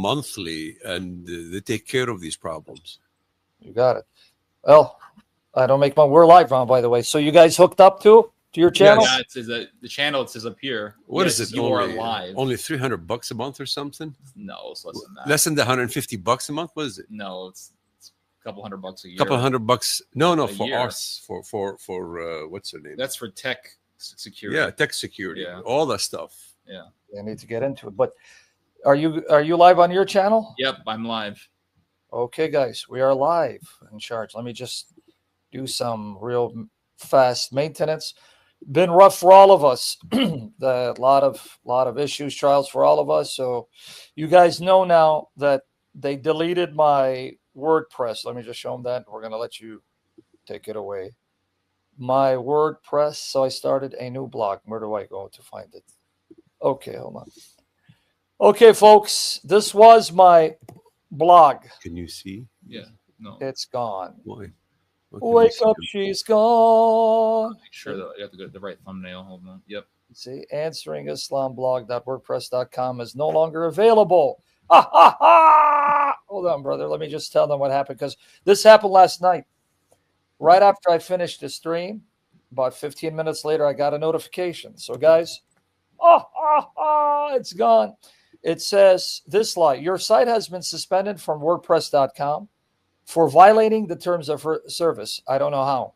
monthly, and they take care of these problems. You got it. Well, I don't make my. We're live, Ron, by the way. So you guys hooked up to your channel? Yeah, it says the channel. It says up here. What is it? You are live. Only $300 a month or something? No, it's less than that. Less than the $150 a month? What is it? No, it's a couple $100 a year. Couple $100? No, for year. us, for what's her name? That's for tech security. Yeah, tech security. Yeah. All that stuff. Yeah. I need to get into it. But are you live on your channel? Yep, I'm live. Okay, guys, we are live in charge. Let me just do some real fast maintenance. Been rough for all of us. A lot of issues, trials for all of us. So you guys know now that they deleted my WordPress. Let me just show them that. We're going to let you take it away. My WordPress. So I started a new blog. Where do I go to find it? Okay, hold on. Okay, folks, this was my blog. Can you see? Yeah. No. It's gone. Why? Wake up, she's gone. Make sure that you have to go to the right thumbnail. Hold on. Yep. See, answeringislamblog.wordpress.com is no longer available. Ha, ha, ha! Hold on, brother. Let me just tell them what happened, because this happened last night. Right after I finished the stream, about 15 minutes later, I got a notification. So, guys, it's gone. It says this lie: your site has been suspended from WordPress.com for violating the terms of service. I don't know how.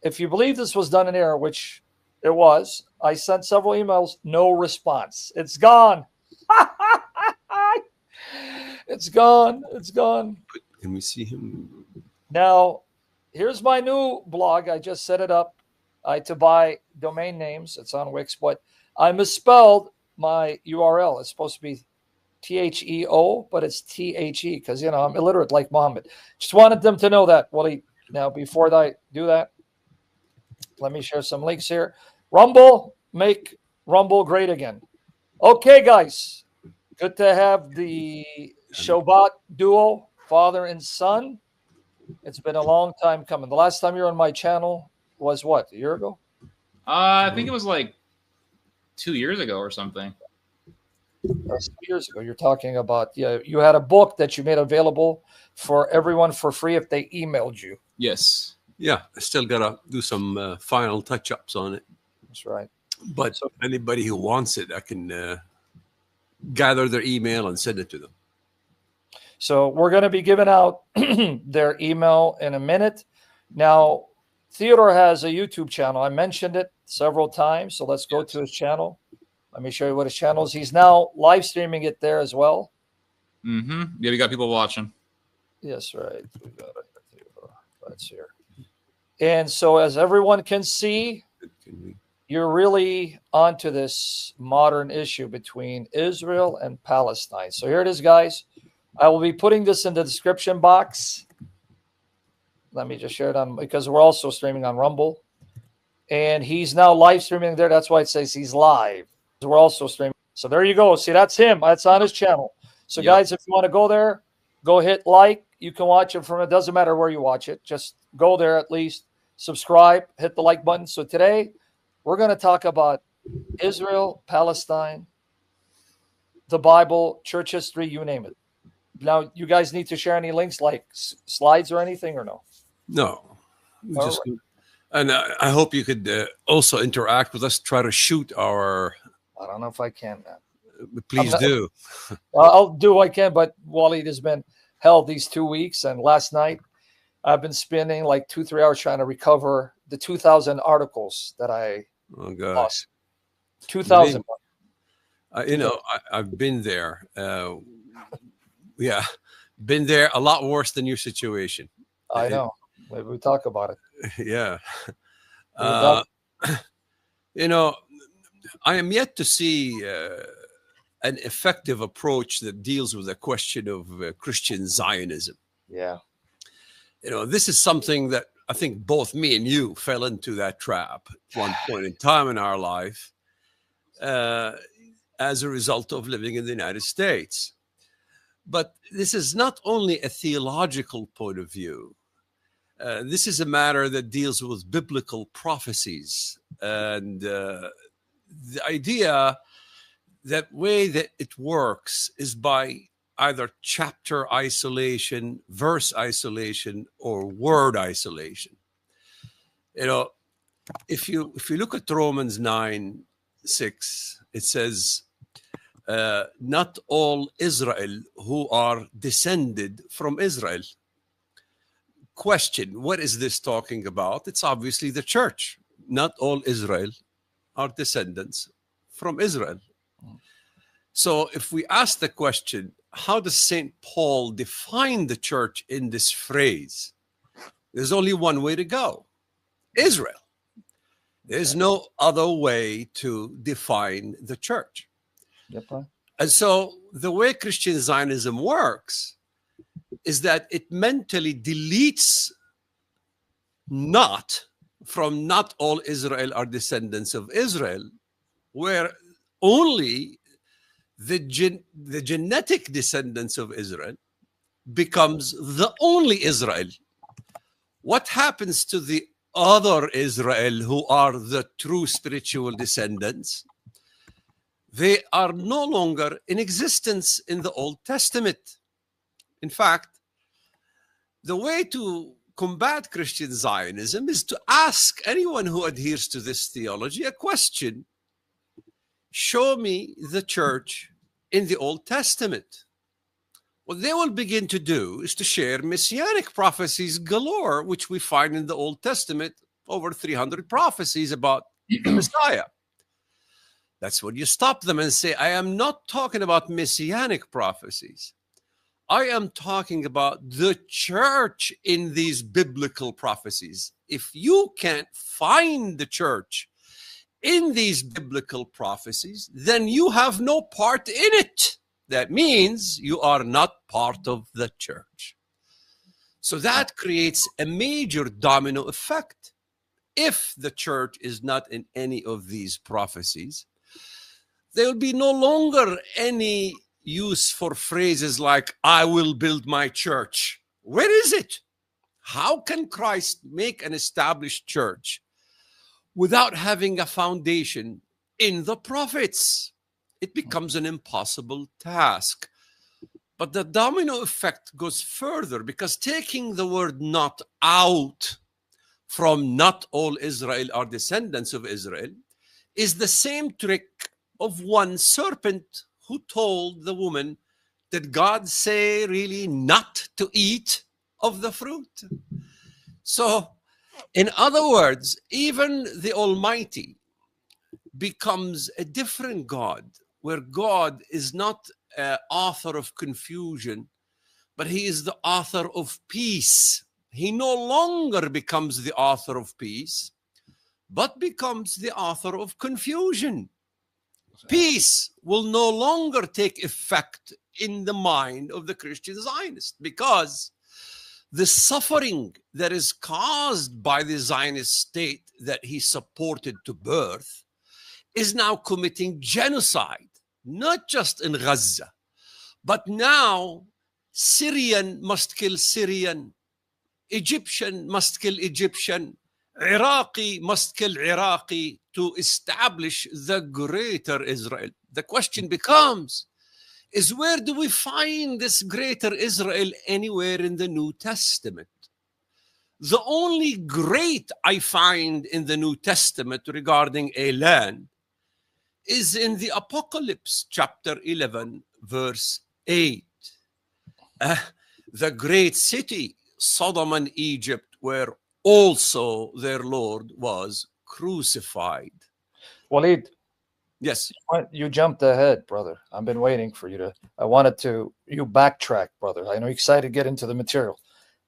If you believe this was done in error, which it was, I sent several emails, no response. It's gone. It's gone. It's gone. Can we see him? Now, here's my new blog. I just set it up. I had to buy domain names. It's on Wix, but I misspelled my URL. It's supposed to be THEO, but it's THE, because, I'm illiterate like Muhammad. Just wanted them to know that. Now, before I do that, let me share some links here. Rumble, make Rumble great again. Okay, guys. Good to have the Shabbat duo, father and son. It's been a long time coming. The last time you were on my channel was what, a year ago? I think it was like 2 years ago or something. That's 2 years ago. You're talking about, you had a book that you made available for everyone for free if they emailed you. Yes. Yeah, I still got to do some final touch-ups on it. That's right. But anybody who wants it, I can gather their email and send it to them. So we're going to be giving out their email in a minute. Now, Theodore has a YouTube channel. I mentioned it several times, so let's go to his channel. Let me show you what his channel is. He's now live streaming it there as well. Mm-hmm. Yeah, we got people watching. Yes, right. We got it. That's here. And so as everyone can see, you're really onto this modern issue between Israel and Palestine. So here it is, guys. I will be putting this in the description box. Let me just share it on, because we're also streaming on Rumble. And he's now live streaming there. That's why it says he's live. We're also streaming. So there you go. See, that's him. That's on his channel. So, guys, if you want to go there, go hit like. You can watch it from, it doesn't matter where you watch it. Just go there at least. Subscribe. Hit the like button. So today, we're going to talk about Israel, Palestine, the Bible, church history, you name it. Now, you guys need to share any links like slides or anything, or no? No. And I hope you could also interact with us, try to shoot our... I don't know if I can, man. Please do. I'll do what I can, but Waleed has been held these 2 weeks, and last night I've been spending like 2-3 hours trying to recover the 2,000 articles that I lost. 2,000. I've been there. Been there a lot worse than your situation. I know. Maybe we talk about it. Yeah. I am yet to see an effective approach that deals with the question of Christian Zionism. Yeah. This is something that I think both me and you fell into that trap at one point in time in our life as a result of living in the United States. But this is not only a theological point of view. This is a matter that deals with biblical prophecies. And the idea that way that it works is by either chapter isolation, verse isolation, or word isolation. You know, if you look at Romans 9:6, it says, not all Israel who are descended from Israel. Question, what is this talking about? It's obviously the church. Not all Israel are descendants from Israel. So if we ask the question, how does St. Paul define the church in this phrase? There's only one way to go: Israel. There's no other way to define the church. Yep. And so the way Christian Zionism works is that it mentally deletes not from not all Israel are descendants of Israel, where only the genetic descendants of Israel becomes the only Israel. What happens to the other Israel who are the true spiritual descendants? They are no longer in existence in the Old Testament. In fact, the way to combat Christian Zionism is to ask anyone who adheres to this theology a question. Show me the church in the Old Testament. What they will begin to do is to share messianic prophecies galore, which we find in the Old Testament, over 300 prophecies about the Messiah. That's when you stop them and say, I am not talking about messianic prophecies. I am talking about the church in these biblical prophecies. If you can't find the church in these biblical prophecies, then you have no part in it. That means you are not part of the church. So that creates a major domino effect. If the church is not in any of these prophecies, there will be no longer any use for phrases like, I will build my church. Where is it? How can Christ make an established church without having a foundation in the prophets? It becomes an impossible task. But the domino effect goes further, because taking the word not out from not all Israel are descendants of Israel is the same trick of one serpent who told the woman, did God say really not to eat of the fruit? So, in other words, even the Almighty becomes a different God, where God is not author of confusion, but he is the author of peace. He no longer becomes the author of peace, but becomes the author of confusion. Peace will no longer take effect in the mind of the Christian Zionist, because the suffering that is caused by the Zionist state that he supported to birth is now committing genocide, not just in Gaza, but now Syrian must kill Syrian, Egyptian must kill Egyptian, Iraqi must kill Iraqi to establish the greater Israel. The question becomes, is where do we find this greater Israel anywhere in the New Testament? The only great I find in the New Testament regarding a land is in the Apocalypse, chapter 11, verse 8. The great city, Sodom and Egypt, where also their Lord was crucified. Walid, yes, you jumped ahead, brother. I've been waiting for you to. I wanted to. You backtrack, brother. I know you're excited to get into the material.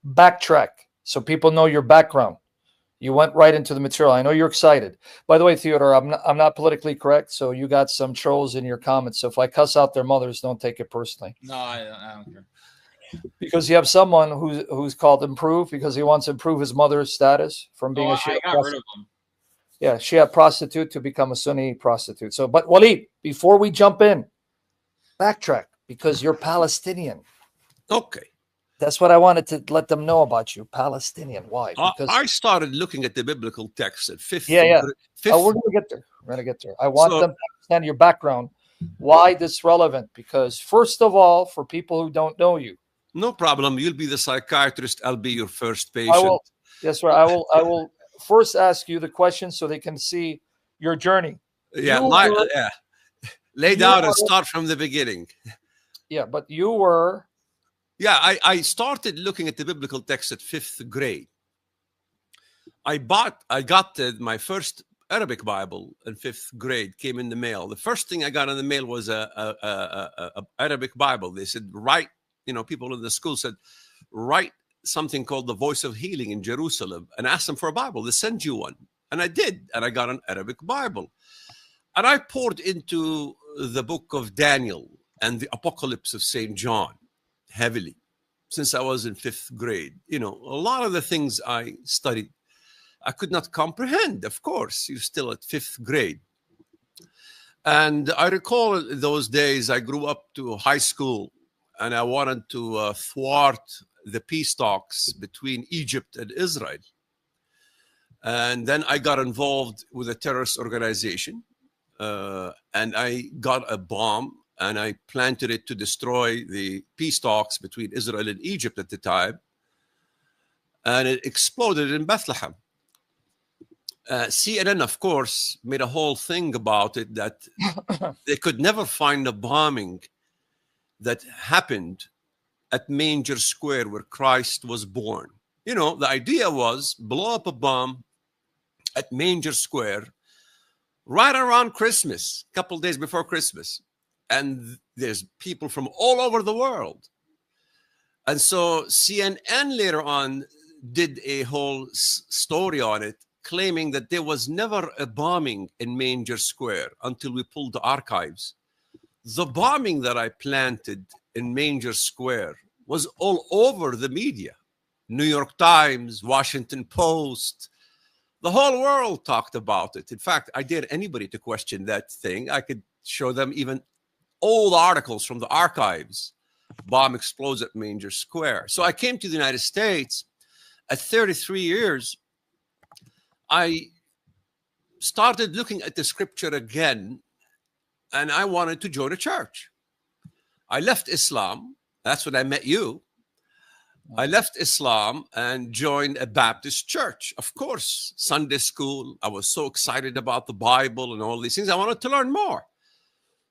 Backtrack so people know your background. You went right into the material. I know you're excited. By the way, Theodore, I'm not politically correct, so you got some trolls in your comments. So if I cuss out their mothers, don't take it personally. No, I don't care. Because you have someone who's called improve because he wants to improve his mother's status from being a Shia I got rid of him. Yeah, Shia prostitute to become a Sunni prostitute. So, but Walid, before we jump in, backtrack, because you're Palestinian. Okay. That's what I wanted to let them know about you, Palestinian. Why? Because I started looking at the biblical text at 5th. Yeah. Oh, we're going to get there. We're going to get there. I want them to understand your background why this relevant. Because first of all, for people who don't know you, No problem. You'll be the psychiatrist. I'll be your first I patient. will. Yes, sir. I will first ask you the question so they can see your journey. Yeah, You lay you down and were- start from the beginning. Yeah, but you were. Yeah, I started looking at the biblical text at 5th grade. I got my first Arabic Bible in 5th grade, came in the mail. The first thing I got in the mail was a Arabic Bible. They said, write, people in the school said, write something called the Voice of Healing in Jerusalem and ask them for a Bible. They send you one. And I did. And I got an Arabic Bible. And I poured into the book of Daniel and the Apocalypse of St. John heavily since I was in 5th grade. A lot of the things I studied, I could not comprehend. Of course, you're still at 5th grade. And I recall those days I grew up to high school and I wanted to thwart the peace talks between Egypt and Israel. And then I got involved with a terrorist organization and I got a bomb and I planted it to destroy the peace talks between Israel and Egypt at the time. And it exploded in Bethlehem. CNN, of course, made a whole thing about it that they could never find a bombing that happened at Manger Square where Christ was born. The idea was blow up a bomb at Manger Square right around Christmas, a couple days before Christmas. And there's people from all over the world. And so CNN later on did a whole story on it, claiming that there was never a bombing in Manger Square until we pulled the archives. The bombing that I planted in Manger Square was all over the media. New York Times, Washington Post, the whole world talked about it. In fact, I dare anybody to question that thing. I could show them even old articles from the archives. Bomb explodes at Manger Square. So I came to the United States at 33 years. I started looking at the scripture again, and I wanted to join a church. I left Islam. That's when I met you. I left Islam and joined a Baptist church. Of course, Sunday school. I was so excited about the Bible and all these things. I wanted to learn more.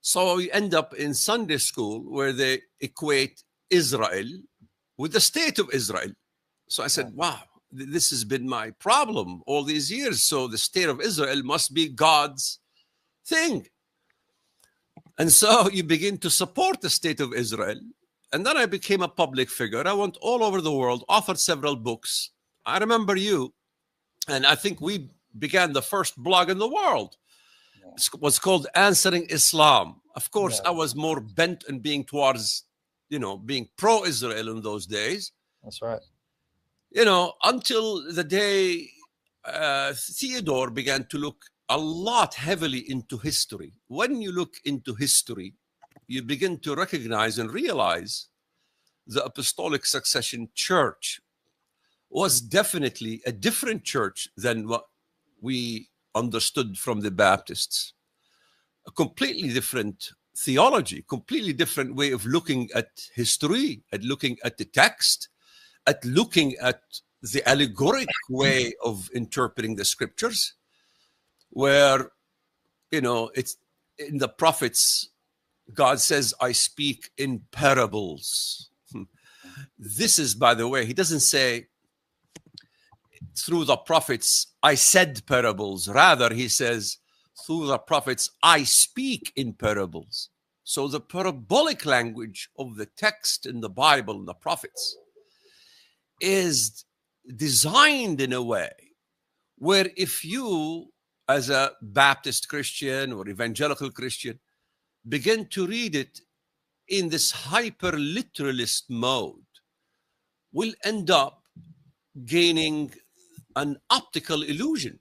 So you end up in Sunday school where they equate Israel with the state of Israel. So I said, wow, this has been my problem all these years. So the state of Israel must be God's thing. And so you begin to support the state of Israel. And then I became a public figure. I went all over the world, authored several books. I remember you, and I think we began the first blog in the world. It was called Answering Islam. Of course, I was more bent on being towards, being pro-Israel in those days. That's right. Until the day Theodore began to look a lot heavily into history. When you look into history, you begin to recognize and realize the Apostolic Succession Church was definitely a different church than what we understood from the Baptists. A completely different theology, completely different way of looking at history, at looking at the text, at looking at the allegoric way of interpreting the scriptures, where, it's in the prophets, God says, I speak in parables. This is, by the way, he doesn't say through the prophets, I said parables. Rather, he says, through the prophets, I speak in parables. So the parabolic language of the text in the Bible and the prophets is designed in a way where if you, as a Baptist Christian or evangelical Christian, begin to read it in this hyper-literalist mode, will end up gaining an optical illusion,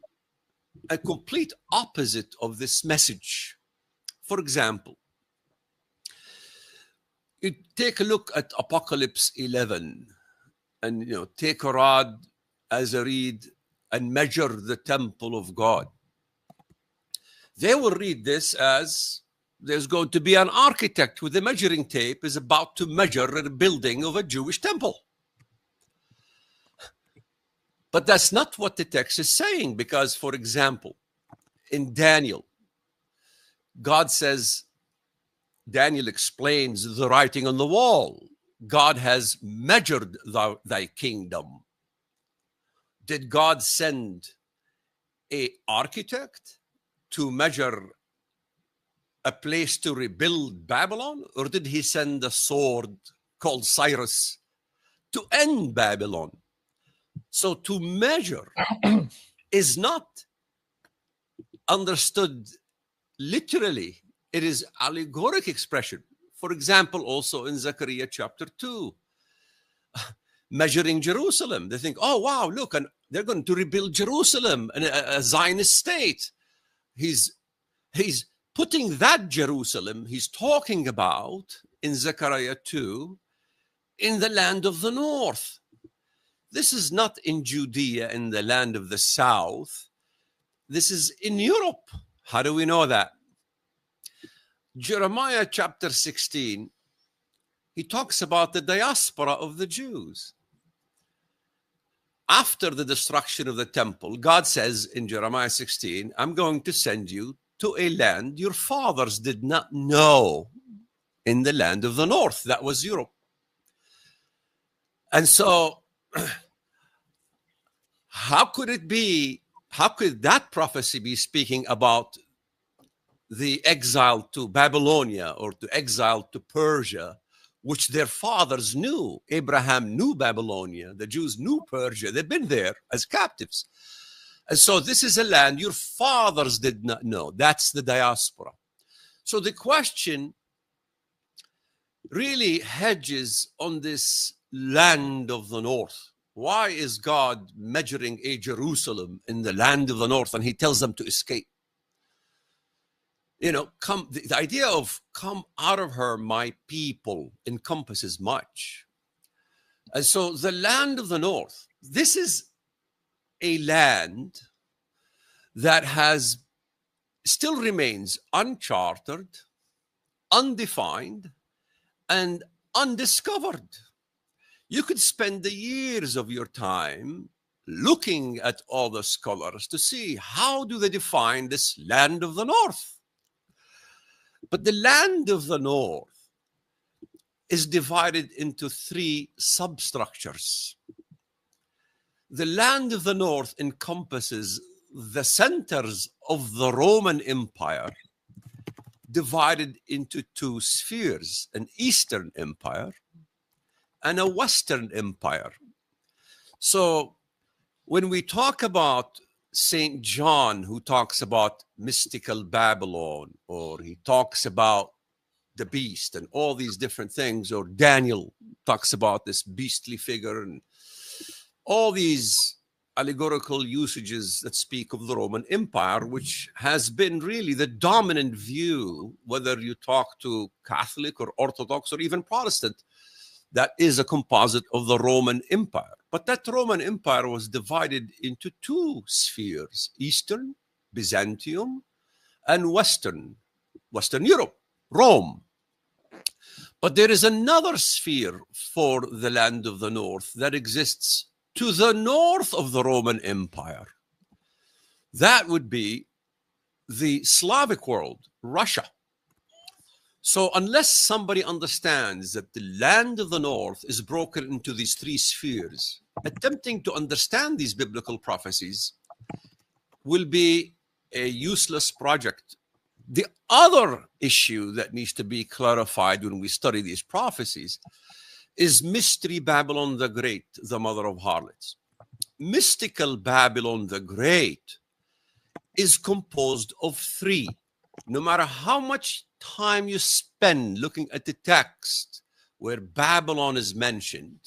a complete opposite of this message. For example, you take a look at Apocalypse 11 and take a rod as a reed and measure the temple of God. They will read this as there's going to be an architect with a measuring tape is about to measure the building of a Jewish temple. But that's not what the text is saying, because, for example, in Daniel, God says, Daniel explains the writing on the wall. God has measured thy kingdom. Did God send an architect to measure a place to rebuild Babylon? Or did he send a sword called Cyrus to end Babylon? So to measure is not understood literally. It is allegoric expression. For example, also in Zechariah chapter 2, measuring Jerusalem. They think, oh, wow, look, and they're going to rebuild Jerusalem, and a Zionist state. He's putting that Jerusalem he's talking about in Zechariah 2 in the land of the north. This is not in Judea, in the land of the south. This is in Europe. How do we know that? Jeremiah chapter 16, he talks about the diaspora of the Jews. After the destruction of the temple, God says in Jeremiah 16, I'm going to send you to a land your fathers did not know, in the land of the north. That was Europe. And so, how could that prophecy be speaking about the exile to Babylonia or to exile to Persia, which their fathers knew? Abraham knew Babylonia. The Jews knew Persia. They've been there as captives. And so this is a land your fathers did not know. That's the diaspora. So the question really hedges on this land of the north. Why is God measuring a Jerusalem in the land of the north, and he tells them to escape? You know, the idea of come out of her, my people, encompasses much. And so the land of the north, this is a land that still remains uncharted, undefined, and undiscovered. You could spend the years of your time looking at all the scholars to see how do they define this land of the north. But the land of the north is divided into three substructures. The land of the north encompasses the centers of the Roman Empire, divided into two spheres, an Eastern Empire and a Western Empire. So when we talk about St. John, who talks about mystical Babylon, or he talks about the beast and all these different things, or Daniel talks about this beastly figure, and all these allegorical usages that speak of the Roman Empire, which has been really the dominant view, whether you talk to Catholic or Orthodox or even Protestant, that is a composite of the Roman Empire. But that Roman Empire was divided into two spheres: Eastern, Byzantium, and Western Europe, Rome. But there is another sphere for the land of the north that exists to the north of the Roman Empire. That would be the Slavic world, Russia. So unless somebody understands that the land of the north is broken into these three spheres, attempting to understand these biblical prophecies will be a useless project. The other issue that needs to be clarified when we study these prophecies is Mystery Babylon the Great, the mother of harlots. Mystical Babylon the Great is composed of three. No matter how much time you spend looking at the text where Babylon is mentioned,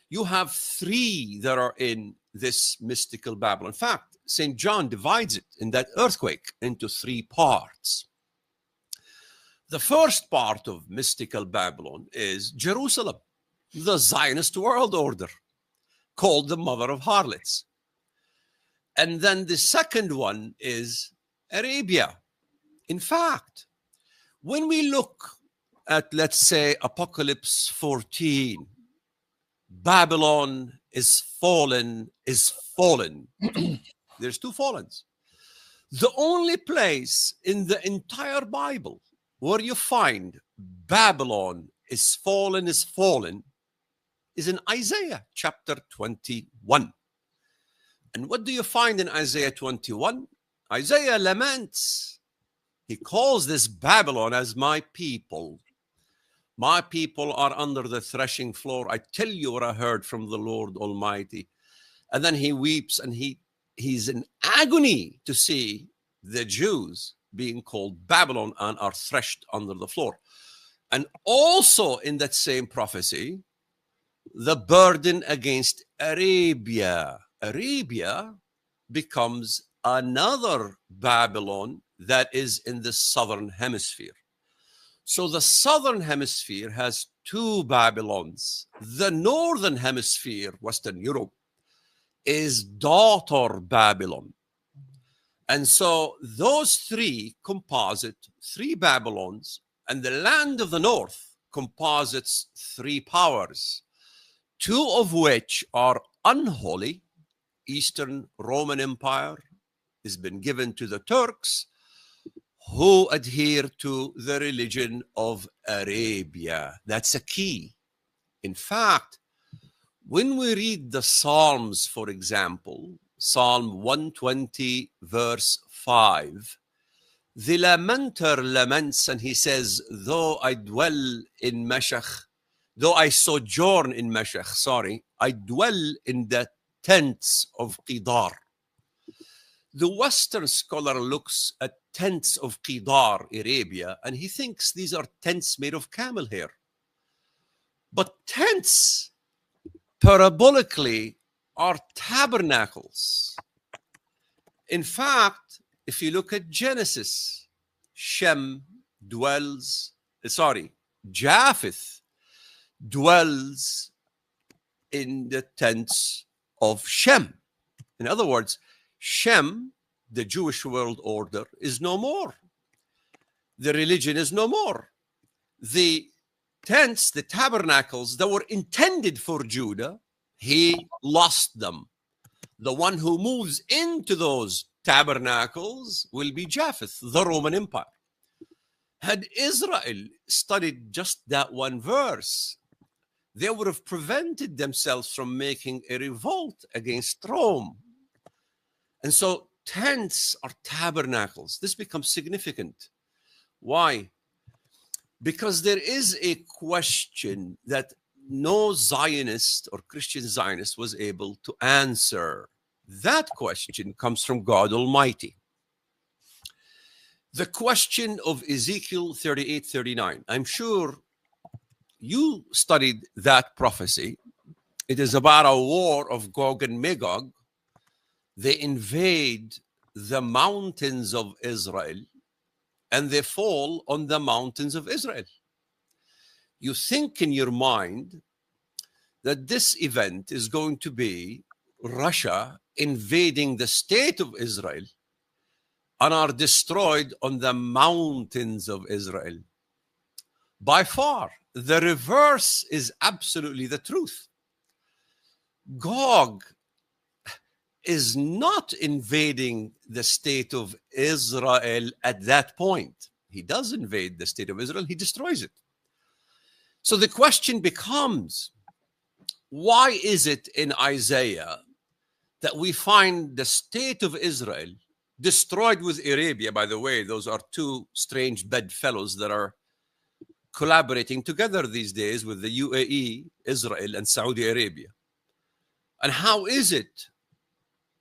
you have three that are in this mystical Babylon. In fact, St. John divides it in that earthquake into three parts. The first part of mystical Babylon is Jerusalem, the Zionist world order, called the mother of harlots. And then the second one is Arabia. In fact, When we look at, let's say, Apocalypse 14, Babylon is fallen, is fallen. There's two fallens. The only place in the entire Bible where you find Babylon is fallen is in Isaiah chapter 21. And what do you find in Isaiah 21? Isaiah laments. He calls this Babylon as my people. My people are under the threshing floor. I tell you what I heard from the Lord Almighty. And then he weeps and he's in agony to see the Jews being called Babylon and are threshed under the floor. And also in that same prophecy, the burden against Arabia. Arabia becomes another Babylon that is in the southern hemisphere. So the southern hemisphere has two Babylons. The northern hemisphere, Western Europe, is daughter Babylon. And so those three composite three Babylons, and the land of the north composites three powers, two of which are unholy. Eastern Roman Empire has been given to the Turks, who adhere to the religion of Arabia. That's a key. In fact, when we read the Psalms, for example, Psalm 120, verse 5, the lamenter laments and he says, though I sojourn in Meshach, I dwell in the tents of Qidar. The Western scholar looks at tents of Qidar, Arabia, and he thinks these are tents made of camel hair. But tents, parabolically, are tabernacles. In fact, if you look at Genesis, Japheth dwells in the tents of Shem. In other words, Shem, the Jewish world order, is no more. The religion is no more. The tents, the tabernacles that were intended for Judah, he lost them. The one who moves into those tabernacles will be Japheth, the Roman Empire. Had Israel studied just that one verse, they would have prevented themselves from making a revolt against Rome. And so tents are tabernacles. This becomes significant. Why? Because there is a question that no Zionist or Christian Zionist was able to answer. That question comes from God Almighty. The question of Ezekiel 38:39. I'm sure you studied that prophecy. It is about a war of Gog and Magog. They invade the mountains of Israel and they fall on the mountains of Israel. You think in your mind that this event is going to be Russia invading the state of Israel and are destroyed on the mountains of Israel. By far, the reverse is absolutely the truth. Gog is not invading the state of Israel at that point. He does invade the state of Israel, he destroys it. So the question becomes, why is it in Isaiah that we find the state of Israel destroyed with Arabia? By the way, those are two strange bedfellows that are collaborating together these days with the UAE, Israel, and Saudi Arabia. And how is it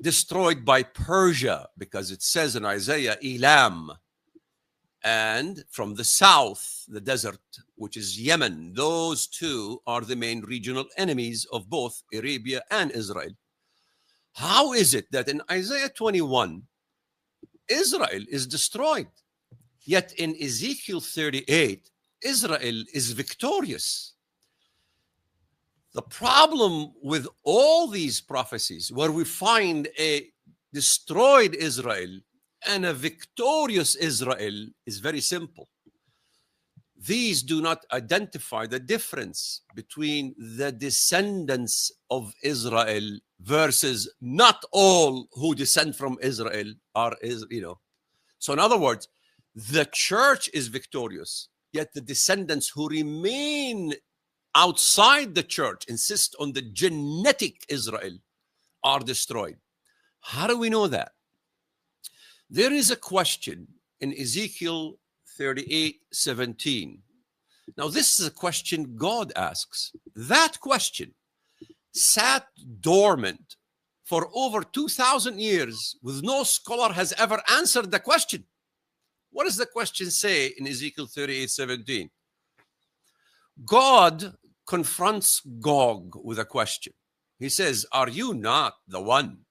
destroyed by Persia? Because it says in Isaiah, Elam, and from the south, the desert, which is Yemen. Those two are the main regional enemies of both Arabia and Israel. How is it that in Isaiah 21, Israel is destroyed, yet in Ezekiel 38, Israel is victorious? The problem with all these prophecies, where we find a destroyed Israel and a victorious Israel, is very simple. these do not identify the difference between the descendants of Israel versus not all who descend from Israel are, So in other words, the church is victorious, yet the descendants who remain outside the church, insist on the genetic Israel, are destroyed. How do we know that? There is a question in Ezekiel 38:17. Now, this is a question God asks. That question sat dormant for over 2,000 years, with no scholar has ever answered the question. What does the question say in Ezekiel 38:17? God confronts Gog with a question. He says, are you not the one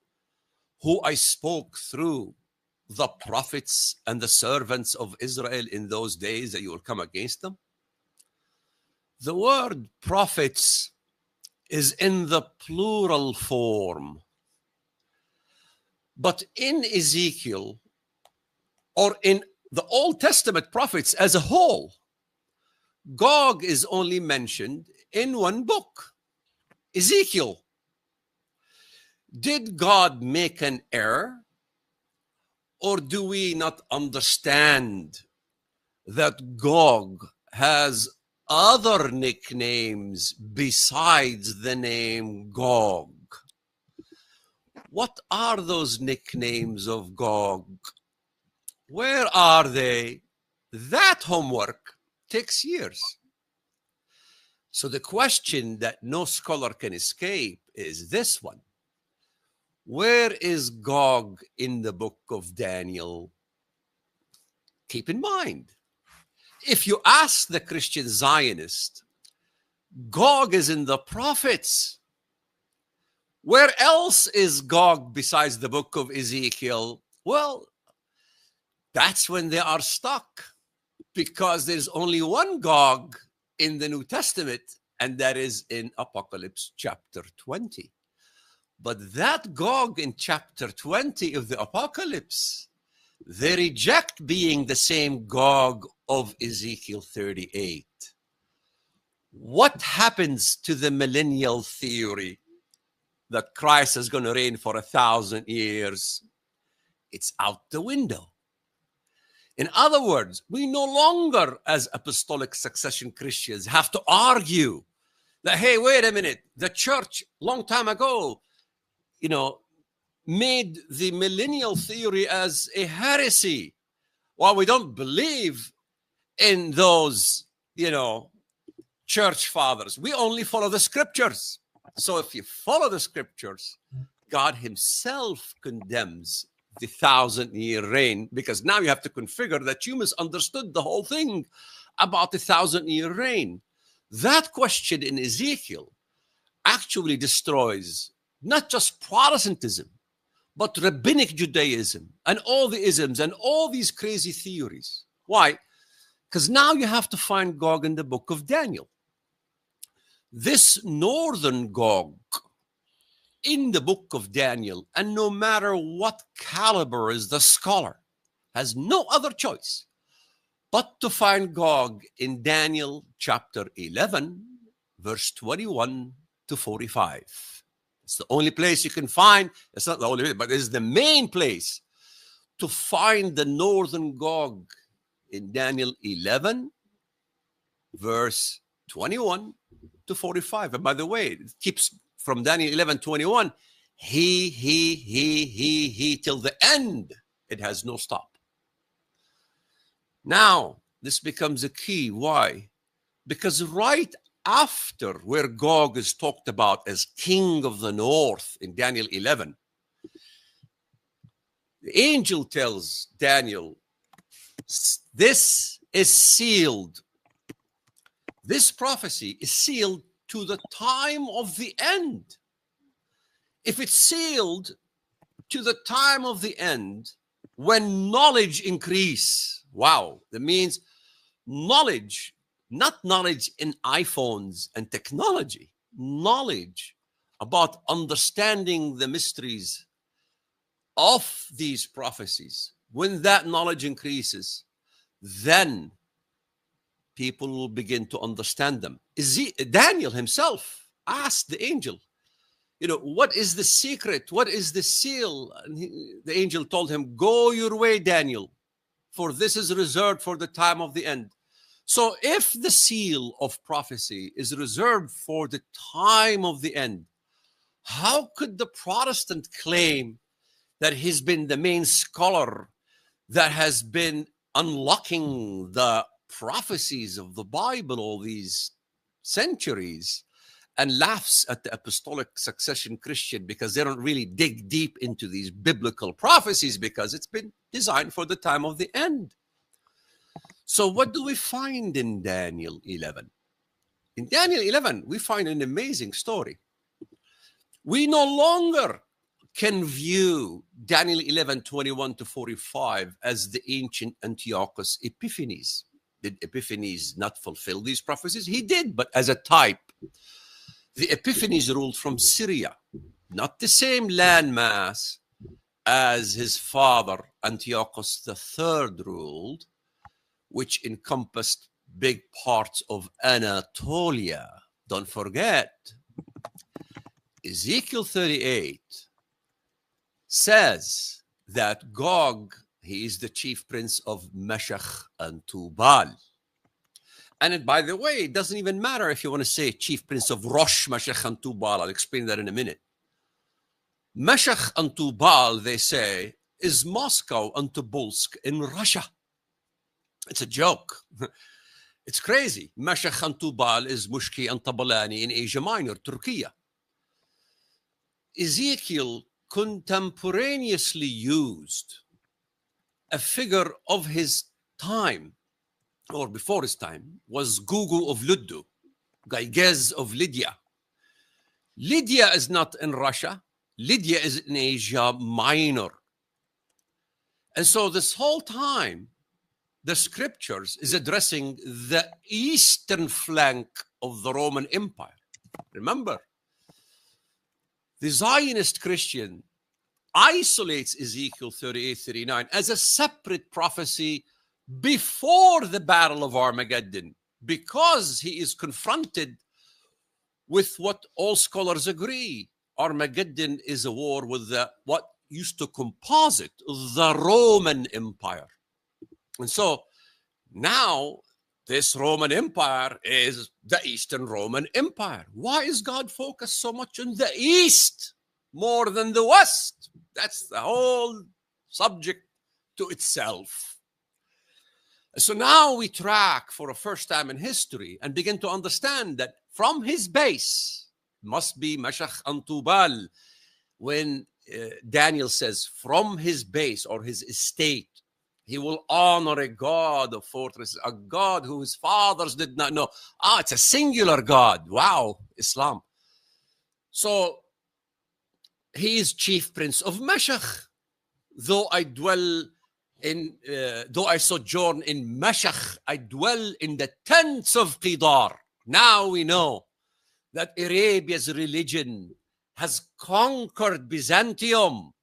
who I spoke through the prophets and the servants of Israel in those days that you will come against them? The word prophets is in the plural form. But in Ezekiel, or in the Old Testament prophets as a whole, Gog is only mentioned in one book, Ezekiel. Did God make an error? Or do we not understand that Gog has other nicknames besides the name Gog? What are those nicknames of Gog? Where are they? That homework takes years. So the question that no scholar can escape is this one. Where is Gog in the book of Daniel? Keep in mind, if you ask the Christian Zionist, Gog is in the prophets. Where else is Gog besides the book of Ezekiel? Well, that's when they are stuck, because there's only one Gog in the New Testament, and that is in Apocalypse chapter 20. But that Gog in chapter 20 of the Apocalypse, they reject being the same Gog of Ezekiel 38. What happens to the millennial theory that Christ is going to reign for 1,000 years? It's out the window. In other words, we no longer, as apostolic succession Christians, have to argue that, hey, wait a minute, the church long time ago, made the millennial theory as a heresy. Well, we don't believe in those, church fathers. We only follow the scriptures. So if you follow the scriptures, God himself condemns the 1,000-year reign, because now you have to configure that you misunderstood the whole thing about the 1,000-year reign. That question in Ezekiel actually destroys not just Protestantism, but rabbinic Judaism and all the isms and all these crazy theories. Why? Because now you have to find Gog in the book of Daniel. This northern Gog in the book of Daniel, and no matter what caliber is the scholar, has no other choice but to find Gog in Daniel chapter 11, verse 21 to 45. It's the only place you can find. It's not the only place, but it's the main place to find the northern Gog in Daniel 11, verse 21 to 45. And by the way, it keeps from Daniel 11:21, he, till the end. It has no stop. Now, this becomes a key. Why? Because right after where Gog is talked about as king of the north in Daniel 11, the angel tells Daniel, this is sealed. This prophecy is sealed to the time of the end. If it's sealed to the time of the end, when knowledge increase, wow, that means knowledge, not knowledge in iPhones and technology, knowledge about understanding the mysteries of these prophecies. When that knowledge increases, then people will begin to understand them. Daniel himself asked the angel, what is the secret? What is the seal? And the angel told him, go your way, Daniel, for this is reserved for the time of the end. So if the seal of prophecy is reserved for the time of the end, how could the Protestant claim that he's been the main scholar that has been unlocking the prophecies of the Bible all these centuries, and laughs at the apostolic succession Christian because they don't really dig deep into these biblical prophecies because it's been designed for the time of the end? So what do we find in Daniel 11? In Daniel 11, we find an amazing story. We no longer can view Daniel 11:21-45 as the ancient Antiochus Epiphanes. Did Epiphanes not fulfill these prophecies? He did, but as a type. The Epiphanes ruled from Syria, not the same landmass as his father Antiochus III ruled, which encompassed big parts of Anatolia. Don't forget, Ezekiel 38 says that Gog, he is the chief prince of Meshech and Tubal. And by the way, it doesn't even matter if you want to say chief prince of Rosh, Meshech, and Tubal. I'll explain that in a minute. Meshech and Tubal, they say, is Moscow and Tobolsk in Russia. It's a joke. It's crazy. Meshech and Tubal is Mushki and Tabalani in Asia Minor, Turkey. Ezekiel contemporaneously used a figure of his time, or before his time, was Gugu of Luddu, Gaigez of Lydia. Lydia is not in Russia. Lydia is in Asia Minor. And so this whole time, the scriptures is addressing the eastern flank of the Roman Empire. Remember, the Zionist Christian isolates Ezekiel 38-39 as a separate prophecy before the Battle of Armageddon, because he is confronted with what all scholars agree. Armageddon is a war with what used to composite the Roman Empire. And so now this Roman Empire is the Eastern Roman Empire. Why is God focused so much on the East more than the West? That's the whole subject to itself. So now we track for the first time in history and begin to understand that from his base must be Meshech and Tubal. When Daniel says from his base or his estate, he will honor a God of fortresses, a God who his fathers did not know. It's a singular God. Wow, Islam. So he is chief prince of Meshech. Though I sojourn in Meshech, I dwell in the tents of Qidar. Now we know that Arabia's religion has conquered Byzantium.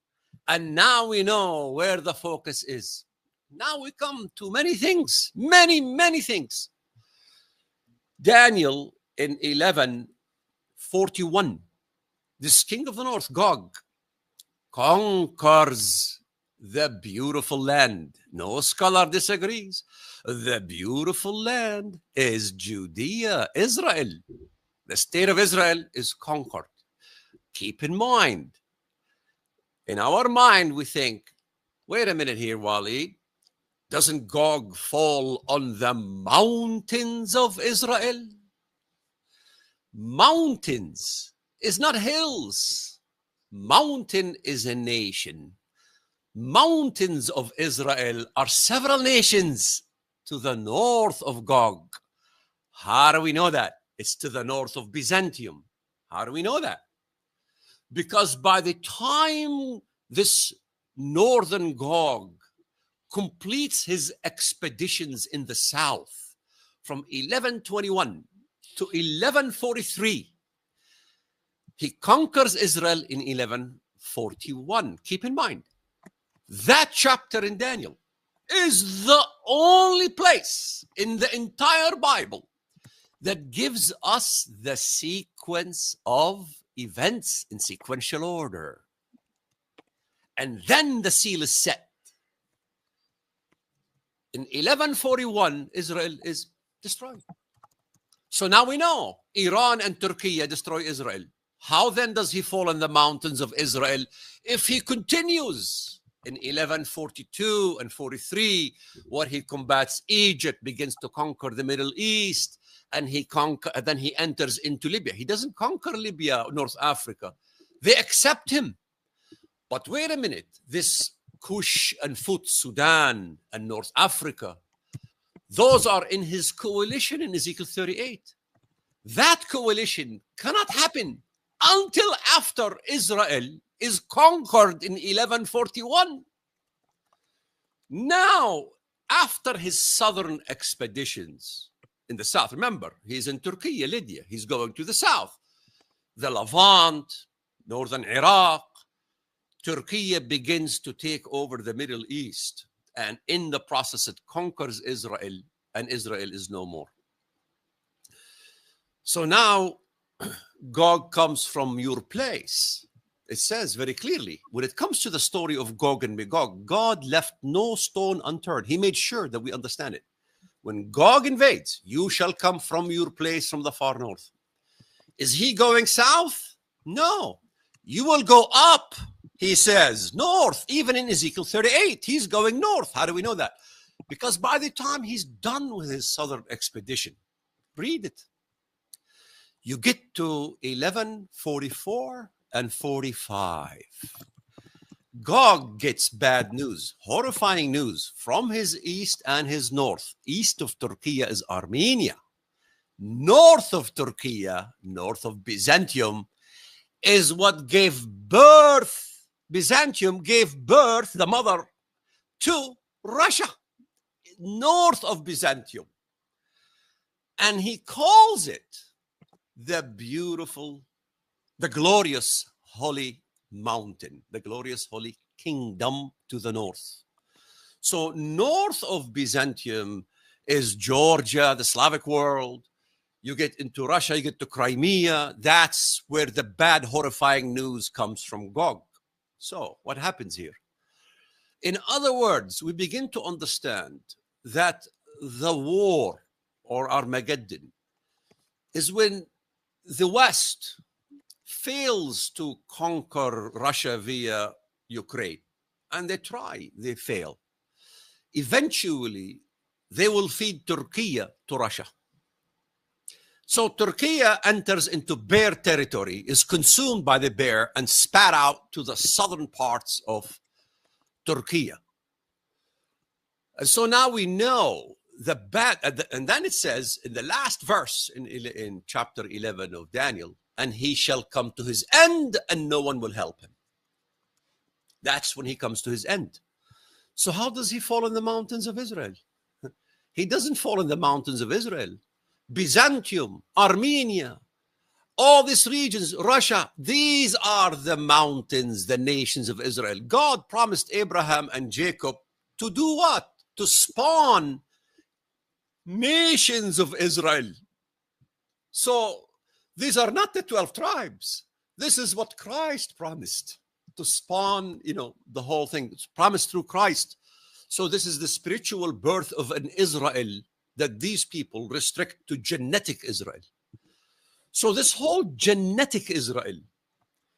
And now we know where the focus is. Now we come to many things, many things. Daniel in 11:41, this king of the north, Gog, conquers the beautiful land. No scholar disagrees. The beautiful land is Judea, Israel. The state of Israel is conquered. Keep in mind, in our mind, we think, wait a minute here, Waleed. Doesn't Gog fall on the mountains of Israel? Mountains is not hills. Mountain is a nation. Mountains of Israel are several nations to the north of Gog. How do we know that? It's to the north of Byzantium. How do we know that? Because by the time this northern Gog completes his expeditions in the south from 1121 to 1143, he conquers Israel in 1141. Keep in mind, that chapter in Daniel is the only place in the entire Bible that gives us the sequence of events in sequential order. And then the seal is set. In 1141, Israel is destroyed. So now we know Iran and Turkey destroy Israel. How then does he fall in the mountains of Israel if he continues? In 1142 and 43, where he combats Egypt, begins to conquer the Middle East, and then he enters into Libya. He doesn't conquer Libya, North Africa. They accept him. But wait a minute, this Kush and Fut, Sudan and North Africa, those are in his coalition in Ezekiel 38. That coalition cannot happen until after Israel is conquered in 1141. Now, after his southern expeditions in the south, remember, he's in Turkey, Lydia, he's going to the south, the Levant, northern Iraq. Turkey begins to take over the Middle East, and in the process it conquers Israel, and Israel is no more. So now Gog comes from your place. It says very clearly, when it comes to the story of Gog and Magog, God left no stone unturned. He made sure that we understand it. When Gog invades, you shall come from your place from the far north. Is he going south? No. You will go up, he says, north. Even in Ezekiel 38, he's going north. How do we know that? Because by the time he's done with his southern expedition, read it. You get to 1144 and 45. Gog gets bad news, horrifying news from his east and his north. East of Turkey is Armenia. North of Turkey, north of Byzantium, is what gave birth. Byzantium gave birth, the mother, to Russia, north of Byzantium. And he calls it the beautiful, the glorious holy mountain, the glorious holy kingdom to the north. So north of Byzantium is Georgia, the Slavic world. You get into Russia, you get to Crimea. That's where the bad, horrifying news comes from Gog. So what happens here? In other words, we begin to understand that the war, or Armageddon, is when the West fails to conquer Russia via Ukraine. And they try, they fail. Eventually, they will feed Turkey to Russia. So Turkey enters into bear territory, is consumed by the bear, and spat out to the southern parts of Turkey. And so now we know the bad, and then it says in the last verse in chapter 11 of Daniel, and he shall come to his end and no one will help him. That's when he comes to his end. So how does he fall in the mountains of Israel? He doesn't fall in the mountains of Israel. Byzantium, Armenia, all these regions, Russia, these are the mountains, the nations of Israel. God promised Abraham and Jacob to do what? To spawn nations of Israel. So these are not the 12 tribes. This is what Christ promised, to spawn, the whole thing. It's promised through Christ. So this is the spiritual birth of an Israel that these people restrict to genetic Israel. So this whole genetic Israel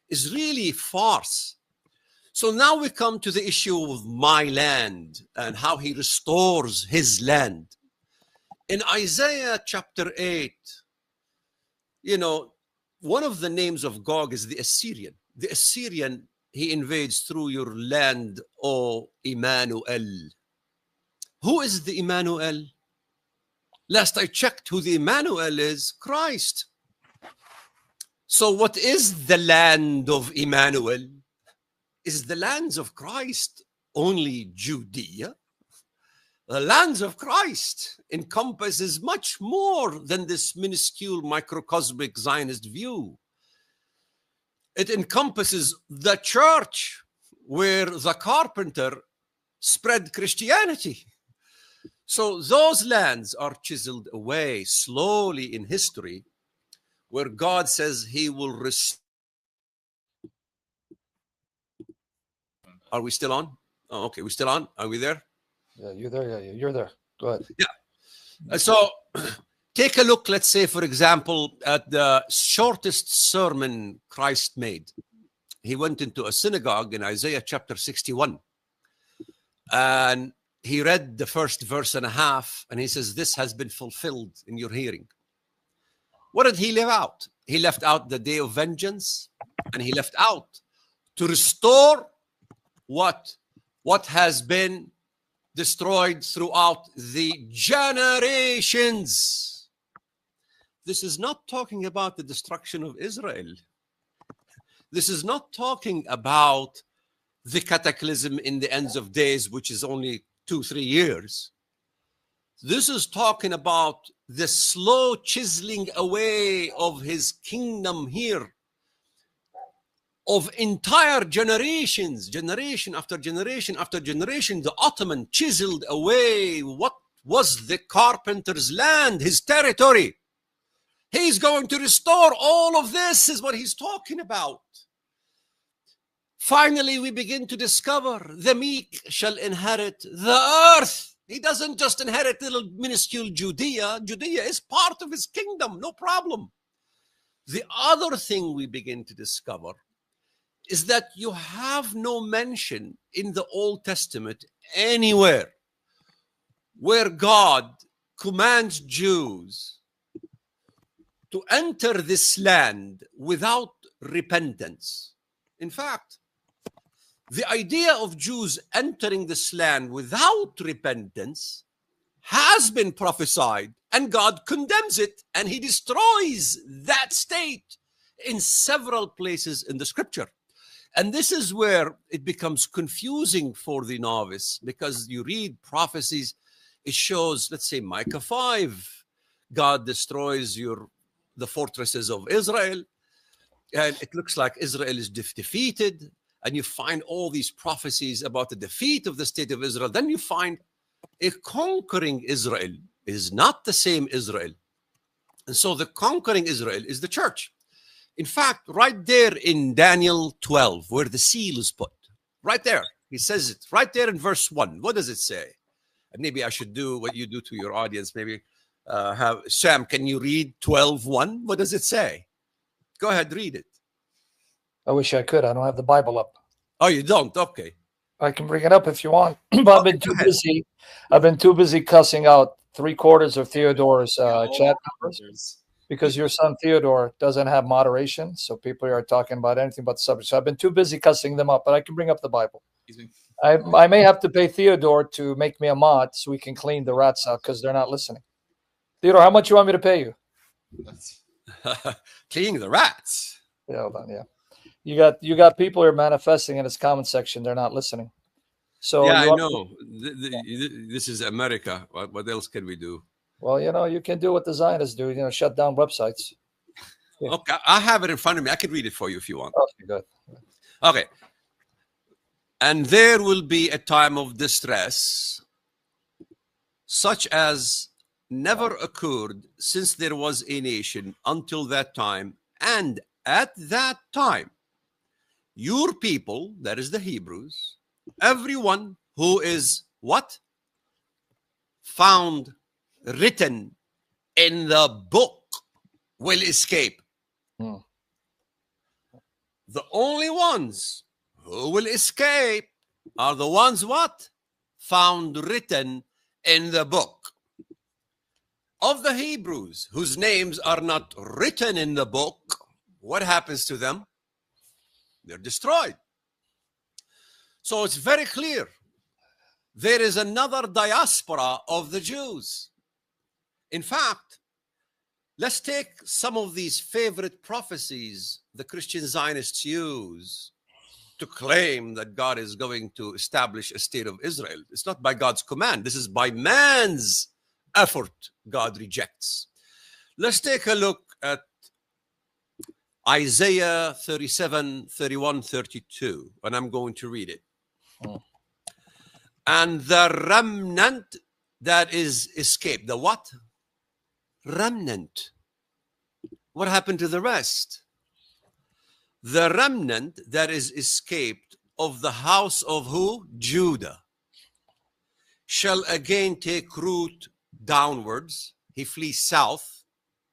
is really farce. So now we come to the issue of my land and how he restores his land. In Isaiah chapter 8, one of the names of Gog is the Assyrian. The Assyrian, he invades through your land, O Emmanuel. Who is the Emmanuel? Last I checked, who the Emmanuel is, Christ. So what is the land of Emmanuel? Is the lands of Christ only Judea? The lands of Christ encompasses much more than this minuscule microcosmic Zionist view. It encompasses the church, where the carpenter spread Christianity. So those lands are chiseled away slowly in history, where God says he will restore. Are we still on? Oh, okay, we're still on. Are we there? Yeah, you're there. Yeah, you're there. Go ahead. Yeah. So take a look, let's say, for example, at the shortest sermon Christ made. He went into a synagogue in Isaiah chapter 61. And he read the first verse and a half, and he says, this has been fulfilled in your hearing. What did he leave out? He left out the day of vengeance, and he left out to restore what has been destroyed throughout the generations. This is not talking about the destruction of Israel. This is not talking about the cataclysm in the ends of days, which is only 2-3 years. This is talking about the slow chiseling away of his kingdom here, of entire generations, generation after generation after generation. The Ottoman chiseled away what was the carpenter's land, his territory. He's going to restore all of this, is what he's talking about. Finally, we begin to discover the meek shall inherit the earth. He doesn't just inherit little minuscule Judea. Judea is part of his kingdom, no problem. The other thing we begin to discover is that you have no mention in the Old Testament anywhere where God commands Jews to enter this land without repentance. In fact, the idea of Jews entering this land without repentance has been prophesied, and God condemns it, and he destroys that state in several places in the scripture. And this is where it becomes confusing for the novice, because you read prophecies, it shows, let's say, Micah 5, God destroys the fortresses of Israel, and it looks like Israel is defeated. And you find all these prophecies about the defeat of the state of Israel. Then you find a conquering Israel is not the same Israel. And so the conquering Israel is the church. In fact, right there in Daniel 12, where the seal is put, right there, he says it, right there in verse 1. What does it say? And maybe I should do what you do to your audience. Maybe Sam, can you read 12:1? What does it say? Go ahead, read it. I wish I could. I don't have the Bible up. Oh, you don't? Okay. I can bring it up if you want. But I've been too busy. I've been too busy cussing out 3/4 of Theodore's chat numbers, because your son Theodore doesn't have moderation. So people are talking about anything but the subject. So I've been too busy cussing them up, but I can bring up the Bible. I may have to pay Theodore to make me a mod so we can clean the rats out, because they're not listening. Theodore, how much you want me to pay you? Cleaning the rats. Yeah, hold on. Yeah. You got people here manifesting in this comment section. They're not listening. So yeah, I know. This is America. What else can we do? Well, you can do what the Zionists do. Shut down websites. Yeah. Okay, I have it in front of me. I can read it for you if you want. Okay, good. Okay. And there will be a time of distress, such as never occurred since there was a nation until that time, and at that time, your people, that is the Hebrews, everyone who is what? Found written in the book will escape. The only ones who will escape are the ones what? Found written in the book. Of the Hebrews whose names are not written in the book, what happens to them? They're destroyed. So it's very clear. There is another diaspora of the Jews. In fact, let's take some of these favorite prophecies the Christian Zionists use to claim that God is going to establish a state of Israel. It's not by God's command. This is by man's effort God rejects. Let's take a look at Isaiah 37, 31, 32, and I'm going to read it. and the remnant that is escaped. The what? Remnant. What happened to the rest? The remnant that is escaped of the house of who? Judah shall again take root downwards. He flees south,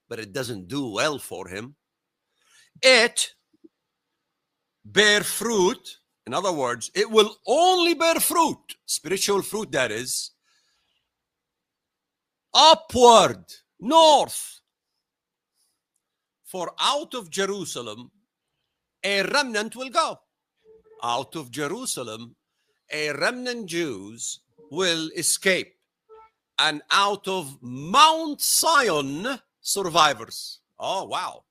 but it doesn't do well for him. It bear fruit. In other words, it will only bear fruit, spiritual fruit that is, upward, north. For out of Jerusalem, a remnant will go. Out of Jerusalem, a remnant Jews will escape. And out of Mount Zion, survivors. Oh, wow.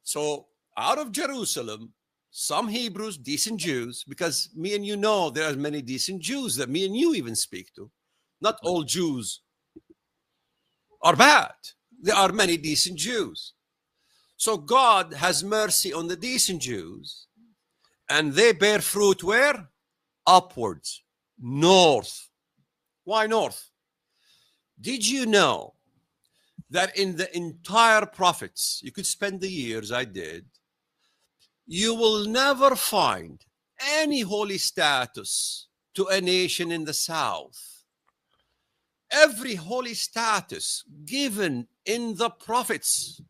So out of Jerusalem, some Hebrews, decent Jews, because me and you know there are many decent Jews that me and you even speak to. Not all Jews are bad. There are many decent Jews. So God has mercy on the decent Jews, and they bear fruit where? Upwards, north. Why north? Did you know that in the entire prophets, you could spend the years I did, you will never find any holy status to a nation in the south. Every holy status given in the prophets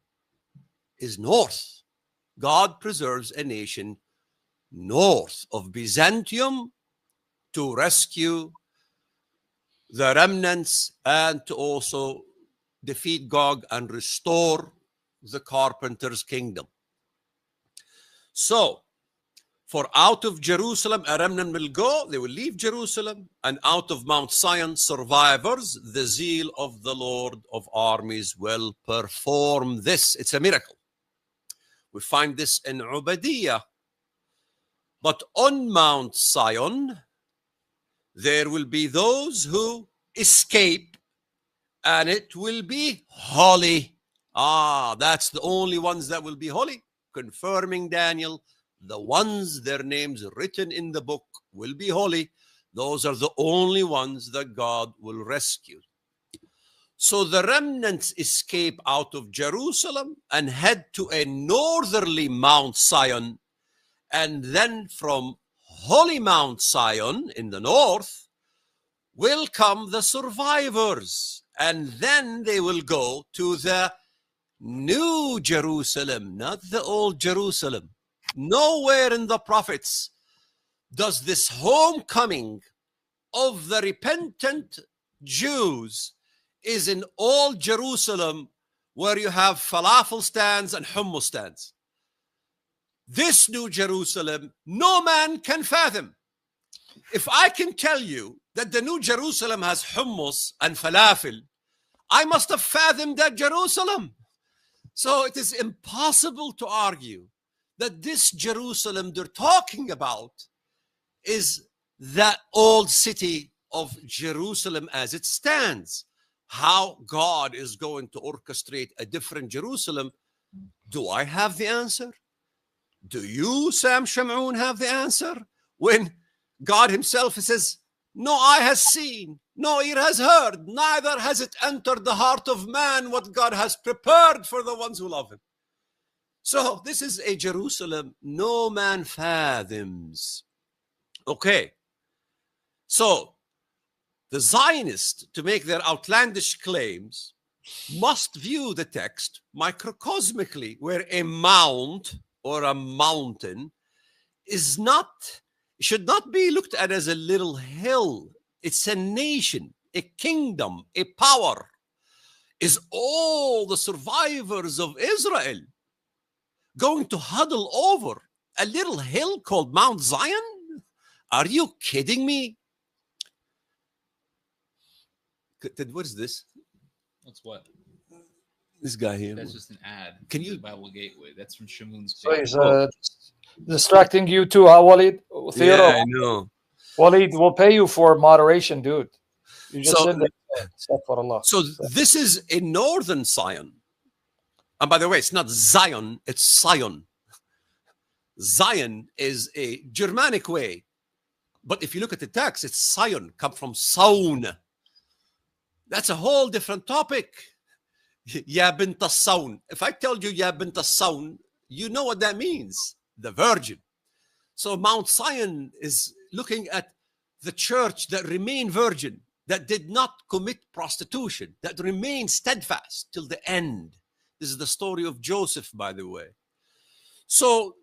is north. God preserves a nation north of Byzantium to rescue the remnants and to also defeat Gog and restore the carpenter's kingdom. So, for out of Jerusalem a remnant will go, they will leave Jerusalem, and out of Mount Zion survivors, the zeal of the Lord of armies will perform this. It's a miracle. We find this in Obadiah. But on Mount Zion, there will be those who escape, and it will be holy. Ah, that's the only ones that will be holy. Confirming Daniel, the ones, their names written in the book will be holy. Those are the only ones that God will rescue. So the remnants escape out of Jerusalem and head to a northerly Mount Zion. And then from holy Mount Zion in the north will come the survivors. And then they will go to the New Jerusalem, not the old Jerusalem. Nowhere in the prophets does this homecoming of the repentant Jews is in old Jerusalem, where you have falafel stands and hummus stands. This New Jerusalem, no man can fathom. If I can tell you that the New Jerusalem has hummus and falafel, I must have fathomed that Jerusalem. So it is impossible to argue that this Jerusalem they're talking about is that old city of Jerusalem as it stands. How God is going to orchestrate a different Jerusalem, do I have the answer? Do you, Sam Shamoun, have the answer? When God himself says, no eye has seen, no ear has heard, neither has it entered the heart of man what God has prepared for the ones who love him. So this is a Jerusalem no man fathoms. Okay. So the Zionists, to make their outlandish claims, must view the text microcosmically, where a mount or a mountain is not, should not be looked at as a little hill. It's a nation, a kingdom, a power. Is all the survivors of Israel going to huddle over a little hill called Mount Zion? Are you kidding me? What is this? What's what? This guy here. That's just an ad. Can you- Bible Gateway? That's from Shamoun's So page. he's distracting you too, huh, Walid? Theodore, Yeah, I know. Walid, we'll pay you for moderation, dude. You just So- said that. Astaghfirullah. So this is in northern Zion. And by the way, it's not Zion, it's Sion. Zion is a Germanic way But if you look at the text, it's Sion, come from Saun. That's a whole different topic. Ya bint Saun. If I tell you Ya bint Saun, you know what that means, the virgin. So Mount Sion is looking at the church that remained virgin, that did not commit prostitution, that remained steadfast till the end. This is the story of Joseph, by the way. So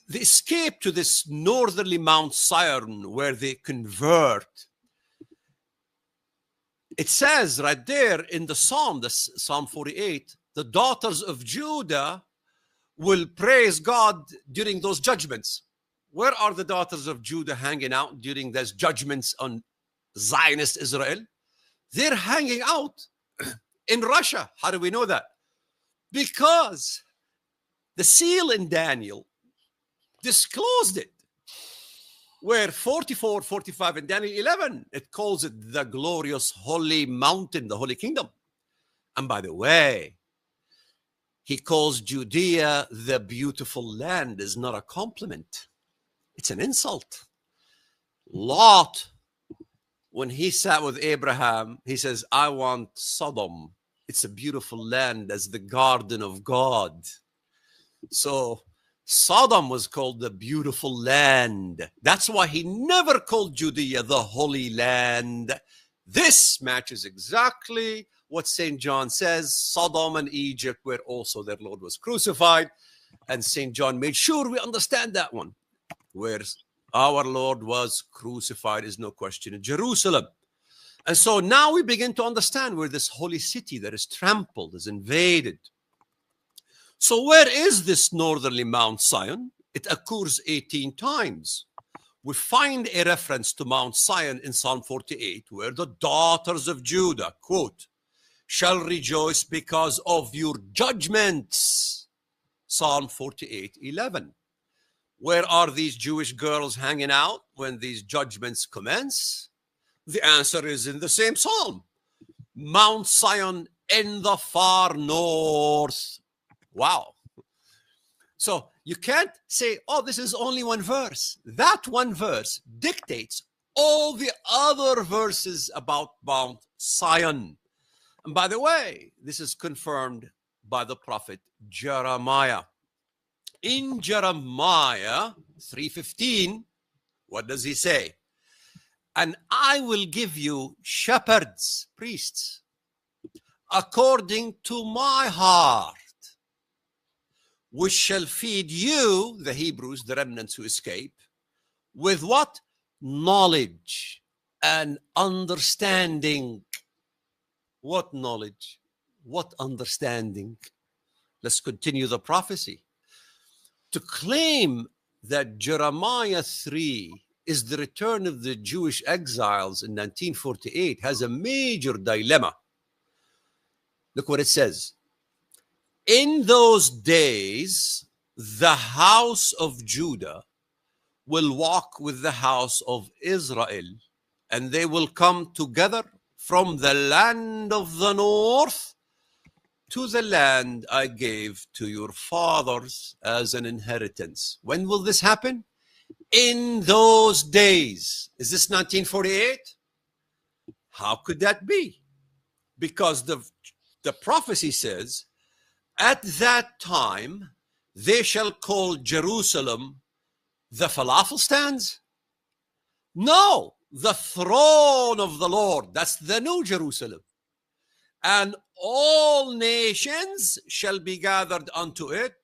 the escape to this northerly Mount Sion where they convert, it says right there in the Psalm, Psalm 48, the daughters of Judah will praise God during those judgments. Where are the daughters of Judah hanging out during those judgments on Zionist Israel? They're hanging out in Russia. How do we know that? Because the seal in Daniel disclosed it. Where 44, 45 in Daniel 11, it calls it the glorious holy mountain, the holy kingdom. And by the way, he calls Judea the beautiful land is not a compliment. It's an insult. Lot, when he sat with Abraham, he says, I want Sodom. It's a beautiful land as the garden of God. So Sodom was called the beautiful land. That's why he never called Judea the holy land. This matches exactly what St. John says. Sodom and Egypt, where also their Lord was crucified. And St. John made sure we understand that one. Where our Lord was crucified is no question in Jerusalem. And so now we begin to understand where this holy city that is trampled, is invaded. So where is this northerly Mount Sion? It occurs 18 times. We find a reference to Mount Sion in Psalm 48, where the daughters of Judah, quote, shall rejoice because of your judgments. Psalm 48:11. Where are these Jewish girls hanging out when these judgments commence? The answer is in the same psalm. Mount Sion in the far north. Wow. So you can't say, oh, this is only one verse. That one verse dictates all the other verses about Mount Sion. And by the way, this is confirmed by the prophet Jeremiah. In Jeremiah 3:15, what does he say? And I will give you shepherds, priests, according to my heart, which shall feed you, the Hebrews, the remnants who escape, with what? Knowledge and understanding. What knowledge? What understanding? Let's continue the prophecy. To claim that Jeremiah 3 is the return of the Jewish exiles in 1948 has a major dilemma. Look what it says. In those days, the house of Judah will walk with the house of Israel, and they will come together from the land of the north to the land I gave to your fathers as an inheritance. When will this happen? In those days. Is this 1948? How could that be? Because the prophecy says, at that time, they shall call Jerusalem the falafel stands? No, the throne of the Lord. That's the new Jerusalem. And all nations shall be gathered unto it,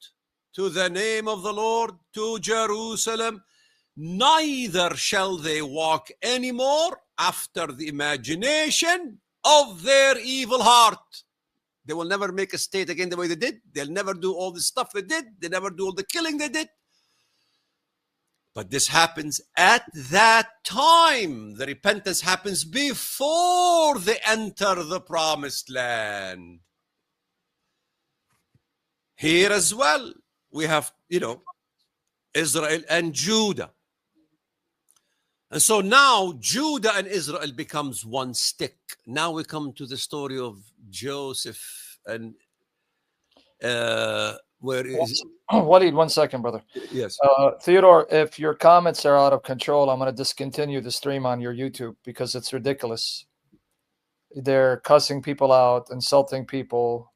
to the name of the Lord, to Jerusalem. Neither shall they walk anymore after the imagination of their evil heart. They will never make a state again the way they did. They'll never do all the stuff they did. They never do all the killing they did. But this happens at that time. The repentance happens before they enter the promised land. Here as well, we have, Israel and Judah. And so now Judah and Israel becomes one stick. Now we come to the story of Joseph and Where is Walid, 1 second, brother. yes? Theodore, if your comments are out of control, I'm going to discontinue the stream on your YouTube because it's ridiculous. They're cussing people out, insulting people.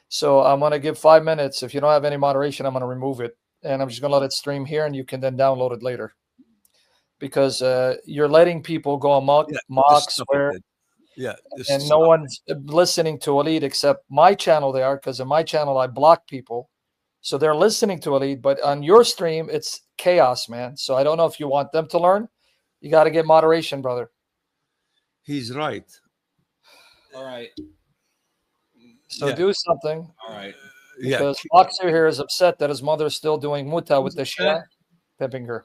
So I'm going to give 5 minutes. If you don't have any moderation, I'm going to remove it. And I'm just going to let it stream here, and you can then download it later. Because you're letting people go amok, mock, swear. Yeah. And no one's listening to Walid except my channel they are, because in my channel I block people. So they're listening to Walid, but on your stream, it's chaos, man. So I don't know if you want them to learn. You got to get moderation, brother. He's right. All right. So do something. All right. Because Boxer here is upset that his mother is still doing muta with the Shia, pimping her.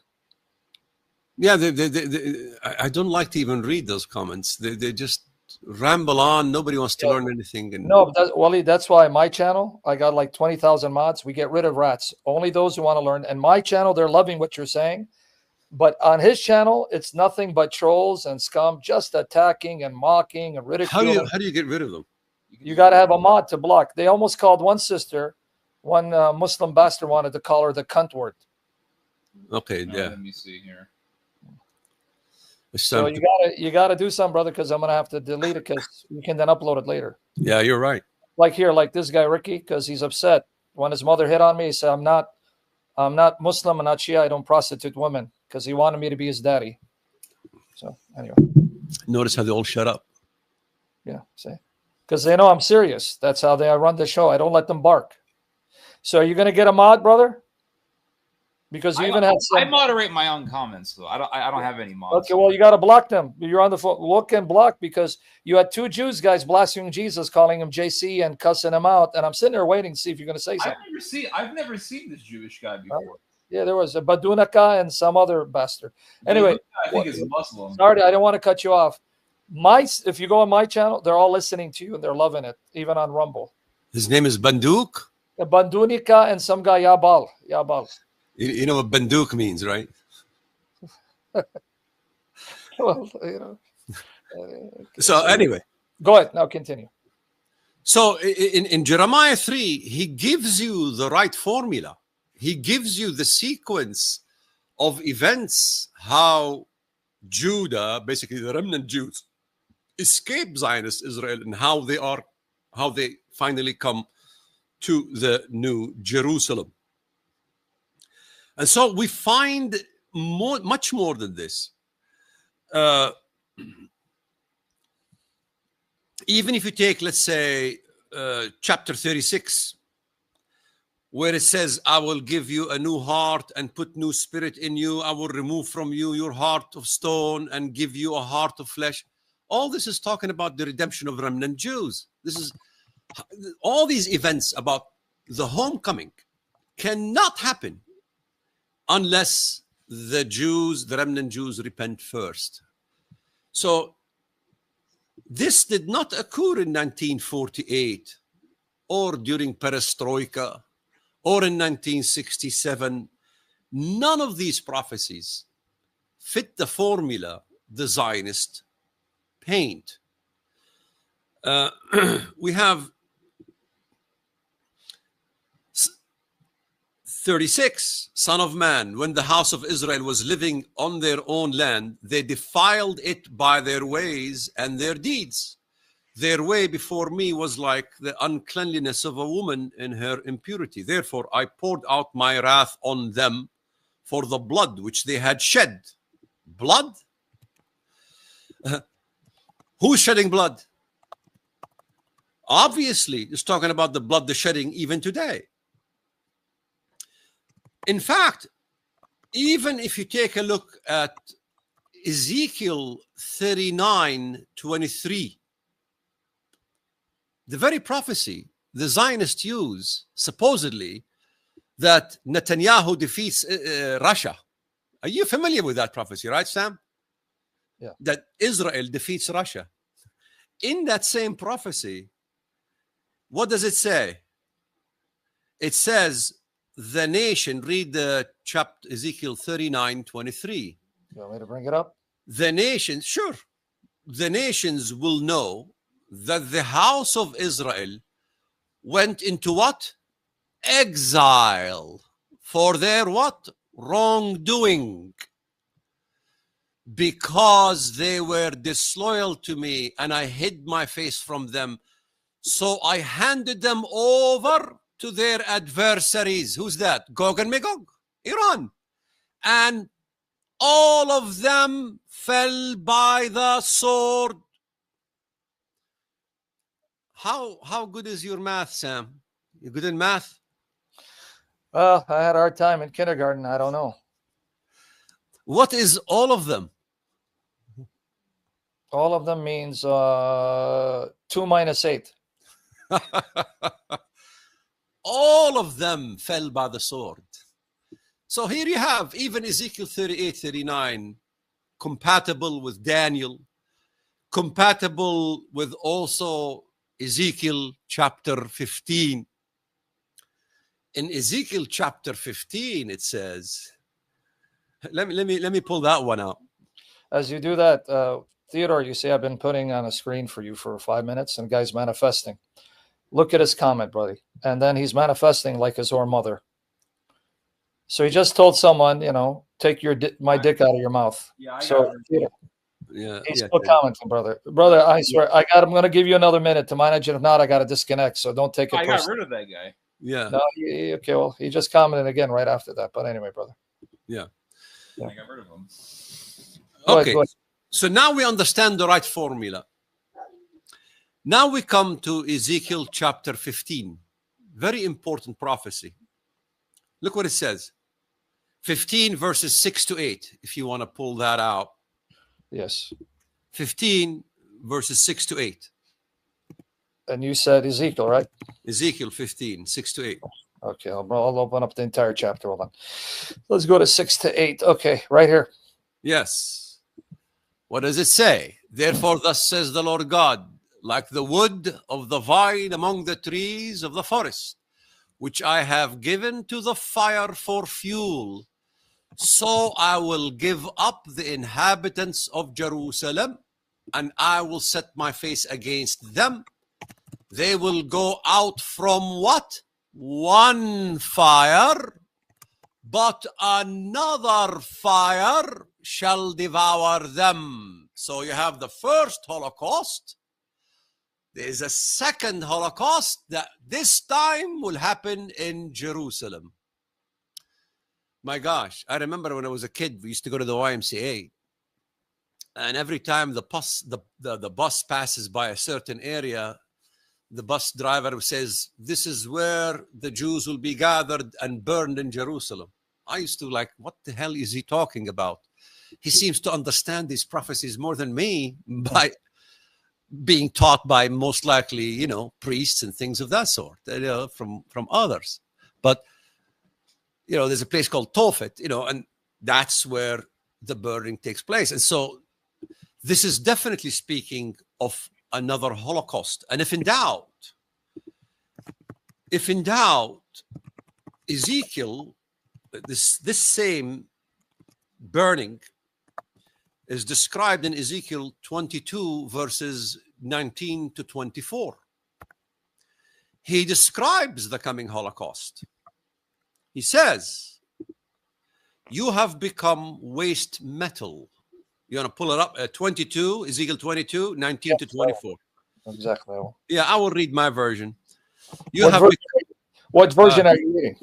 Yeah, I don't like to even read those comments. They just ramble on. Nobody wants to learn anything. And no, Wally, that's why my channel, I got like 20,000 mods. We get rid of rats. Only those who want to learn. And my channel, they're loving what you're saying. But on his channel, it's nothing but trolls and scum, just attacking and mocking and ridiculing. How do you get rid of them? You got to have a mod to block. They almost called one sister, one Muslim bastard wanted to call her the cunt word. Okay, yeah. Let me see here. So you gotta do something, brother, because I'm gonna have to delete it because you can then upload it later. Yeah, you're right. Like here, like this guy Ricky, because he's upset when his mother hit on me. He said, "I'm not Muslim, I'm not Shia. I don't prostitute women," because he wanted me to be his daddy. So anyway, notice how they all shut up. Yeah, see, because they know I'm serious. That's how I run the show. I don't let them bark. So are you gonna get a mod, brother? Because you even had some... I moderate my own comments though. I don't have any mods. Okay, well you got to block them. You're on the phone. Look and block because you had 2 Jews guys blaspheming Jesus, calling him JC and cussing him out. And I'm sitting there waiting to see if you're going to say something. I've never seen this Jewish guy before. Yeah, there was a Badunaka and some other bastard. Anyway, I think it's Muslim. Sorry, I don't want to cut you off. If you go on my channel, they're all listening to you and they're loving it, even on Rumble. His name is Banduk. Bandunika and some guy Yabal. You know what banduk means, right? Well, you know. So anyway. Go ahead. Now continue. So in Jeremiah 3, he gives you the right formula. He gives you the sequence of events, how Judah, basically the remnant Jews, escape Zionist Israel and how they finally come to the New Jerusalem. And so we find much more than this. Even if you take, let's say, chapter 36, where it says, I will give you a new heart and put new spirit in you. I will remove from you your heart of stone and give you a heart of flesh. All this is talking about the redemption of remnant Jews. This is all these events about the homecoming cannot happen unless the Jews, the remnant Jews, repent first. So this did not occur in 1948 or during Perestroika or in 1967. None of these prophecies fit the formula the Zionists paint. We have 36, Son of man, when the house of Israel was living on their own land, they defiled it by their ways and their deeds. Their way before me was like the uncleanliness of a woman in her impurity. Therefore, I poured out my wrath on them for the blood which they had shed. Blood? Who's shedding blood? Obviously, it's talking about the blood they're shedding even today. In fact, even if you take a look at Ezekiel 39:23, the very prophecy the Zionists use, supposedly, that Netanyahu defeats Russia. Are you familiar with that prophecy, right, Sam? Yeah. That Israel defeats Russia. In that same prophecy, what does it say? It says, the nation, read the chapter Ezekiel 39:23. You want me to bring it up? The nations, sure. The nations will know that the house of Israel went into what? exile for their what? Wrongdoing, because they were disloyal to me and I hid my face from them. So I handed them over to their adversaries. Who's that? Gog and Magog, Iran. And all of them fell by the sword. How good is your math, Sam? You good in math? Well, I had a hard time in kindergarten. I don't know. What is all of them? All of them means 2 minus 8. All of them fell by the sword. So here you have even Ezekiel 38, 39, compatible with Daniel, compatible with also Ezekiel chapter 15. In Ezekiel chapter 15, it says, let me pull that one out. As you do that, Theodore, you see I've been putting on a screen for you for 5 minutes, and the guy's manifesting. Look at his comment, buddy. And then he's manifesting like his own mother. So he just told someone, you know, take my dick out of your mouth. Yeah, so Yeah, he's still commenting, brother. Brother, I swear, I'm going to give you another minute to manage it. If not, I got to disconnect. So don't take it personally. I got rid of that guy. Yeah. No, okay, well, he just commented again right after that. But anyway, brother. Yeah. I got rid of him. Okay. Go ahead. So now we understand the right formula. Now we come to Ezekiel chapter 15. Very important prophecy. Look what it says. 15 verses 6 to 8, if you want to pull that out. Yes. 15 verses 6 to 8. And you said Ezekiel, right? Ezekiel 15, 6 to 8. Okay, I'll open up the entire chapter. Hold on. Let's go to 6 to 8. Okay, right here. Yes. What does it say? Therefore, thus says the Lord God, like the wood of the vine among the trees of the forest, which I have given to the fire for fuel, so I will give up the inhabitants of Jerusalem, and I will set my face against them. They will go out from what? One fire, but another fire shall devour them. So you have the first Holocaust. There is a second Holocaust that this time will happen in Jerusalem. My gosh, I remember when I was a kid, we used to go to the YMCA. And every time the bus passes by a certain area, the bus driver says, this is where the Jews will be gathered and burned in Jerusalem. I used to like, what the hell is he talking about? He seems to understand these prophecies more than me by being taught by most likely, you know, priests and things of that sort, you know, from others. But, you know, there's a place called Tophet, you know, and that's where the burning takes place. And so this is definitely speaking of another Holocaust. And if in doubt, Ezekiel, this same burning is described in Ezekiel 22 verses 19 to 24. He describes the coming Holocaust. He says, you have become waste metal. You want to pull it up at 22, Ezekiel 22, 19 to 24. Exactly. Yeah, I will read my version. What version are you reading?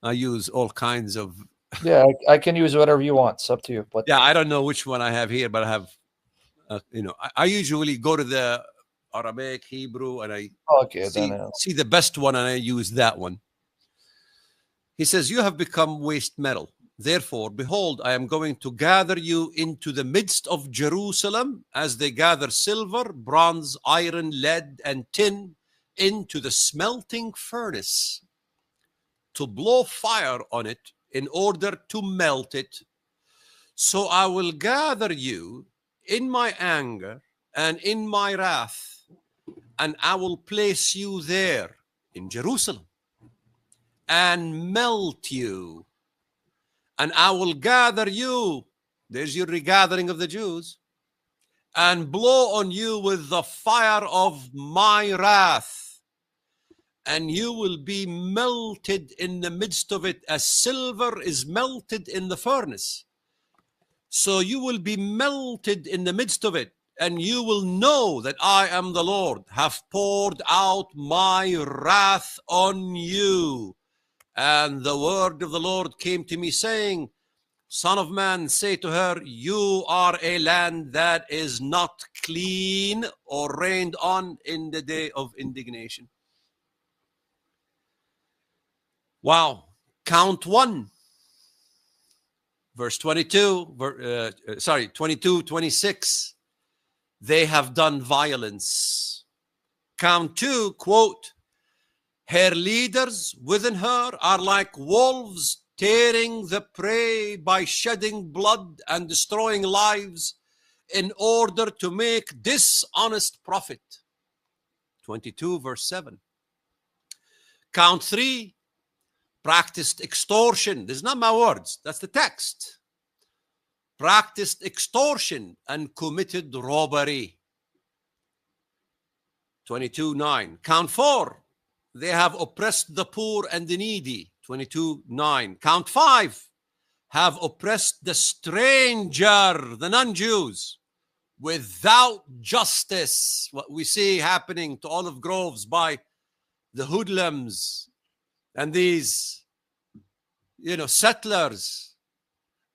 I use all kinds of. Yeah, I can use whatever you want. It's up to you. But yeah, I don't know which one I have here, but I have, you know, I usually go to the Arabic, Hebrew, and I see the best one, and I use that one. He says, you have become waste metal. Therefore, behold, I am going to gather you into the midst of Jerusalem as they gather silver, bronze, iron, lead, and tin into the smelting furnace to blow fire on it in order to melt it. So I will gather you in my anger and in my wrath, and I will place you there in Jerusalem and melt you. And I will gather you, there's your regathering of the Jews, and blow on you with the fire of my wrath. and you will be melted in the midst of it as silver is melted in the furnace. So you will be melted in the midst of it, and you will know that I am the Lord, have poured out my wrath on you. And the word of the Lord came to me, saying, Son of man, say to her, you are a land that is not clean or rained on in the day of indignation. Wow. Count 1. Verse 22, 22, 26. They have done violence. Count 2, quote, her leaders within her are like wolves tearing the prey by shedding blood and destroying lives in order to make dishonest profit. 22 verse 7. Count 3, practiced extortion. This is not my words, that's the text. Practiced extortion and committed robbery. 22:9. Count 4, they have oppressed the poor and the needy. 22:9. Count 5, have oppressed the stranger, the non-Jews, without justice. What we see happening to olive groves by the hoodlums and these, settlers.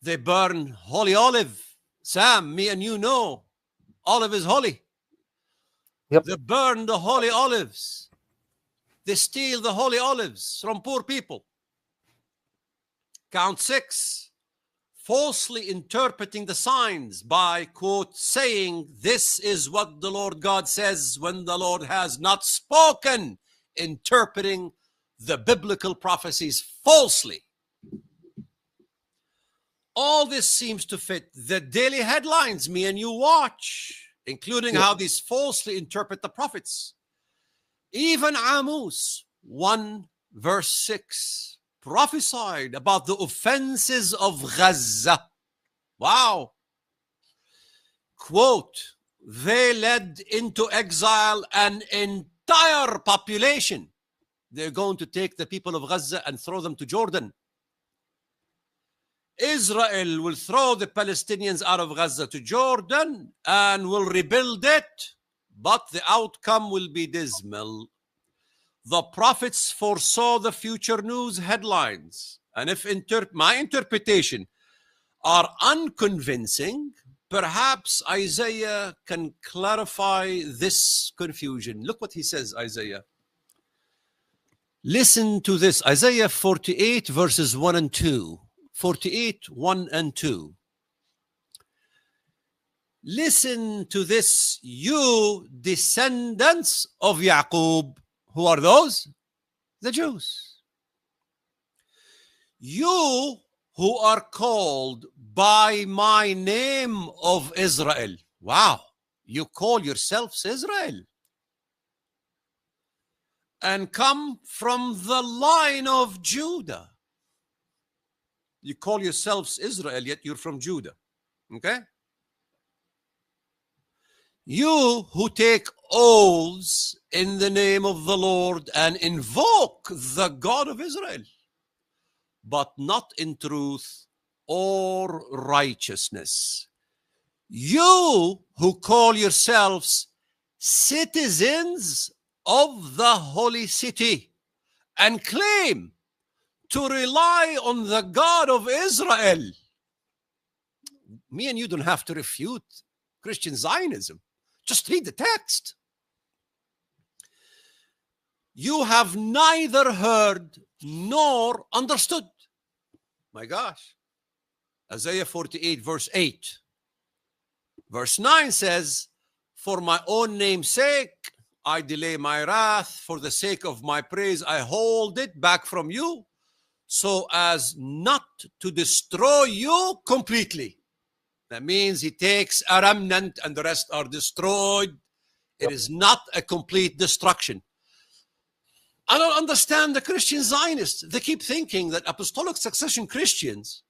They burn holy olive. Sam, me and you know, olive is holy. Yep. They burn the holy olives. They steal the holy olives from poor people. Count 6, falsely interpreting the signs by, quote, saying, this is what the Lord God says when the Lord has not spoken, interpreting the biblical prophecies falsely. All this seems to fit the daily headlines me and you watch, including how these falsely interpret the prophets. Even Amos 1 verse 6 prophesied about the offenses of Gaza. Wow. Quote, they led into exile an entire population. They're going to take the people of Gaza and throw them to Jordan. Israel will throw the Palestinians out of Gaza to Jordan and will rebuild it, but the outcome will be dismal. The prophets foresaw the future news headlines, and if my interpretation are unconvincing, perhaps Isaiah can clarify this confusion. Look what he says, Isaiah. Listen to this, Isaiah 48 verses 1 and 2. 48, 1 and 2. Listen to this, you descendants of Jacob. Who are those? The Jews. You who are called by my name of Israel. Wow, you call yourselves Israel. And come from the line of Judah. You call yourselves Israel, yet you're from Judah. Okay? You who take oaths in the name of the Lord and invoke the God of Israel, but not in truth or righteousness. You who call yourselves citizens of the holy city and claim to rely on the God of Israel. Me and you don't have to refute Christian Zionism. Just read the text. You have neither heard nor understood. My gosh. Isaiah 48 verse 8. Verse 9 says, for my own name's sake, I delay my wrath. For the sake of my praise, I hold it back from you, so as not to destroy you completely. That means he takes a remnant and the rest are destroyed. It is not a complete destruction. I don't understand the Christian Zionists. They keep thinking that apostolic succession Christians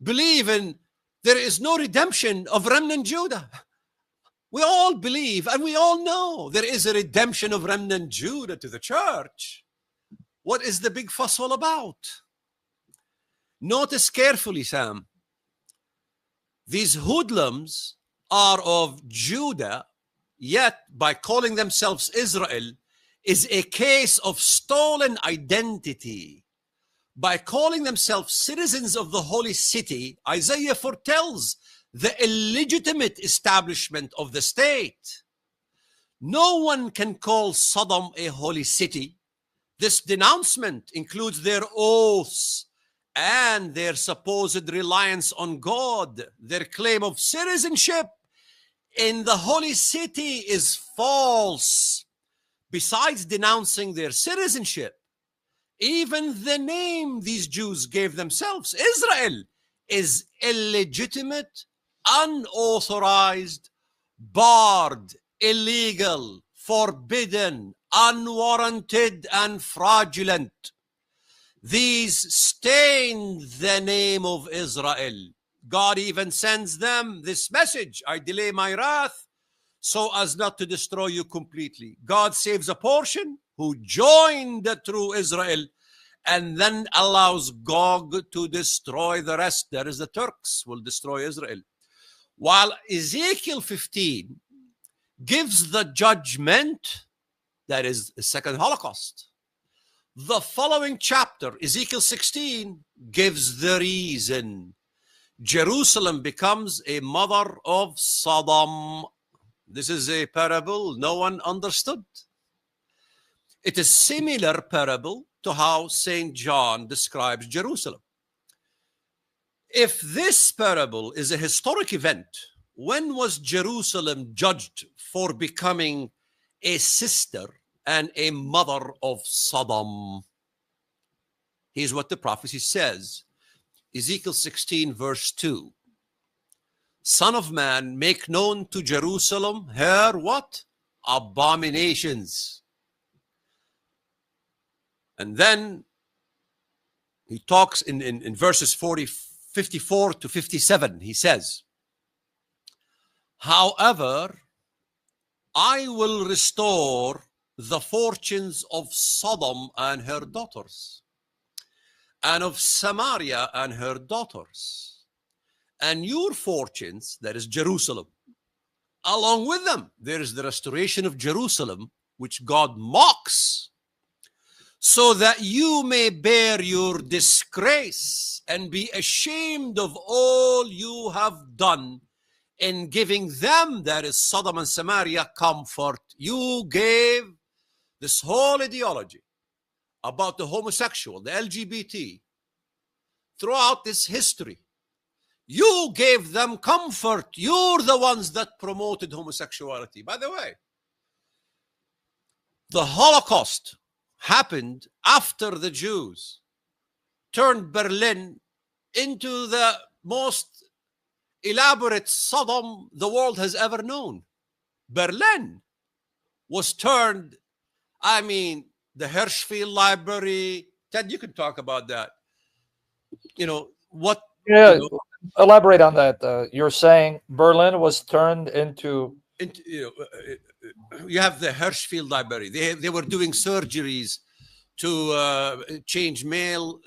believe in there is no redemption of remnant Judah. We all believe and we all know there is a redemption of remnant Judah to the church. What is the big fuss all about? Notice carefully, Sam. These hoodlums are of Judah, yet by calling themselves Israel is a case of stolen identity. By calling themselves citizens of the holy city, Isaiah foretells the illegitimate establishment of the state. No one can call Sodom a holy city. This denouncement includes their oaths and their supposed reliance on God. Their claim of citizenship in the holy city is false. Besides denouncing their citizenship, even the name these Jews gave themselves, Israel, is illegitimate, unauthorized, barred, illegal, forbidden, unwarranted, and fraudulent. These stain the name of Israel. God even sends them this message: I delay my wrath so as not to destroy you completely. God saves a portion who joined the true Israel and then allows Gog to destroy the rest. That is, the Turks will destroy Israel. While Ezekiel 15 gives the judgment, that is the second Holocaust, the following chapter, Ezekiel 16, gives the reason. Jerusalem becomes a mother of Sodom. This is a parable no one understood. It is a similar parable to how St. John describes Jerusalem. If this parable is a historic event, when was Jerusalem judged for becoming a sister and a mother of Sodom? Here's what the prophecy says. Ezekiel 16, verse 2. Son of man, make known to Jerusalem her what? Abominations. And then he talks in verses 54 to 57. He says, however, I will restore the fortunes of Sodom and her daughters, and of Samaria and her daughters, and your fortunes, that is Jerusalem, along with them. There is the restoration of Jerusalem, which God mocks, so that you may bear your disgrace and be ashamed of all you have done in giving them, that is Sodom and Samaria, comfort. You gave this whole ideology about the homosexual, the LGBT, throughout this history. You gave them comfort. You're the ones that promoted homosexuality. By the way, the Holocaust happened after the Jews turned Berlin into the most elaborate Sodom the world has ever known. Berlin was turned, I mean, the Hirschfeld Library. Ted, you can talk about that. You know, what... Yeah, you know, elaborate on that. You're saying Berlin was turned into you have the Hirschfeld Library. They were doing surgeries to change male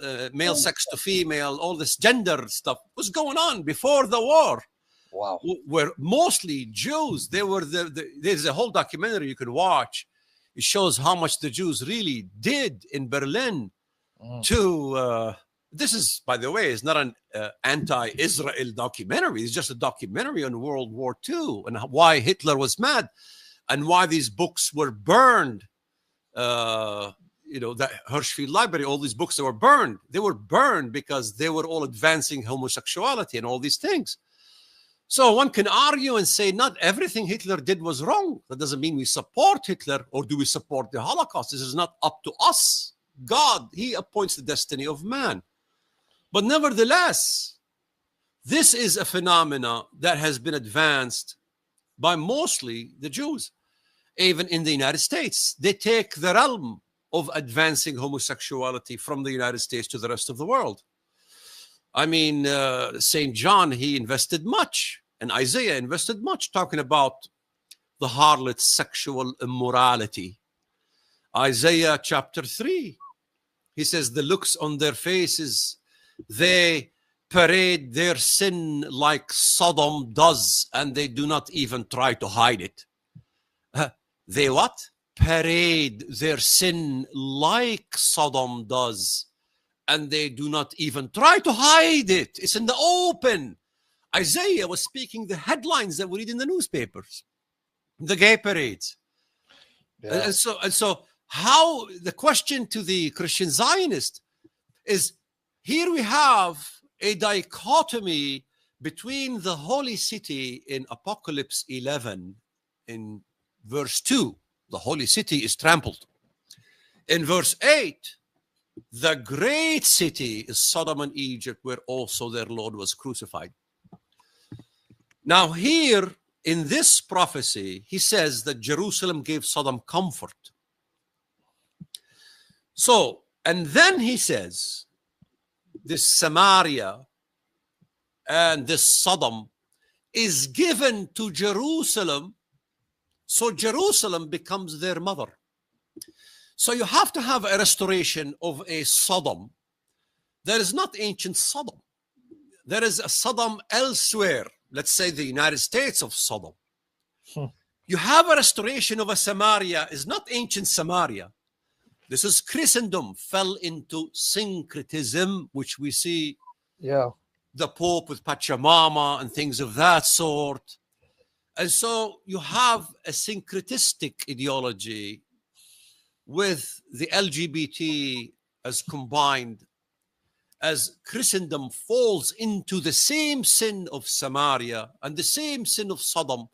sex to female. All this gender stuff was going on before the war. Wow. Were mostly Jews. They were there's a whole documentary you can watch. It shows how much the Jews really did in Berlin to this is, by the way, is not an anti-Israel documentary. It's just a documentary on World War II and why Hitler was mad and why these books were burned. You know, that Hirschfeld Library, all these books that were burned. They were burned because they were all advancing homosexuality and all these things. So one can argue and say not everything Hitler did was wrong. That doesn't mean we support Hitler, or do we support the Holocaust. This is not up to us. God, he appoints the destiny of man. But nevertheless, this is a phenomena that has been advanced by mostly the Jews. Even in the United States, they take the realm of advancing homosexuality from the United States to the rest of the world. I mean, St. John, he invested much, and Isaiah invested much, talking about the harlot's sexual immorality. Isaiah chapter 3, He says the looks on their faces, they parade their sin like Sodom does, and they do not even try to hide it. They what? Parade their sin like Sodom does, and they do not even try to hide it. It's in the open. Isaiah was speaking the headlines that we read in the newspapers, the gay parades. Yeah. And so how the question to the Christian Zionist is, here we have a dichotomy between the holy city in Apocalypse 11 in verse 2, the holy city is trampled. In verse 8, the great city is Sodom and Egypt, where also their Lord was crucified. Now here in this prophecy, he says that Jerusalem gave Sodom comfort. So, and then he says, this Samaria and this Sodom is given to Jerusalem, so Jerusalem becomes their mother. So you have to have a restoration of a Sodom. There is not ancient Sodom. There is a Sodom elsewhere. Let's say the United States of Sodom. You have a restoration of a Samaria. Is not ancient Samaria. This is Christendom fell into syncretism, which we see the Pope with Pachamama and things of that sort. And so you have a syncretistic ideology with the LGBT as combined, as Christendom falls into the same sin of Samaria and the same sin of Sodom.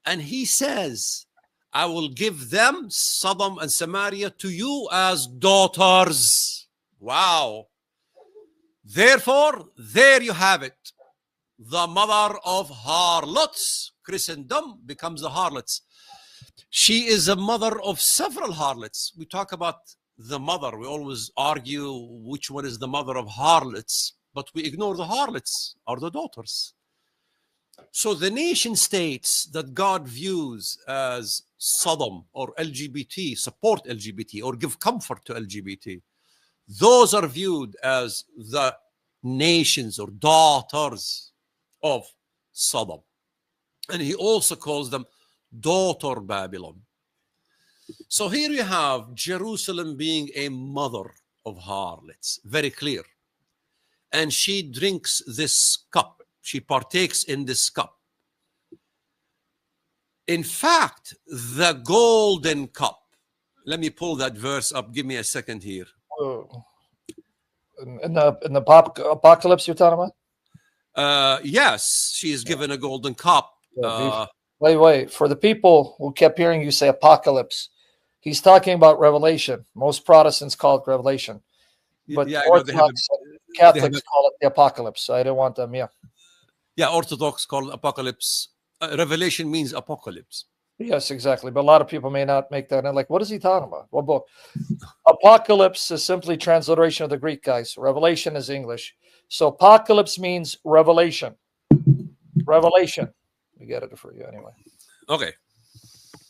And he says, I will give them, Sodom and Samaria, to you as daughters. Wow. Therefore, there you have it. The mother of harlots. Christendom becomes the harlots. She is a mother of several harlots. We talk about the mother. We always argue which one is the mother of harlots, but we ignore the harlots or the daughters. So the nation states that God views as Sodom or LGBT, support LGBT or give comfort to LGBT, those are viewed as the nations or daughters of Sodom. And he also calls them daughter Babylon. So here you have Jerusalem being a mother of harlots, very clear. And she drinks this cup. She partakes in this cup. In fact, the golden cup. Let me pull that verse up. Give me a second here. In the apocalypse you're talking about? Yes, she is given a golden cup. Wait. For the people who kept hearing you say apocalypse, he's talking about Revelation. Most Protestants call it Revelation. But Orthodox Catholics call it the apocalypse. So I don't want them, Yeah, Orthodox call it apocalypse. Revelation means apocalypse. Yes, exactly. But a lot of people may not make that. And like, what is he talking about? What book? Apocalypse is simply transliteration of the Greek, guys. Revelation is English. So apocalypse means revelation. Revelation. We get it for you anyway. Okay.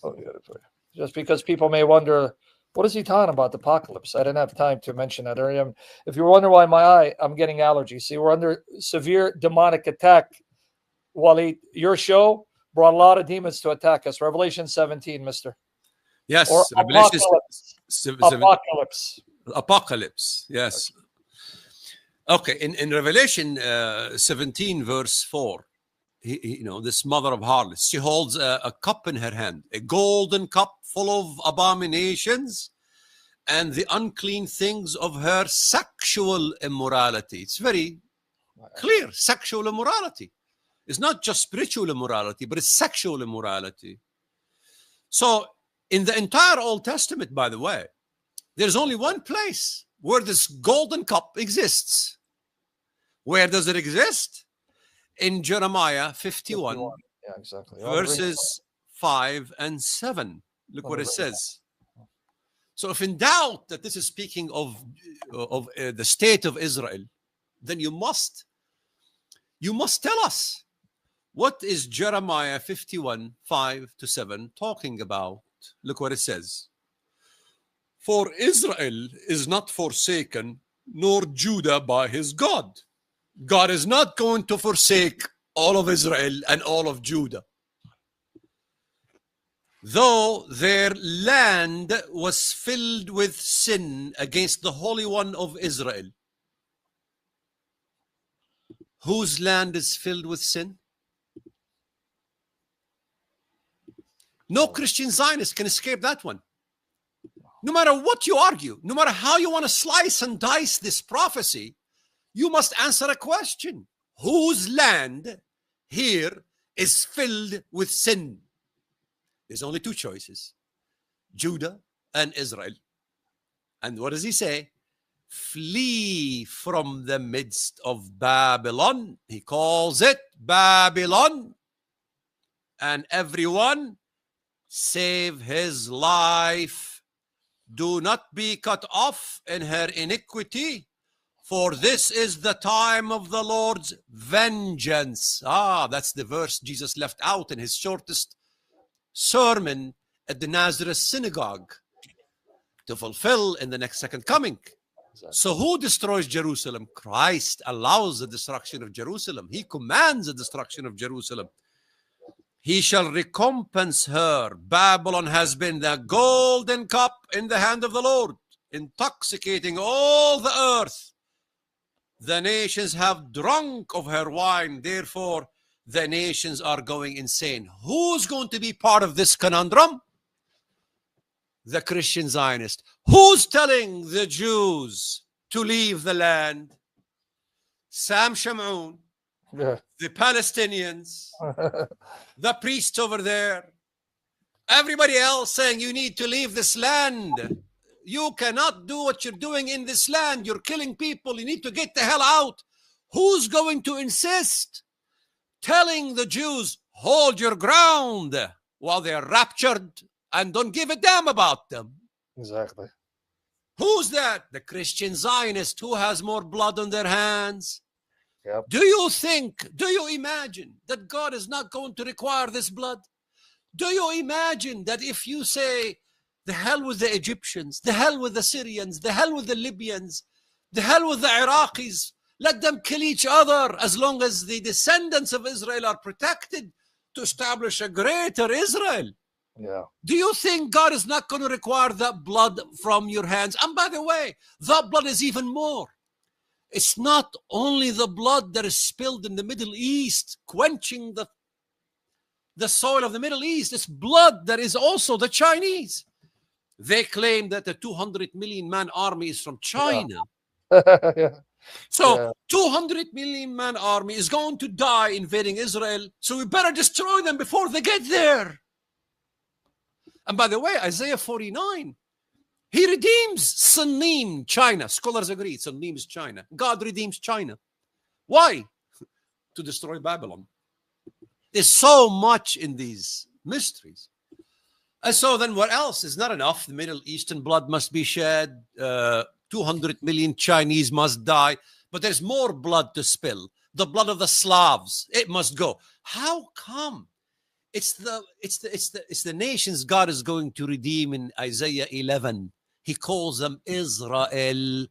Oh, we get it for you. Just because people may wonder, what is he talking about, the apocalypse? I didn't have time to mention that earlier. If you wonder why I'm getting allergies. See, we're under severe demonic attack. Waleed, your show brought a lot of demons to attack us. Revelation 17, mister. Yes. Or Revelation apocalypse. Apocalypse. Yes. Okay. In Revelation 17, verse 4, this mother of harlots, she holds a cup in her hand, a golden cup full of abominations and the unclean things of her sexual immorality. It's very clear. Sexual immorality. It's not just spiritual immorality, but it's sexual immorality. So in the entire Old Testament, by the way, there's only one place where this golden cup exists. Where does it exist? In Jeremiah 51. Yeah, exactly. Verses 5 and 7. Look what it says. So if in doubt that this is speaking of the state of Israel, then you must tell us, what is Jeremiah 51, 5 to 7 talking about? Look what it says. For Israel is not forsaken, nor Judah by his God. God is not going to forsake all of Israel and all of Judah. Though their land was filled with sin against the Holy One of Israel. Whose land is filled with sin? No Christian Zionist can escape that one. No matter what you argue, no matter how you want to slice and dice this prophecy, you must answer a question. Whose land here is filled with sin? There's only two choices, Judah and Israel. And what does he say? Flee from the midst of Babylon. He calls it Babylon. And everyone save his life. Do not be cut off in her iniquity, for this is the time of the Lord's vengeance. That's the verse Jesus left out in his shortest sermon at the Nazareth Synagogue to fulfill in the next second coming. Exactly. So who destroys Jerusalem? Christ allows the destruction of Jerusalem. He commands the destruction of Jerusalem. He shall recompense her. Babylon has been the golden cup in the hand of the Lord, intoxicating all the earth. The nations have drunk of her wine. Therefore, the nations are going insane. Who's going to be part of this conundrum? The Christian Zionist. Who's telling the Jews to leave the land? Sam Shamoun, the Palestinians, the priests over there, everybody else saying you need to leave this land. You cannot do what you're doing in this land. You're killing people. You need to get the hell out. Who's going to insist? Telling the Jews, hold your ground while they're raptured and don't give a damn about them. Exactly. Who's that? The Christian Zionist. Who has more blood on their hands? Yep. Do you imagine that God is not going to require this blood? Do you imagine that if you say, the hell with the Egyptians, the hell with the Syrians, the hell with the Libyans, the hell with the Iraqis, let them kill each other as long as the descendants of Israel are protected to establish a greater Israel? Yeah. Do you think God is not going to require that blood from your hands? And by the way, that blood is even more. It's not only the blood that is spilled in the Middle East, quenching the soil of the Middle East. It's blood that is also the Chinese. They claim that the 200 million man army is from China. Yeah. So 200 million man army is going to die invading Israel. So we better destroy them before they get there. And by the way, Isaiah 49, he redeems Synagogue, China. Scholars agree, Synagogue is China. God redeems China. Why? To destroy Babylon. There's so much in these mysteries. And so then what else is not enough? The Middle Eastern blood must be shed. 200 million Chinese must die. But there's more blood to spill. The blood of the Slavs. It must go. How come? It's the nations God is going to redeem in Isaiah 11. He calls them Israel.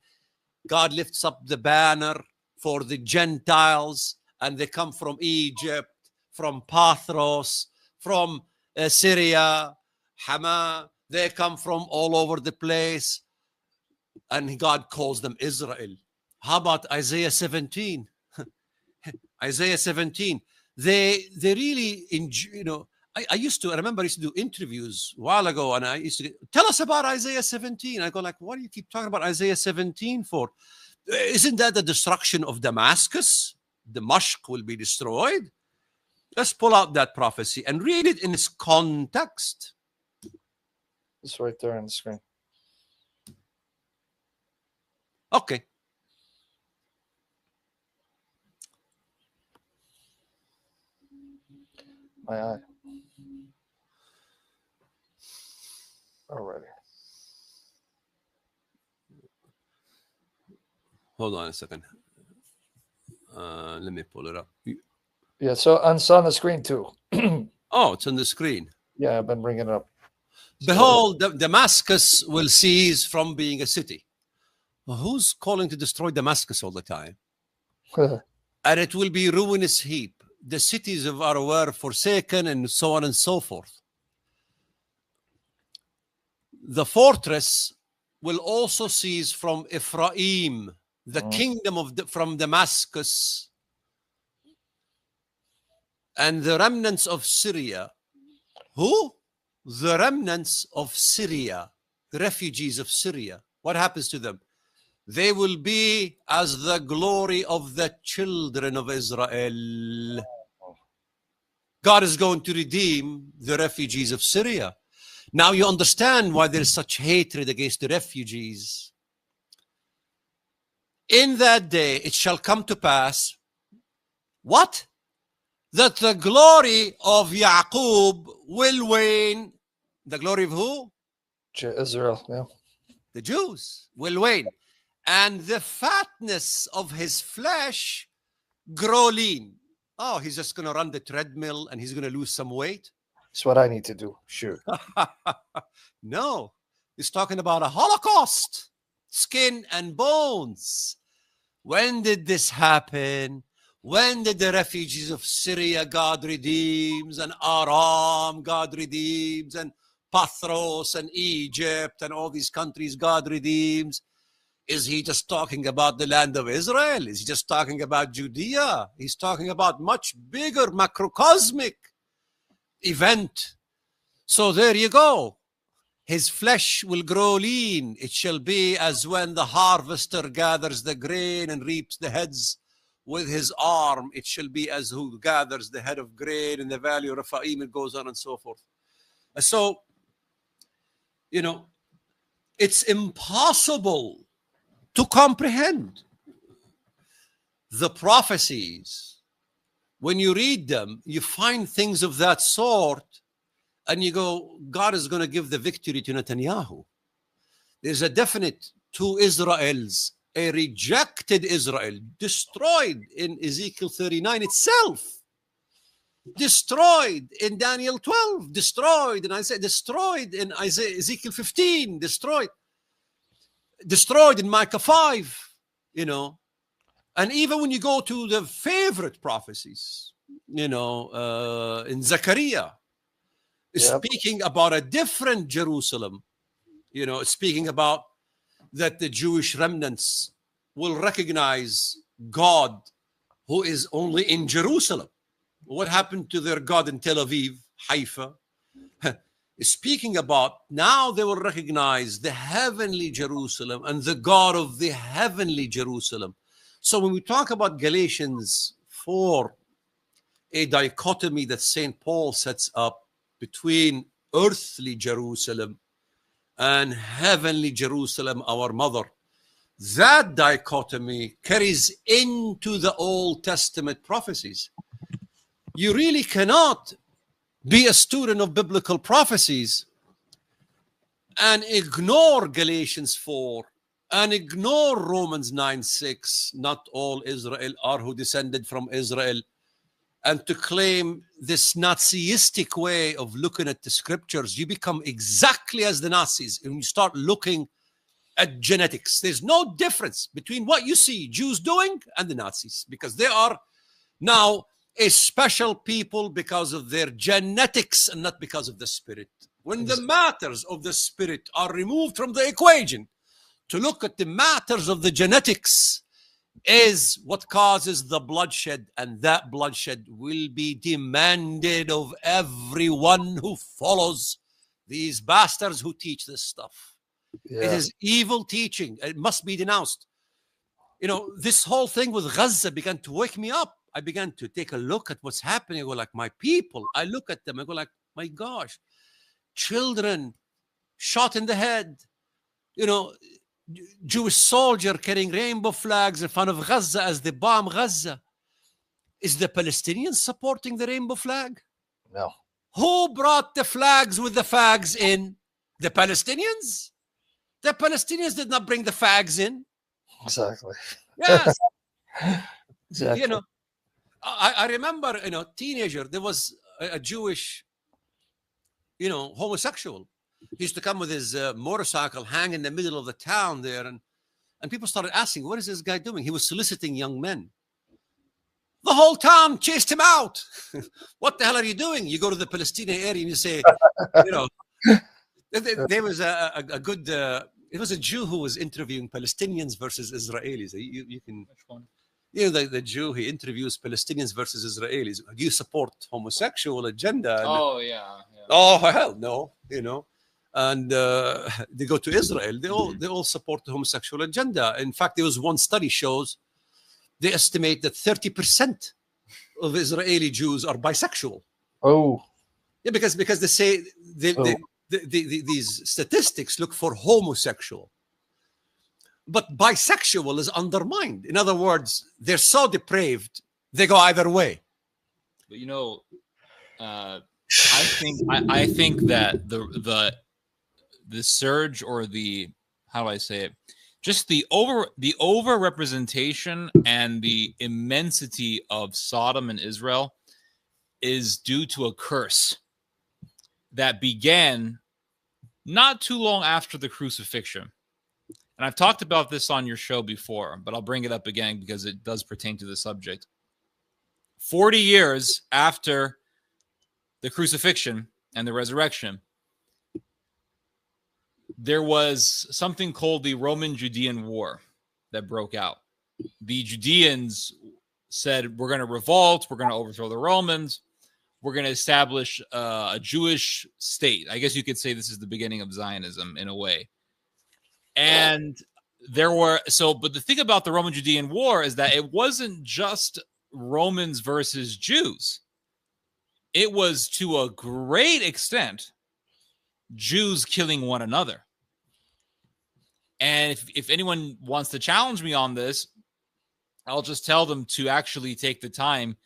God lifts up the banner for the Gentiles, and they come from Egypt, from Pathros, from Syria, Hama. They come from all over the place, and God calls them Israel. How about Isaiah 17? Isaiah 17. They really, I remember I used to do interviews a while ago, and I used to tell us about Isaiah 17. I go like, what do you keep talking about Isaiah 17 for? Isn't that the destruction of Damascus? Damascus will be destroyed. Let's pull out that prophecy and read it in its context. It's right there on the screen. Okay. My eye. Alrighty. Hold on a second. Let me pull it up. Yeah, so it's on the screen too. Oh, it's on the screen. Yeah, I've been bringing it up. Behold, Damascus will cease from being a city. Well, who's calling to destroy Damascus all the time? And it will be ruinous heap. The cities of our were forsaken, and so on and so forth. The fortress will also cease from Ephraim, the kingdom from Damascus, and the remnants of Syria. Who? The remnants of Syria, the refugees of Syria. What happens to them? They will be as the glory of the children of Israel. God is going to redeem the refugees of Syria. Now you understand why there is such hatred against the refugees. In that day it shall come to pass, what? That the glory of Yaqub will wane. The glory of who? Israel, yeah. The Jews will wane. And the fatness of his flesh grow lean. Oh, he's just going to run the treadmill and he's going to lose some weight? That's what I need to do. Sure. No, he's talking about a Holocaust, skin and bones. When did this happen? When did the refugees of Syria God redeems, and Aram God redeems, and Pathros and Egypt and all these countries God redeems? Is he just talking about the land of Israel? Is he just talking about Judea? He's talking about much bigger macrocosmic event. So there you go. His flesh will grow lean. It shall be as when the harvester gathers the grain and reaps the heads with his arm. It shall be as who gathers the head of grain in the valley of Rephaim. It goes on and so forth. So, you know, it's impossible to comprehend the prophecies. When you read them, you find things of that sort, and you go, God is going to give the victory to Netanyahu. There's a definite two Israels, a rejected Israel, destroyed in Ezekiel 39 itself, destroyed in Daniel 12, destroyed in Isaiah, destroyed in Ezekiel 15, destroyed in Micah 5, you know. And even when you go to the favorite prophecies, you know, in Zechariah, speaking about a different Jerusalem, you know, speaking about that the Jewish remnants will recognize God who is only in Jerusalem. What happened to their God in Tel Aviv, Haifa? Speaking about now they will recognize the heavenly Jerusalem and the God of the heavenly Jerusalem. So when we talk about Galatians 4, a dichotomy that St. Paul sets up between earthly Jerusalem and heavenly Jerusalem, our mother, that dichotomy carries into the Old Testament prophecies. You really cannot be a student of biblical prophecies and ignore Galatians 4 and ignore Romans 9:6. Not all Israel are who descended from Israel, and to claim this Nazistic way of looking at the scriptures. You become exactly as the Nazis when you start looking at genetics. There's no difference between what you see Jews doing and the Nazis, because they are now a special people because of their genetics and not because of the spirit. When the matters of the spirit are removed from the equation, to look at the matters of the genetics is what causes the bloodshed, and that bloodshed will be demanded of everyone who follows these bastards who teach this stuff. Yeah. It is evil teaching. It must be denounced. You know, this whole thing with Gaza began to wake me up. I began to take a look at what's happening. I go like, my people. I look at them. I go like, my gosh, children shot in the head. You know, Jewish soldier carrying rainbow flags in front of Gaza as they bomb Gaza. Is the Palestinians supporting the rainbow flag? No. Who brought the flags with the fags in? The Palestinians? The Palestinians did not bring the fags in. Exactly. Yes. Exactly. You know, I remember, you know, teenager, there was a Jewish, you know, homosexual. He used to come with his motorcycle, hang in the middle of the town there, and people started asking, what is this guy doing? He was soliciting young men. The whole town chased him out. What the hell are you doing? You go to the Palestinian area and you say, you know, there was a good, it was a Jew who was interviewing Palestinians versus Israelis. You can, Which one? you know, the Jew, he interviews Palestinians versus Israelis. Do you support homosexual agenda? Oh, yeah. Oh, hell no, you know. And they go to Israel. They all support the homosexual agenda. In fact, there was one study shows they estimate that 30% of Israeli Jews are bisexual. Oh, yeah, because they say these statistics look for homosexual, but bisexual is undermined. In other words, they're so depraved they go either way. But you know, I think that the surge, or the, how do I say it, just the over representation and the immensity of Sodom and Israel is due to a curse that began not too long after the crucifixion. And I've talked about this on your show before, but I'll bring it up again because it does pertain to the subject. 40 years after the crucifixion and the resurrection, there was something called the Roman-Judean War that broke out. The Judeans said, we're going to revolt, we're going to overthrow the Romans, we're going to establish a Jewish state. I guess you could say this is the beginning of Zionism in a way. And there were, but the thing about the Roman-Judean War is that it wasn't just Romans versus Jews. It was, to a great extent, Jews killing one another. And if anyone wants to challenge me on this, I'll just tell them to actually take the time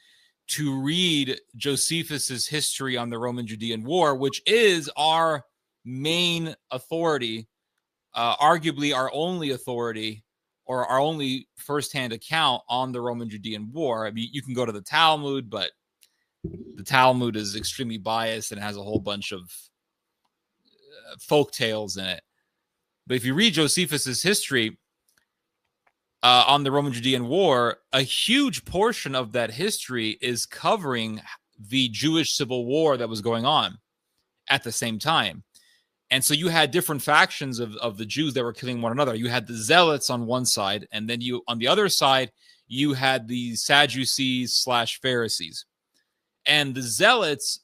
to read Josephus's history on the Roman-Judean War, which is our main authority, arguably our only authority, or our only firsthand account on the Roman-Judean War. I mean, you can go to the Talmud, but the Talmud is extremely biased and has a whole bunch of folk tales in it. But if you read Josephus's history on the Roman-Judean War, a huge portion of that history is covering the Jewish civil war that was going on at the same time. And so you had different factions of the Jews that were killing one another. You had the Zealots on one side, and then on the other side, you had the Sadducees / Pharisees. And the Zealots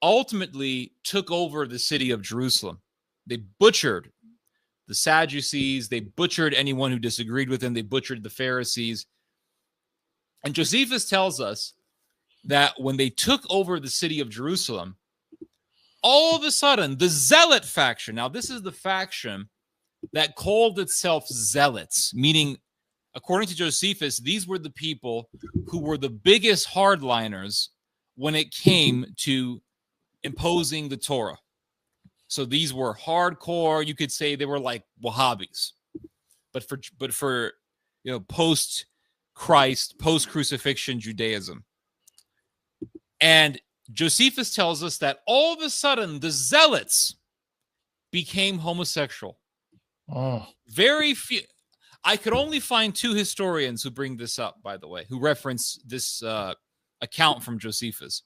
ultimately took over the city of Jerusalem. They butchered the Sadducees. They butchered anyone who disagreed with them. They butchered the Pharisees. And Josephus tells us that when they took over the city of Jerusalem, all of a sudden, the Zealot faction, now this is the faction that called itself Zealots, meaning, according to Josephus, these were the people who were the biggest hardliners when it came to imposing the Torah. So these were hardcore. You could say they were like Wahhabis, but for post-Christ, post-crucifixion Judaism. And Josephus tells us that all of a sudden the Zealots became homosexual. Oh. Very few. I could only find 2 historians who bring this up, by the way, who reference this account from Josephus.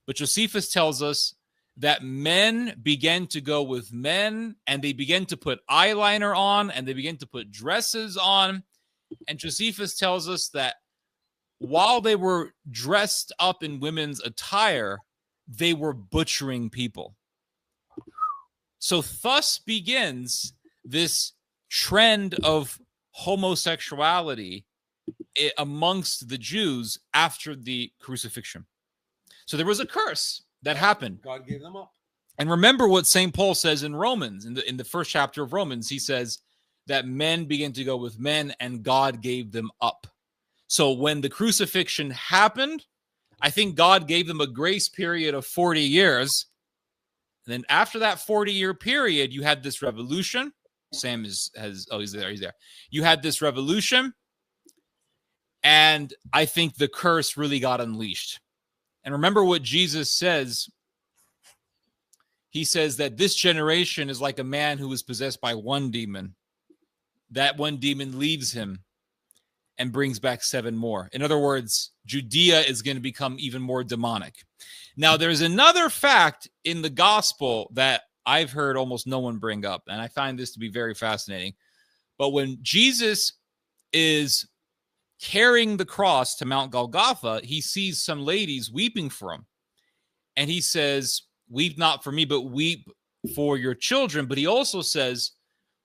But Josephus tells us that men began to go with men, and they began to put eyeliner on, and they began to put dresses on. And Josephus tells us that while they were dressed up in women's attire, they were butchering people. So thus begins this trend of homosexuality amongst the Jews after the crucifixion. So there was a curse that happened. God gave them up. And remember what St. Paul says in Romans, in the first chapter of Romans. He says that men began to go with men and God gave them up. So when the crucifixion happened, I think God gave them a grace period of 40 years. And then after that 40-year period, you had this revolution. Sam he's there. You had this revolution. And I think the curse really got unleashed. And remember what Jesus says. he says that this generation is like a man who is possessed by one demon. That one demon leaves him and brings back 7 more. In other words, Judea is going to become even more demonic. Now, there's another fact in the gospel that I've heard almost no one bring up, and I find this to be very fascinating. But when Jesus is carrying the cross to Mount Golgotha, he sees some ladies weeping for him. And he says, weep not for me, but weep for your children. But he also says,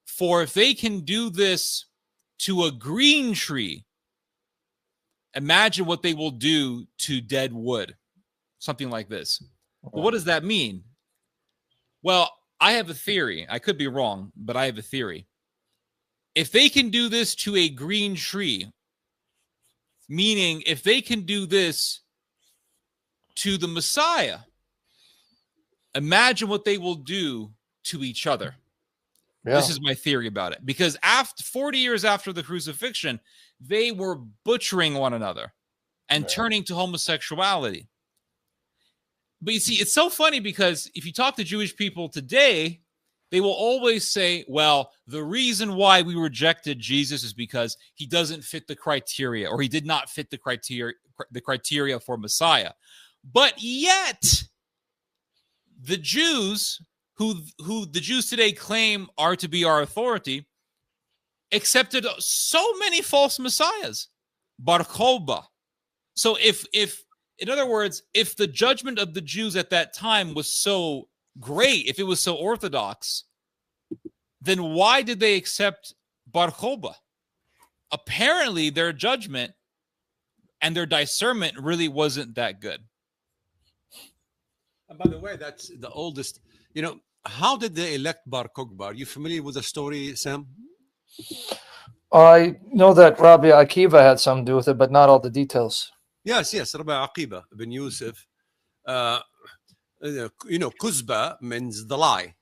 for if they can do this to a green tree, imagine what they will do to dead wood. Something like this. Well, what does that mean? Well, I have a theory. I could be wrong, but I have a theory. If they can do this to a green tree, meaning if they can do this to the Messiah, imagine what they will do to each other. Yeah. This is my theory about it. Because after 40 years after the crucifixion, they were butchering one another and turning to homosexuality. But you see, it's so funny because if you talk to Jewish people today, they will always say, well, the reason why we rejected Jesus is because he doesn't fit the criteria, or he did not fit the criteria for Messiah. But yet, the Jews, who the Jews today claim are to be our authority, accepted so many false messiahs. Bar Kokhba. So if in other words, if the judgment of the Jews at that time was so great, if it was so orthodox, then why did they accept Bar Kokhba? Apparently, their judgment and their discernment really wasn't that good. And by the way, that's the oldest. You know, how did they elect Bar Kokhba? Are you familiar with the story, Sam? I know that Rabbi Akiva had something to do with it, but not all the details. Yes, Rabbi Akiva ibn Yusuf. Kuzba means the lie.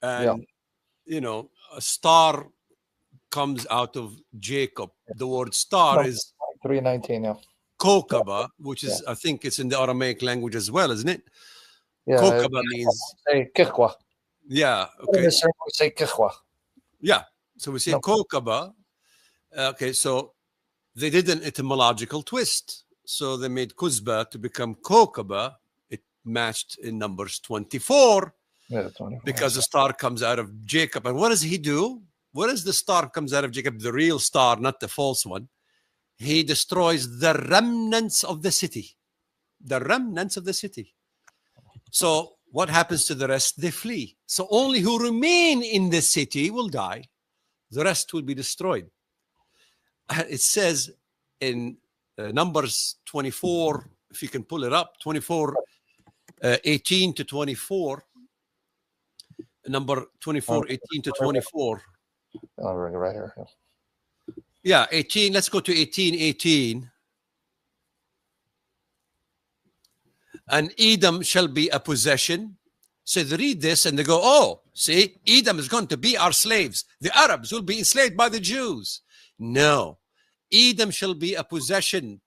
And, a star comes out of Jacob. The word star is 319, Kokaba, which is, I think it's in the Aramaic language as well, isn't it? Yeah. Kokaba means... Say kichwa. Yeah, okay. We say kichwa. Yeah, so we say Kokaba. Okay, so they did an etymological twist. So they made Kuzba to become Kokaba. It matched in Numbers 24. Yeah, 24. Because the star comes out of Jacob. And what does he do? What is the star comes out of Jacob? The real star, not the false one. He destroys the remnants of the city. The remnants of the city. So what happens to the rest? They flee. So only who remain in the city will die. The rest will be destroyed. It says in Numbers 24, if you can pull it up, 24, 18 to 24. Number 24, 18 to 24. Right here. Yeah, 18. Let's go to 18. And Edom shall be a possession. So they read this and they go, oh, see, Edom is going to be our slaves. The Arabs will be enslaved by the Jews. No, Edom shall be a possession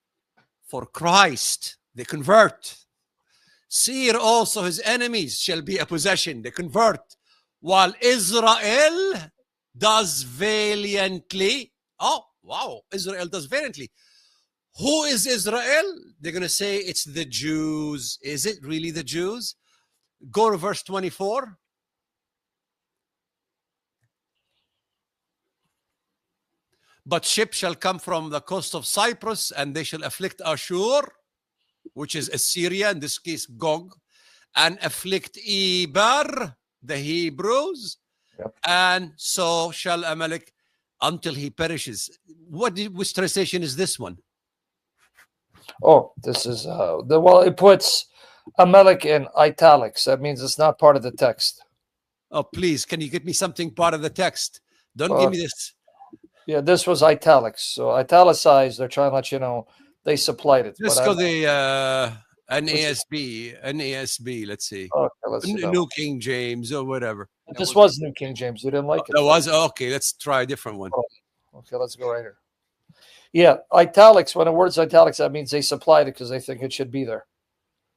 for Christ. They convert. Seir also, his enemies, shall be a possession. They convert. While Israel does valiantly. Oh, wow, Israel does valiantly. Who is Israel? They're going to say it's the Jews. Is it really the Jews? Go to verse 24. But ships shall come from the coast of Cyprus, and they shall afflict Ashur, which is Assyria, in this case Gog, and afflict Eber, the Hebrews, and so shall Amalek until he perishes. Which translation is this one? Oh, this is well, it puts Amalek in italics. That means it's not part of the text. Oh, please, can you get me something part of the text? Don't give me this. Yeah, this was italics. So italicized, they're trying to let you know they supplied it. Let's go the NASB, let's see. Okay, let's see New King James or whatever. This was New King James. You didn't like it. That was? Okay, let's try a different one. Okay, let's go right here. Yeah, italics, when a word's italics, that means they supplied it because they think it should be there.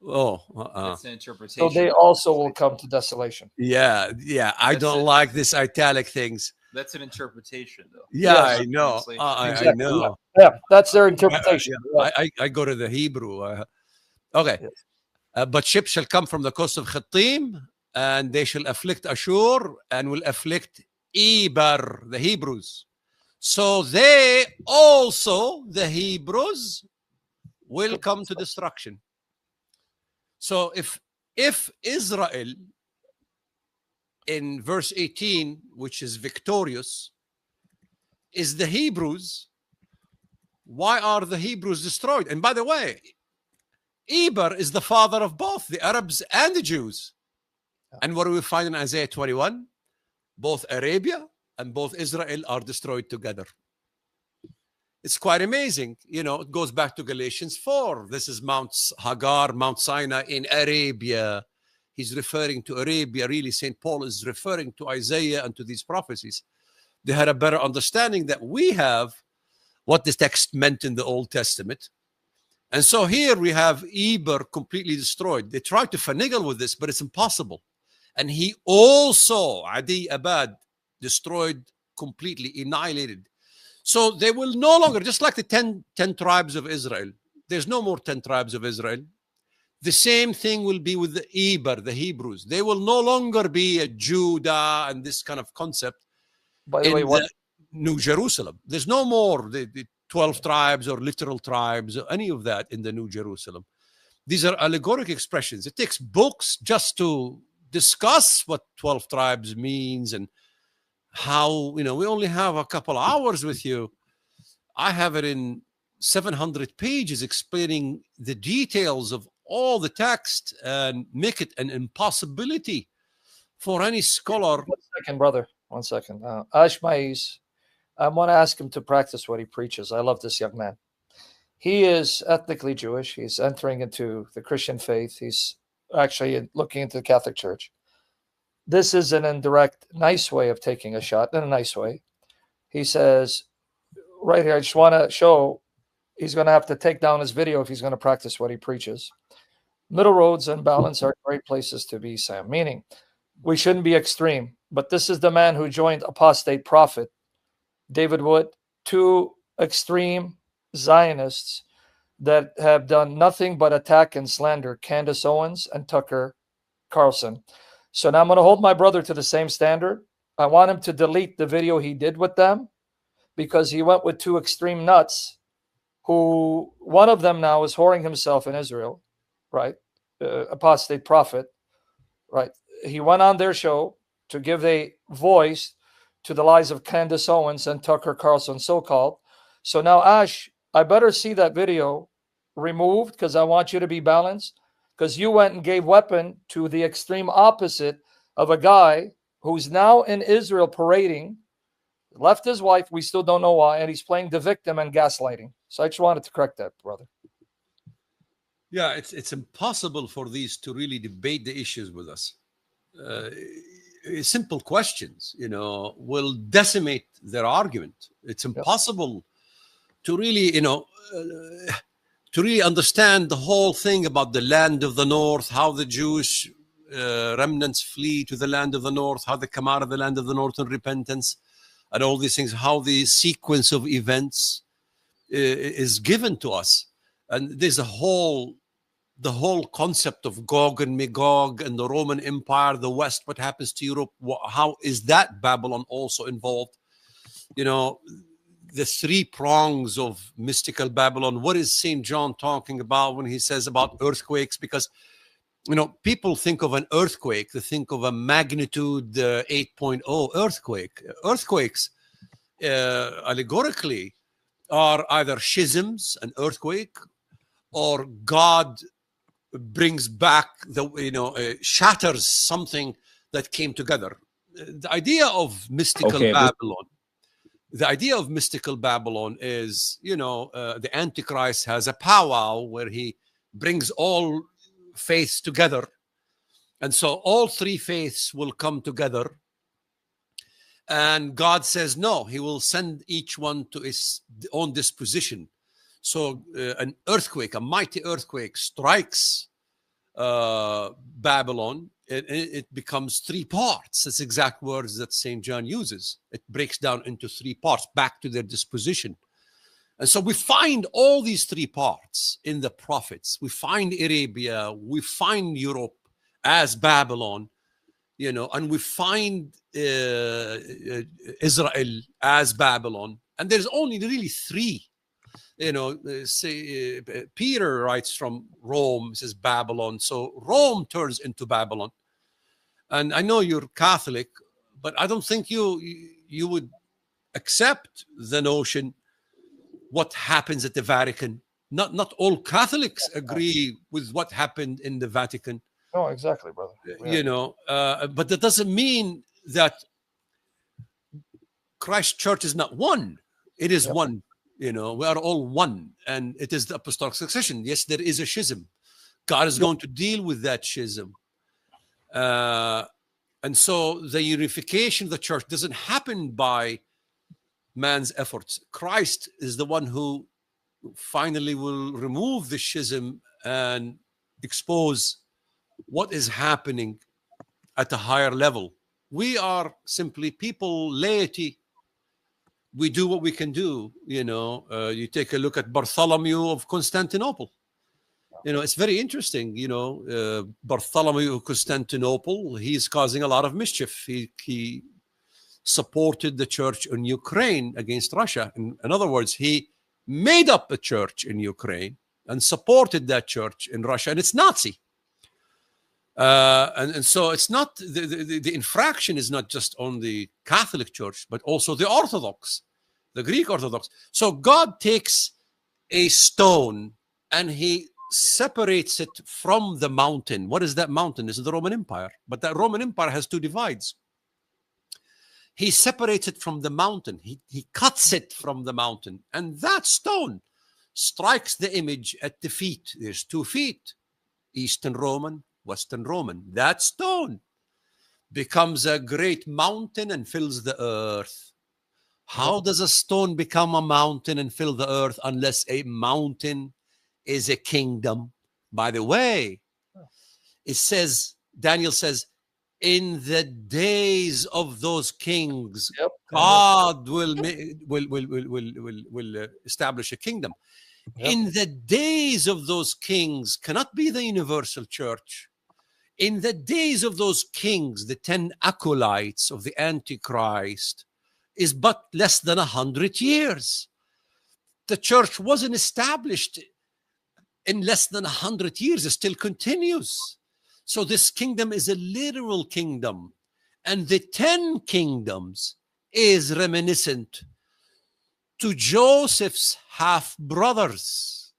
Oh, That's an So interpretation. they also will come to desolation. yeah. I That's don't it. like this italic things. That's an interpretation, though. Yeah, Yes. I know. Translation. I Exactly. know. Yeah, that's their interpretation. I go to the Hebrew. Okay. Yes. But ships shall come from the coast of Chittim, and they shall afflict Ashur, and will afflict Eber, the Hebrews. So they also, the Hebrews, will come to destruction. So if Israel, in verse 18, which is victorious, is the Hebrews, why are the Hebrews destroyed? And by the way, Eber is the father of both the Arabs and the Jews. And what do we find in Isaiah 21? Both Arabia and both Israel are destroyed together. It's quite amazing. You know, it goes back to Galatians 4. This is Mount Hagar, Mount Sinai in Arabia. He's referring to Arabia. Really, St. Paul is referring to Isaiah and to these prophecies. They had a better understanding that we have what this text meant in the Old Testament. And so here we have Eber completely destroyed. They tried to finagle with this, but it's impossible. And he also, Adi Abad, destroyed, completely annihilated. So they will no longer, just like the 10 tribes of Israel, there's no more 10 tribes of Israel. The same thing will be with the Eber, the Hebrews. They will no longer be a Judah and this kind of concept. By the way, what New Jerusalem. There's no more the 12 tribes or literal tribes or any of that in the New Jerusalem. These are allegoric expressions. It takes books just to discuss what 12 tribes means and how, you know, we only have a couple hours with you. I have it in 700 pages explaining the details of all the text and make it an impossibility for any scholar. 1 second, brother. 1 second. Ashmais, I want to ask him to practice what he preaches. I love this young man. He is ethnically Jewish. He's entering into the Christian faith. He's actually looking into the Catholic Church. This is an indirect, nice way of taking a shot, in a nice way. He says, right here, I just want to show he's going to have to take down his video if he's going to practice what he preaches. Middle roads and balance are great places to be, Sam. Meaning, we shouldn't be extreme. But this is the man who joined apostate prophet David Wood, two extreme Zionists that have done nothing but attack and slander Candace Owens and Tucker Carlson. So now I'm going to hold my brother to the same standard. I want him to delete the video he did with them because he went with two extreme nuts who one of them now is whoring himself in Israel, right? Apostate prophet, right? He went on their show to give a voice to the lies of Candace Owens and Tucker Carlson, so-called. So now, Ash, I better see that video removed because I want you to be balanced, because you went and gave weapon to the extreme opposite of a guy who's now in Israel parading, left his wife, we still don't know why, and he's playing the victim and gaslighting. So I just wanted to correct that, brother. Yeah, it's impossible for these to really debate the issues with us. Simple questions, you know, will decimate their argument. It's impossible to really, you know, to really understand the whole thing about the land of the north, how the Jewish remnants flee to the land of the north, how they come out of the land of the north in repentance, and all these things, how the sequence of events is given to us. And there's the whole concept of Gog and Magog and the Roman Empire, the West, what happens to Europe, how is that Babylon also involved? You know, the three prongs of mystical Babylon. What is St. John talking about when he says about earthquakes? Because, you know, people think of an earthquake, they think of a magnitude 8.0 earthquake. Earthquakes, allegorically, are either schisms, an earthquake, or God brings back shatters something that came together. The idea of mystical Babylon. The idea of mystical Babylon is, you know, the Antichrist has a powwow where he brings all faiths together. And so all three faiths will come together. And God says, no, he will send each one to his own disposition. So an earthquake, a mighty earthquake strikes Babylon, it becomes three parts. That's exact words that St. John uses. It breaks down into three parts, back to their disposition. And so we find all these three parts in the prophets. We find Arabia, we find Europe as Babylon, you know, and we find Israel as Babylon. And there's only really three. You know, Peter writes from Rome, says Babylon. So Rome turns into Babylon. And I know you're Catholic, but I don't think you would accept the notion what happens at the Vatican. Not all Catholics agree with what happened in the Vatican. No, exactly, brother. Yeah. You know, but that doesn't mean that Christ's church is not one. It is one. You know, we are all one, and it is the apostolic succession. Yes, there is a schism. God is going to deal with that schism. And so the unification of the church doesn't happen by man's efforts. Christ is the one who finally will remove the schism and expose what is happening at a higher level. We are simply people, laity. We do what we can do. You know, you take a look at Bartholomew of Constantinople. You know, it's very interesting. You know, Bartholomew of Constantinople, he's causing a lot of mischief. He supported the church in Ukraine against Russia. In other words, he made up a church in Ukraine and supported that church in Russia, and it's Nazi. And so it's not, the infraction is not just on the Catholic Church, but also the Orthodox, the Greek Orthodox. So God takes a stone and he separates it from the mountain. What is that mountain? It's the Roman Empire. But that Roman Empire has two divides. He separates it from the mountain. He cuts it from the mountain. And that stone strikes the image at the feet. There's 2 feet, Eastern Roman, Western Roman. That stone becomes a great mountain and fills the earth. How does a stone become a mountain and fill the earth unless a mountain is a kingdom? By the way, it says, Daniel says, in the days of those kings, God will establish a kingdom. In the days of those kings cannot be the universal church. In the days of those kings, the 10 acolytes of the Antichrist is but less than 100 years. The church wasn't established in less than 100 years. It still continues. So this kingdom is a literal kingdom. And the 10 kingdoms is reminiscent to Joseph's half-brothers.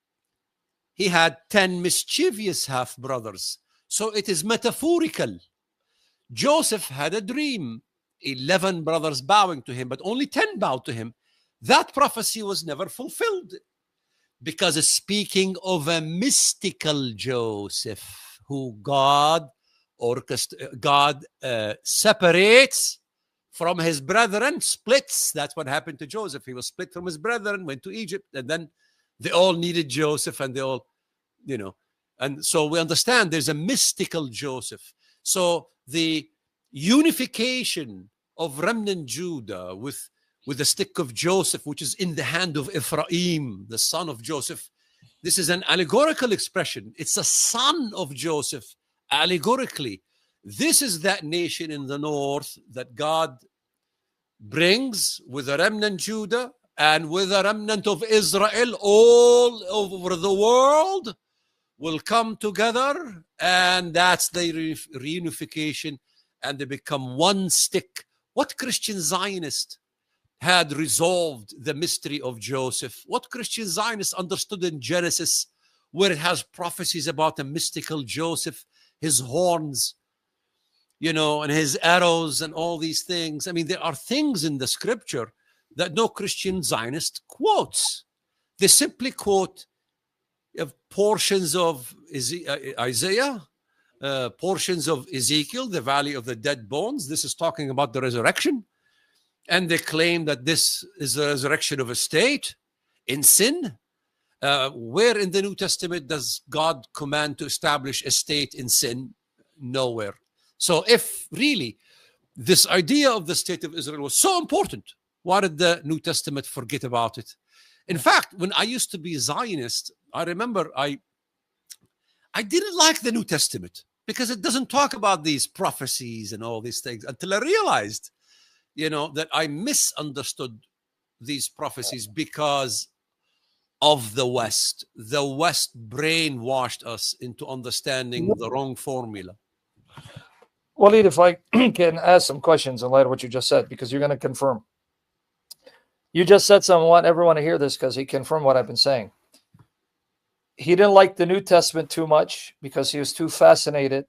He had 10 mischievous half-brothers. So it is metaphorical. Joseph had a dream, 11 brothers bowing to him, but only 10 bowed to him. That prophecy was never fulfilled because it's speaking of a mystical Joseph who God separates from his brethren, splits. That's what happened to Joseph. He was split from his brethren, went to Egypt, and then they all needed Joseph, and they all, you know. And so we understand there's a mystical Joseph. So the unification of remnant Judah with the stick of Joseph, which is in the hand of Ephraim, the son of Joseph, this is an allegorical expression. It's a son of Joseph, allegorically. This is that nation in the north that God brings with a remnant Judah and with a remnant of Israel all over the world will come together, and that's the reunification, and they become one stick. What Christian Zionist had resolved the mystery of Joseph? What Christian Zionist understood in Genesis, where it has prophecies about a mystical Joseph, his horns, you know, and his arrows and all these things? I mean, there are things in the scripture that no Christian Zionist quotes. They simply quote portions of Isaiah, portions of Ezekiel, the valley of the dead bones. This is talking about the resurrection. And they claim that this is the resurrection of a state in sin. Where in the New Testament does God command to establish a state in sin? Nowhere. So if really this idea of the state of Israel was so important, why did the New Testament forget about it? In fact, when I used to be Zionist, I remember I didn't like the New Testament because it doesn't talk about these prophecies and all these things, until I realized, that I misunderstood these prophecies because of the West. The West brainwashed us into understanding the wrong formula. Walid, if I can ask some questions in light of what you just said, because you're going to confirm. You just said something. I want everyone to hear this because he confirmed what I've been saying. He didn't like the New Testament too much because he was too fascinated,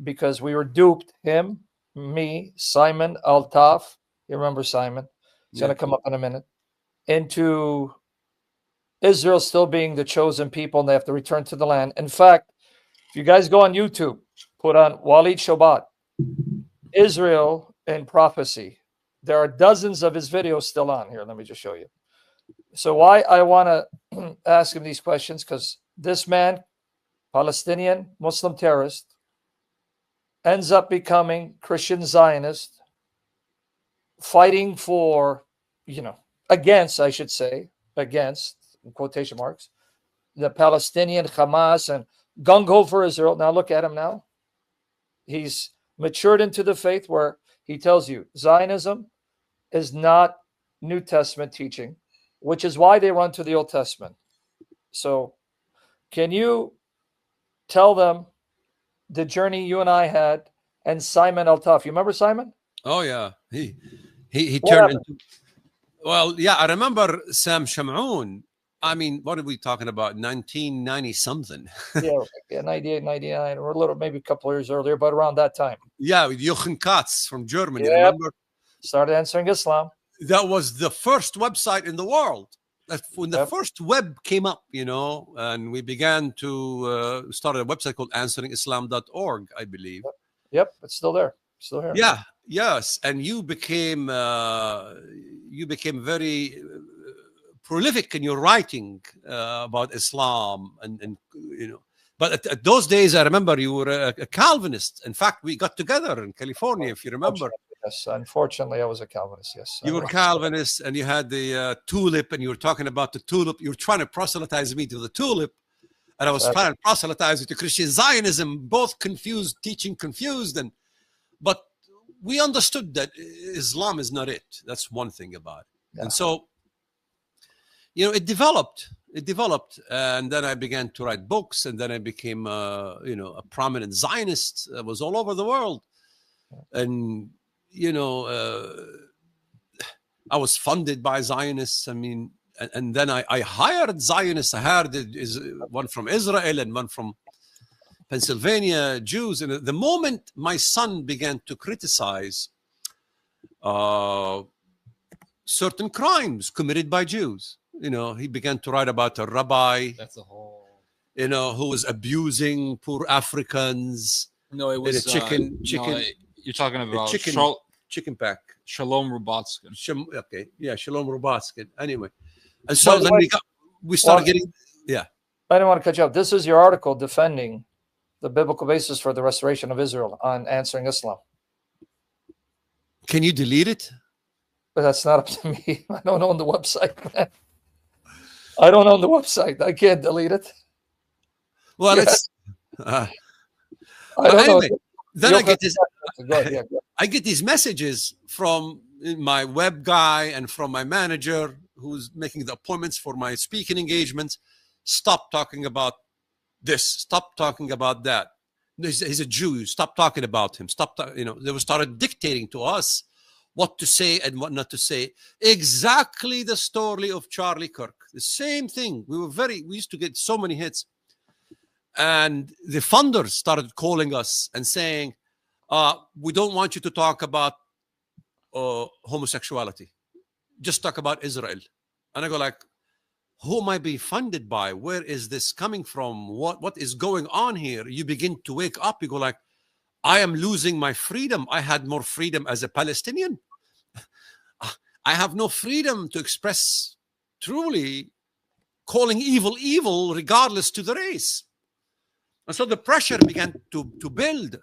because we were duped, him, me, Simon Altaf. You remember Simon? He's going to come up in a minute. Into Israel still being the chosen people and they have to return to the land. In fact, if you guys go on YouTube, put on Walid Shobat, Israel and Prophecy. There are dozens of his videos still on here. Let me just show you. So why I want to ask him these questions, because this man, Palestinian Muslim terrorist, ends up becoming Christian Zionist, fighting for, against, I should say, against, in quotation marks, the Palestinian Hamas and gung-ho for Israel. Now look at him now. He's matured into the faith where he tells you Zionism is not New Testament teaching, which is why they run to the Old Testament. So can you tell them the journey you and I had and Simon Altaf? You remember Simon? Oh, yeah. He turned into... Well, yeah, I remember Sam Shamoun. I mean, what are we talking about? 1990 something. Yeah, 98, 99, or a little, maybe a couple of years earlier, but around that time. Yeah, with Jochen Katz from Germany. Remember? Started answering Islam. That was the first website in the world. When the first web came up, and we began to start a website called answeringislam.org, I believe. Yep, it's still there. Still here. Yeah, yes. And you became very prolific in your writing about Islam, and but at those days, I remember you were a Calvinist. In fact, we got together in California, if you remember. Yes, unfortunately, I was a Calvinist. Yes, you were Calvinist, and you had the tulip, and you were talking about the tulip. You were trying to proselytize me to the tulip, and I was trying to proselytize you to Christian Zionism. Both confused, teaching confused, but we understood that Islam is not it. That's one thing about it, and so. It developed, and then I began to write books, and then I became, a prominent Zionist. I was all over the world, and I was funded by Zionists. I mean, and then I hired Zionists. I hired one from Israel and one from Pennsylvania, Jews. And the moment my son began to criticize certain crimes committed by Jews, he began to write about a rabbi. That's a whole. Who was abusing poor Africans. No, it was chicken. No, you're talking about chicken pack. Shalom Rubatskin. Okay, yeah, Shalom Rubatskin. Anyway, and so then we started getting. Yeah, I didn't want to cut you off. This is your article defending the biblical basis for the restoration of Israel on Answering Islam. Can you delete it? But that's not up to me. I don't own the website, man. I don't own the website. I can't delete it. Well, it's. I don't anyway, know. Then I get this. Go ahead. I get these messages from my web guy and from my manager who's making the appointments for my speaking engagements. Stop talking about this. Stop talking about that. He's a Jew. Stop talking about him. They started dictating to us what to say and what not to say. Exactly the story of Charlie Kirk. The same thing. We used to get so many hits. And the funders started calling us and saying, we don't want you to talk about homosexuality. Just talk about Israel. And I go like, who am I being funded by? Where is this coming from? What is going on here? You begin to wake up. You go like, I am losing my freedom. I had more freedom as a Palestinian. I have no freedom to express truly calling evil evil regardless to the race. And so the pressure began to build.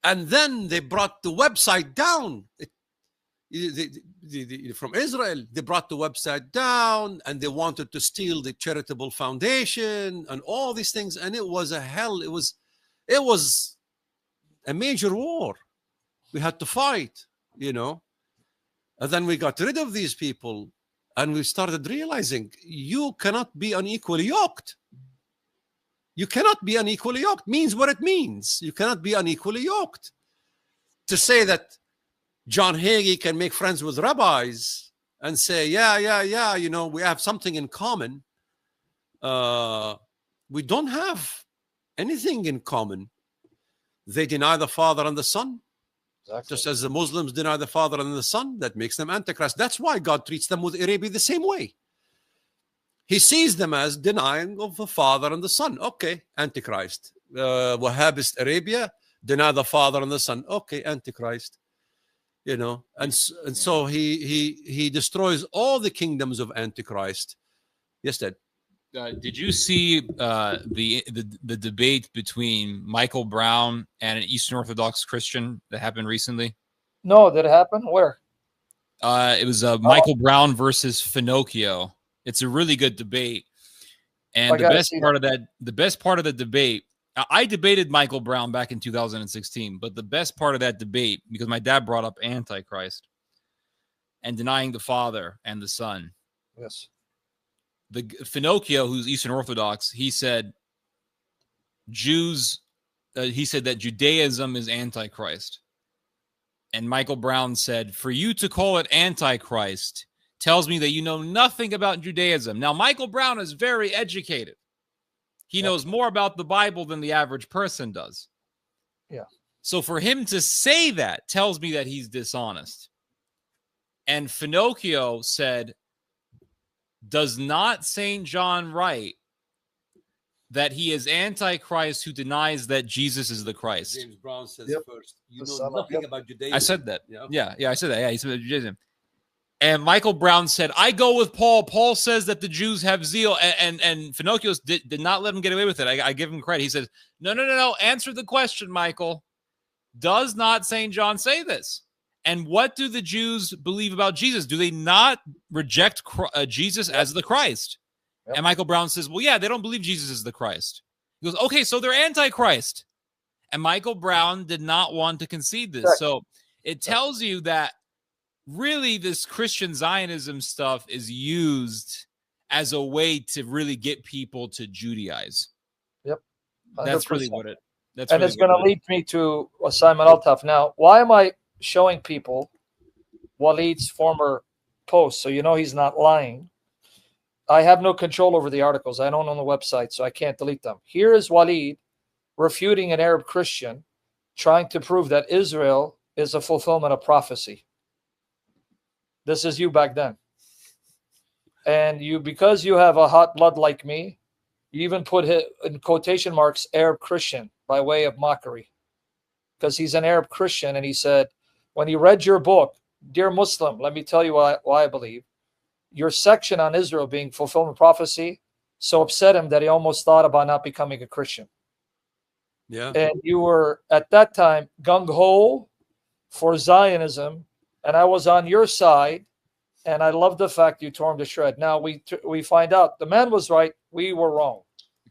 And then they brought the website down. From Israel, they brought the website down, and they wanted to steal the charitable foundation and all these things. And it was a hell. It was a major war. We had to fight, you know. And then we got rid of these people, and we started realizing you cannot be unequally yoked. You cannot be unequally yoked means what it means. You cannot be unequally yoked. To say that John Hagee can make friends with rabbis and say, yeah, you know, we have something in common. We don't have anything in common. They deny the Father and the Son. Exactly. Just as the Muslims deny the Father and the Son, that makes them Antichrist. That's why God treats them with Arabia the same way. He sees them as denying of the Father and the Son. Okay, Antichrist. Wahhabist Arabia, deny the Father and the Son. Okay, Antichrist. You know, and so he destroys all the kingdoms of Antichrist. Yes, Dad. Did you see the debate between Michael Brown and an Eastern Orthodox Christian that happened recently? No, did it happen? Where? It was Michael Brown versus Finocchio. It's a really good debate, and the best part of the debate. I debated Michael Brown back in 2016, but the best part of that debate, because my dad brought up Antichrist and denying the Father and the Son. Yes. The Finocchio, who's Eastern Orthodox, he said that Judaism is Antichrist. And Michael Brown said, for you to call it Antichrist tells me that you know nothing about Judaism. Now, Michael Brown is very educated. He knows more about the Bible than the average person does. Yeah. So for him to say that tells me that he's dishonest. And Finocchio said, does not St. John write that he is Antichrist who denies that Jesus is the Christ? James Brown says first, you know nothing about Judaism. I said that. Yeah, I said that. Yeah, he said Judaism. And Michael Brown said, I go with Paul. Paul says that the Jews have zeal. And Finocchio did not let him get away with it. I give him credit. He says, no. Answer the question, Michael. Does not St. John say this? And what do the Jews believe about Jesus? Do they not reject Jesus as the Christ? Yep. And Michael Brown says, well, yeah, they don't believe Jesus is the Christ. He goes, okay, so they're Antichrist. And Michael Brown did not want to concede this. Sure. So it tells you that really this Christian Zionism stuff is used as a way to really get people to Judaize. Yep. 100%. That's really what that's and really it's going to lead me to Simon Altaf. Now, why am I showing people Walid's former posts? So you know he's not lying. I have no control over the articles. I don't own the website, so I can't delete them. Here is Walid refuting an Arab Christian, trying to prove that Israel is a fulfillment of prophecy. This is you back then. And you, because you have a hot blood like me, you even put in quotation marks Arab Christian by way of mockery. Because he's an Arab Christian, and he said, when he read your book, dear Muslim, let me tell you why I believe. Your section on Israel being fulfillment prophecy so upset him that he almost thought about not becoming a Christian. Yeah. And you were, at that time, gung-ho for Zionism, and I was on your side, and I love the fact you tore him to shred. Now we find out the man was right, we were wrong.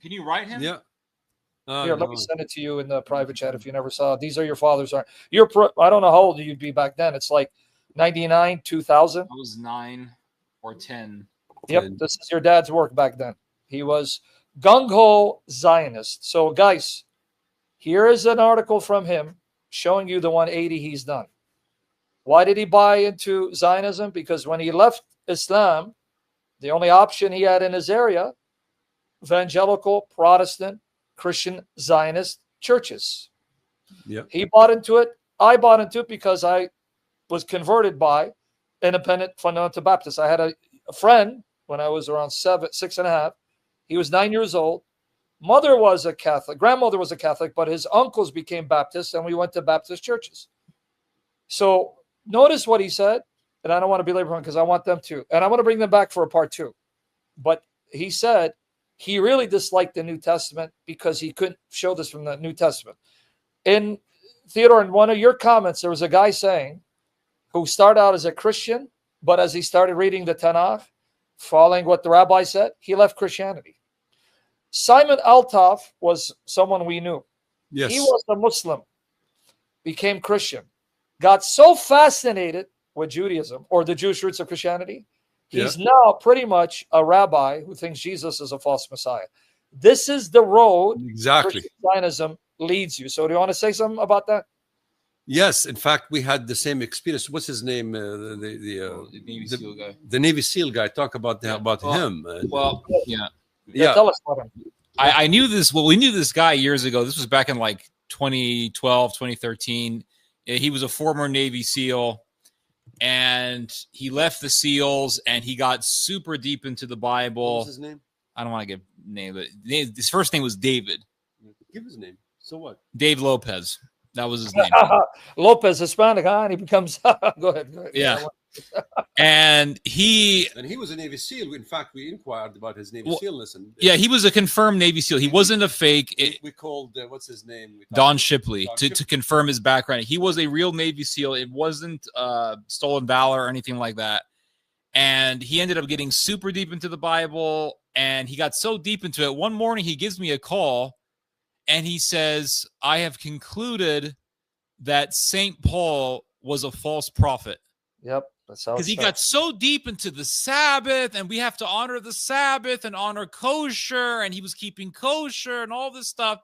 Can you write him? Yeah. Here, let me send it to you in the private chat if you never saw it. These are your father's. I don't know how old you'd be back then. It's like 99, 2000. I was 9 or 10. Yep, 10. This is your dad's work back then. He was gung-ho Zionist. So, guys, here is an article from him showing you the 180 he's done. Why did he buy into Zionism? Because when he left Islam, the only option he had in his area, evangelical, Protestant, Christian Zionist churches. Yeah. He bought into it. I bought into it because I was converted by independent fundamental Baptist. I had a friend when I was around 6.5. He was 9 years old. Mother was a Catholic. Grandmother was a Catholic, but his uncles became Baptists, and we went to Baptist churches. So notice what he said, and I don't want to belabor him because I want them to. And I want to bring them back for a part 2. But he said he really disliked the New Testament because he couldn't show this from the New Testament. In Theodore, in one of your comments, there was a guy saying who started out as a Christian, but as he started reading the Tanakh, following what the rabbi said, he left Christianity. Simon Althoff was someone we knew. Yes. He was a Muslim, became Christian, got so fascinated with Judaism or the Jewish roots of Christianity, he's now pretty much a rabbi who thinks Jesus is a false Messiah. This is the road exactly Zionism leads you. So do you want to say something about that? Yes, in fact, we had the same experience. What's his name? The Navy SEAL guy. The Navy SEAL guy. Talk about him. Yeah, tell us about him. I knew this. Well, we knew this guy years ago. This was back in like 2012, 2013. He was a former Navy SEAL, and he left the SEALs, and he got super deep into the Bible. What was his name? I don't want to give name, but his first name was David. Give his name. So what? Dave Lopez. That was his name. Lopez, Hispanic, huh? And he becomes. Go ahead. Yeah. And he was a Navy SEAL. In fact, we inquired about his Navy SEALness. And yeah, he was a confirmed Navy SEAL. He wasn't a fake. We called what's his name? Don Shipley to confirm his background. He was a real Navy SEAL. It wasn't stolen valor or anything like that. And he ended up getting super deep into the Bible. And he got so deep into it. One morning, he gives me a call. And he says, I have concluded that St. Paul was a false prophet. Yep. That's how. Because he got so deep into the Sabbath, and we have to honor the Sabbath and honor kosher, and he was keeping kosher and all this stuff.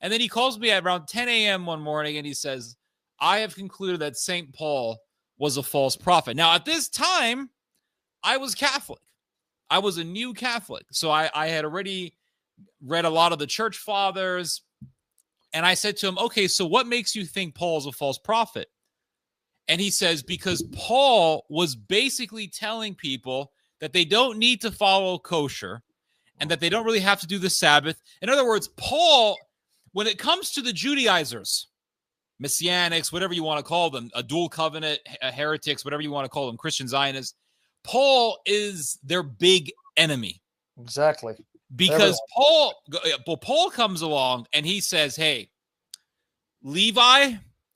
And then he calls me at around 10 a.m. one morning, and he says, I have concluded that St. Paul was a false prophet. Now, at this time, I was Catholic. I was a new Catholic. So I had already read a lot of the church fathers. And I said to him, okay, so what makes you think Paul is a false prophet? And he says, because Paul was basically telling people that they don't need to follow kosher and that they don't really have to do the Sabbath. In other words, Paul, when it comes to the Judaizers, Messianics, whatever you want to call them, a dual covenant, heretics, whatever you want to call them, Christian Zionists, Paul is their big enemy. Exactly. Because Paul comes along and he says, hey, Levi,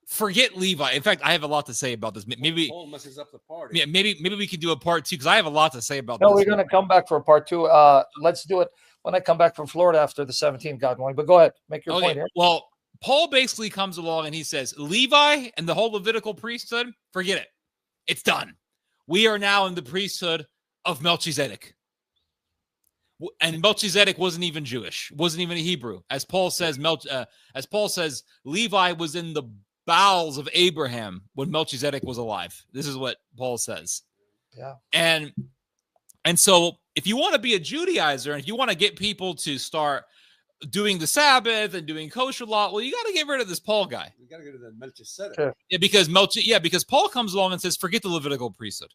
forget Levi. In fact, I have a lot to say about this. Maybe Paul messes up the party. Yeah, maybe we can do a part 2 because I have a lot to say about this. No, we're going to come back for a part 2. Let's do it when I come back from Florida after the 17th, God willing. But go ahead, make your point here. Well, Paul basically comes along and he says, Levi and the whole Levitical priesthood, forget it. It's done. We are now in the priesthood of Melchizedek. And Melchizedek wasn't even Jewish, wasn't even a Hebrew. As Paul says, Levi was in the bowels of Abraham when Melchizedek was alive. This is what Paul says. Yeah. And so if you want to be a Judaizer and if you want to get people to start doing the Sabbath and doing kosher law, well, you got to get rid of this Paul guy. You got to get rid of that Melchizedek. Sure. Yeah, because Paul comes along and says, forget the Levitical priesthood.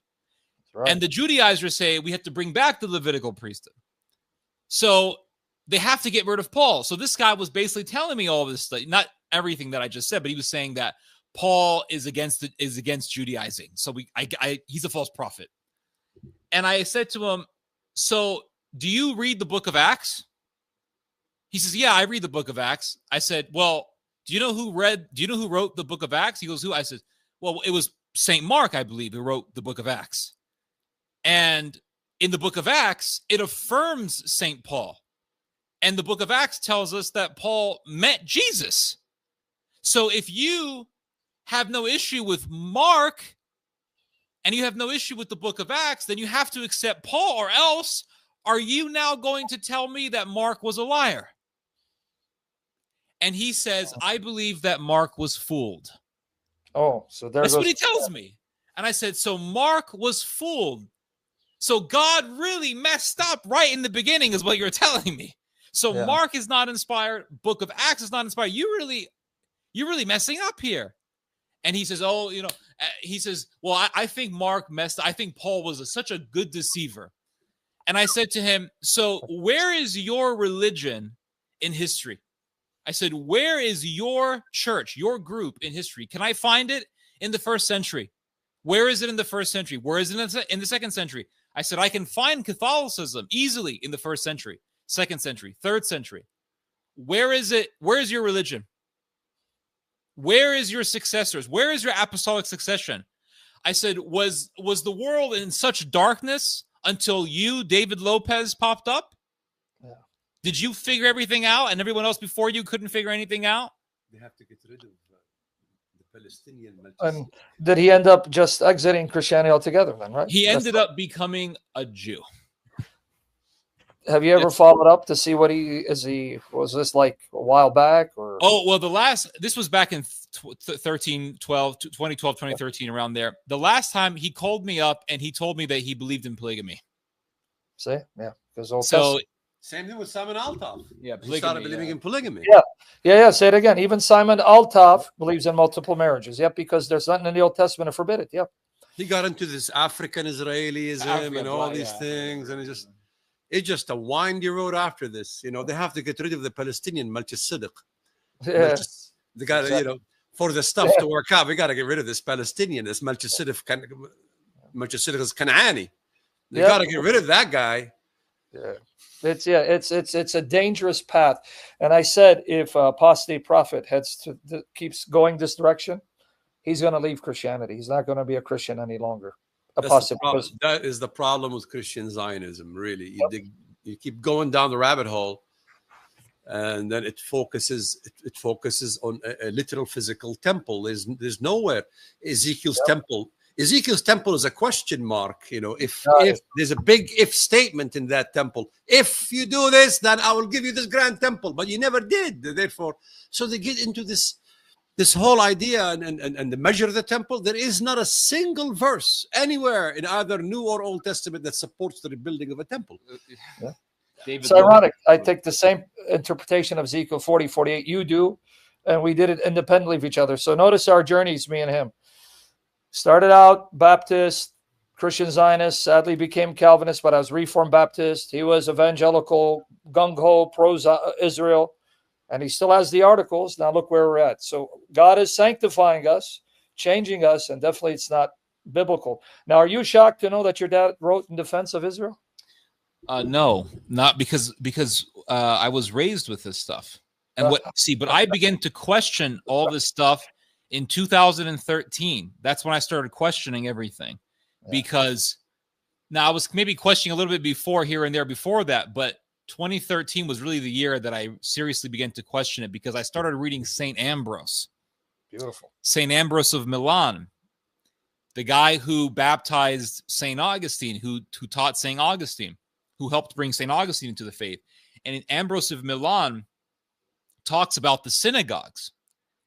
Right. And the Judaizers say we have to bring back the Levitical priesthood. So they have to get rid of Paul. So this guy was basically telling me all this stuff, not everything that I just said, but he was saying that Paul is against Judaizing. So he's a false prophet. And I said to him, so do you read the book of Acts? He says, yeah, I read the book of Acts. I said, well, do you know who wrote the book of Acts? He goes, who? I said, well, it was St. Mark, I believe, who wrote the book of Acts. And in the book of Acts, it affirms St. Paul. And the book of Acts tells us that Paul met Jesus. So if you have no issue with Mark and you have no issue with the book of Acts, then you have to accept Paul, or else are you now going to tell me that Mark was a liar? And he says, I believe that Mark was fooled. Oh, so that's what he tells me. And I said, so Mark was fooled. So God really messed up right in the beginning is what you're telling me. So yeah. Mark is not inspired. Book of Acts is not inspired. You're really messing up here. And he says, he says, well, I think Mark messed up. I think Paul was such a good deceiver. And I said to him, so where is your religion in history? I said, where is your church, your group in history? Can I find it in the first century? Where is it in the first century? Where is it in the second century? I said, I can find Catholicism easily in the 1st century, 2nd century, 3rd century. Where is it? Where is your religion? Where is your successors? Where is your apostolic succession? I said, was the world in such darkness until you, David Lopez, popped up? Yeah. Did you figure everything out and everyone else before you couldn't figure anything out? They have to get rid of the Palestinian. And did he end up just exiting Christianity altogether then, right? He ended up becoming a Jew. Have you ever followed up to see what was this like a while back? Or Oh, well, this was back in 2012, 2013, around there. The last time he called me up and he told me that he believed in polygamy. See? Yeah. So same thing with Simon Althoff. Yeah, He started believing in polygamy. Yeah. Say it again. Even Simon Althoff believes in multiple marriages. Yep, because there's nothing in the Old Testament to forbid it. Yep. He got into this African Israelism and all these things, and it's just a windy road after this. They have to get rid of the Palestinian Melchizedek. Yeah. They got to, for the stuff to work out, we got to get rid of this Palestinian, this Melchizedek is Canaani. They got to get rid of that guy. Yeah. It's a dangerous path. And I said, if apostate prophet keeps going this direction, he's going to leave Christianity. He's not going to be a Christian any longer. That is the problem with Christian Zionism, really. You keep going down the rabbit hole, and then it focuses on a literal physical temple. There's nowhere Ezekiel's temple. Ezekiel's temple is a question mark. If there's a big if statement in that temple, if you do this, then I will give you this grand temple. But you never did. Therefore, so they get into this whole idea and the measure of the temple. There is not a single verse anywhere in either New or Old Testament that supports the rebuilding of a temple. Yeah. It's ironic. I take the same interpretation of Ezekiel 40, 48 you do, and we did it independently of each other. So notice our journeys, me and him. Started out Baptist, Christian Zionist, sadly became Calvinist, but I was Reformed Baptist. He was evangelical, gung-ho, pro-Israel. And he still has the articles. Now look where we're at. So God is sanctifying us, changing us, and definitely it's not biblical. Now, are you shocked to know that your dad wrote in defense of Israel? No, not because I was raised with this stuff. And but I began to question all this stuff in 2013. That's when I started questioning everything. Because now I was maybe questioning a little bit before here and there before that, but 2013 was really the year that I seriously began to question it, because I started reading St. Ambrose. Beautiful. St. Ambrose of Milan, the guy who baptized St. Augustine, who taught St. Augustine, who helped bring St. Augustine into the faith. And in Ambrose of Milan talks about the synagogues.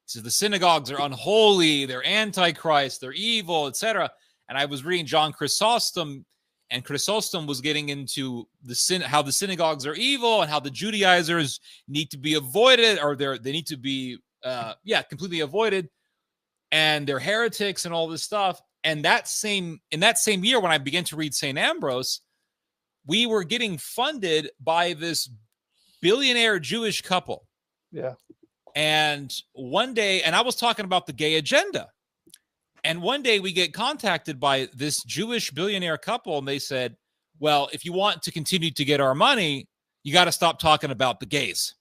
He says the synagogues are unholy, they're antichrist, they're evil, etc. And I was reading John Chrysostom, and Chrysostom was getting into how the synagogues are evil and how the Judaizers need to be avoided, or they need to be completely avoided, and they're heretics and all this stuff. And in that same year, when I began to read St. Ambrose, we were getting funded by this billionaire Jewish couple. Yeah. And one day, and I was talking about the gay agenda. And one day we get contacted by this Jewish billionaire couple, and they said, well, if you want to continue to get our money, you got to stop talking about the gays,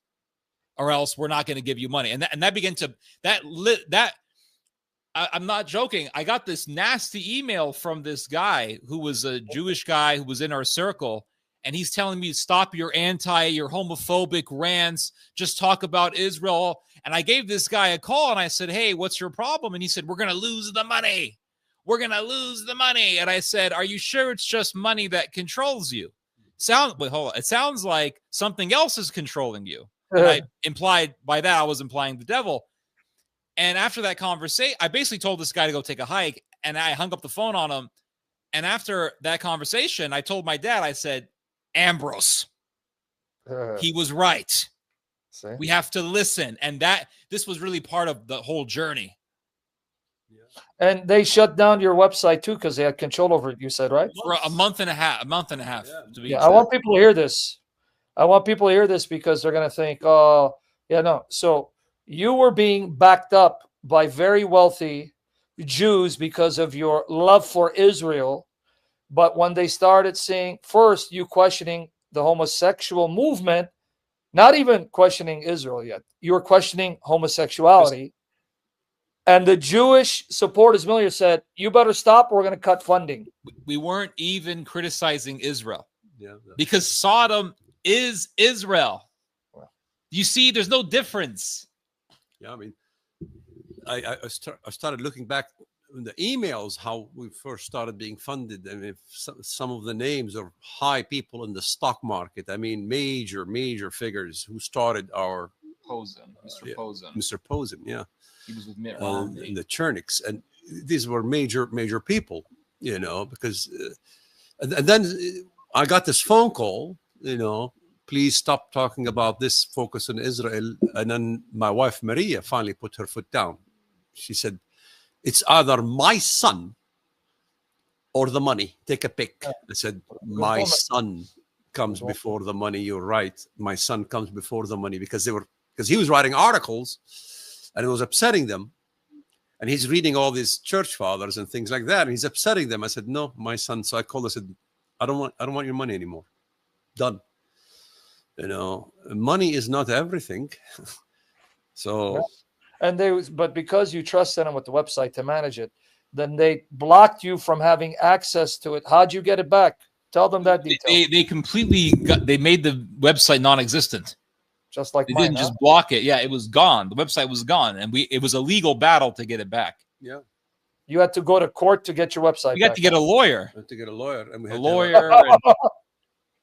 or else we're not going to give you money. And that began to, I'm not joking. I got this nasty email from this guy who was a Jewish guy who was in our circle, and he's telling me, stop your homophobic rants, just talk about Israel. And I gave this guy a call, and I said, hey, what's your problem? And he said, we're going to lose the money. We're going to lose the money. And I said, are you sure it's just money that controls you? Wait, hold on. It sounds like something else is controlling you. And I implied by that, I was implying the devil. And after that conversation, I basically told this guy to go take a hike, and I hung up the phone on him. And after that conversation, I told my dad, I said, Ambrose, he was right. See? We have to listen. And this was really part of the whole journey. Yeah. And they shut down your website too, because they had control over it, you said, right? For a month and a half. To be exact. I want people to hear this. Because they're going to think, oh, yeah, no. So you were being backed up by very wealthy Jews because of your love for Israel. But when they started seeing, first, you questioning the homosexual movement, not even questioning Israel yet, you were questioning homosexuality. And the Jewish supporters, Miller, said, you better stop, or we're going to cut funding. We weren't even criticizing Israel. Yeah, because Sodom is Israel. You see, there's no difference. Yeah, I mean, I started looking back in the emails how we first started being funded, and if some of the names of high people in the stock market. I mean, major figures who started our Posen, Mr. Posen. Mr. Posen, yeah. He was with Mitt Romney. The Cherniks, and these were major people, you know, because and then I got this phone call, you know, please stop talking about this, focus on Israel. And then my wife Maria finally put her foot down. She said, it's either my son or the money, take a pick. I said, my son comes before the money. You're right, my son comes before the money, because he was writing articles and it was upsetting them. And he's reading all these church fathers and things like that, and he's upsetting them. I said, no, my son. So I called, I said, I don't want your money anymore. Done. You know, money is not everything. So, but because you trusted them with the website to manage it, then they blocked you from having access to it. How'd you get it back? Tell them that detail. They completely they made the website non-existent. Just like they mine, didn't just block it. Yeah, it was gone. The website was gone, and it was a legal battle to get it back. Yeah, you had to go to court to get your website. You got to get a lawyer. To get a lawyer, and we had a lawyer.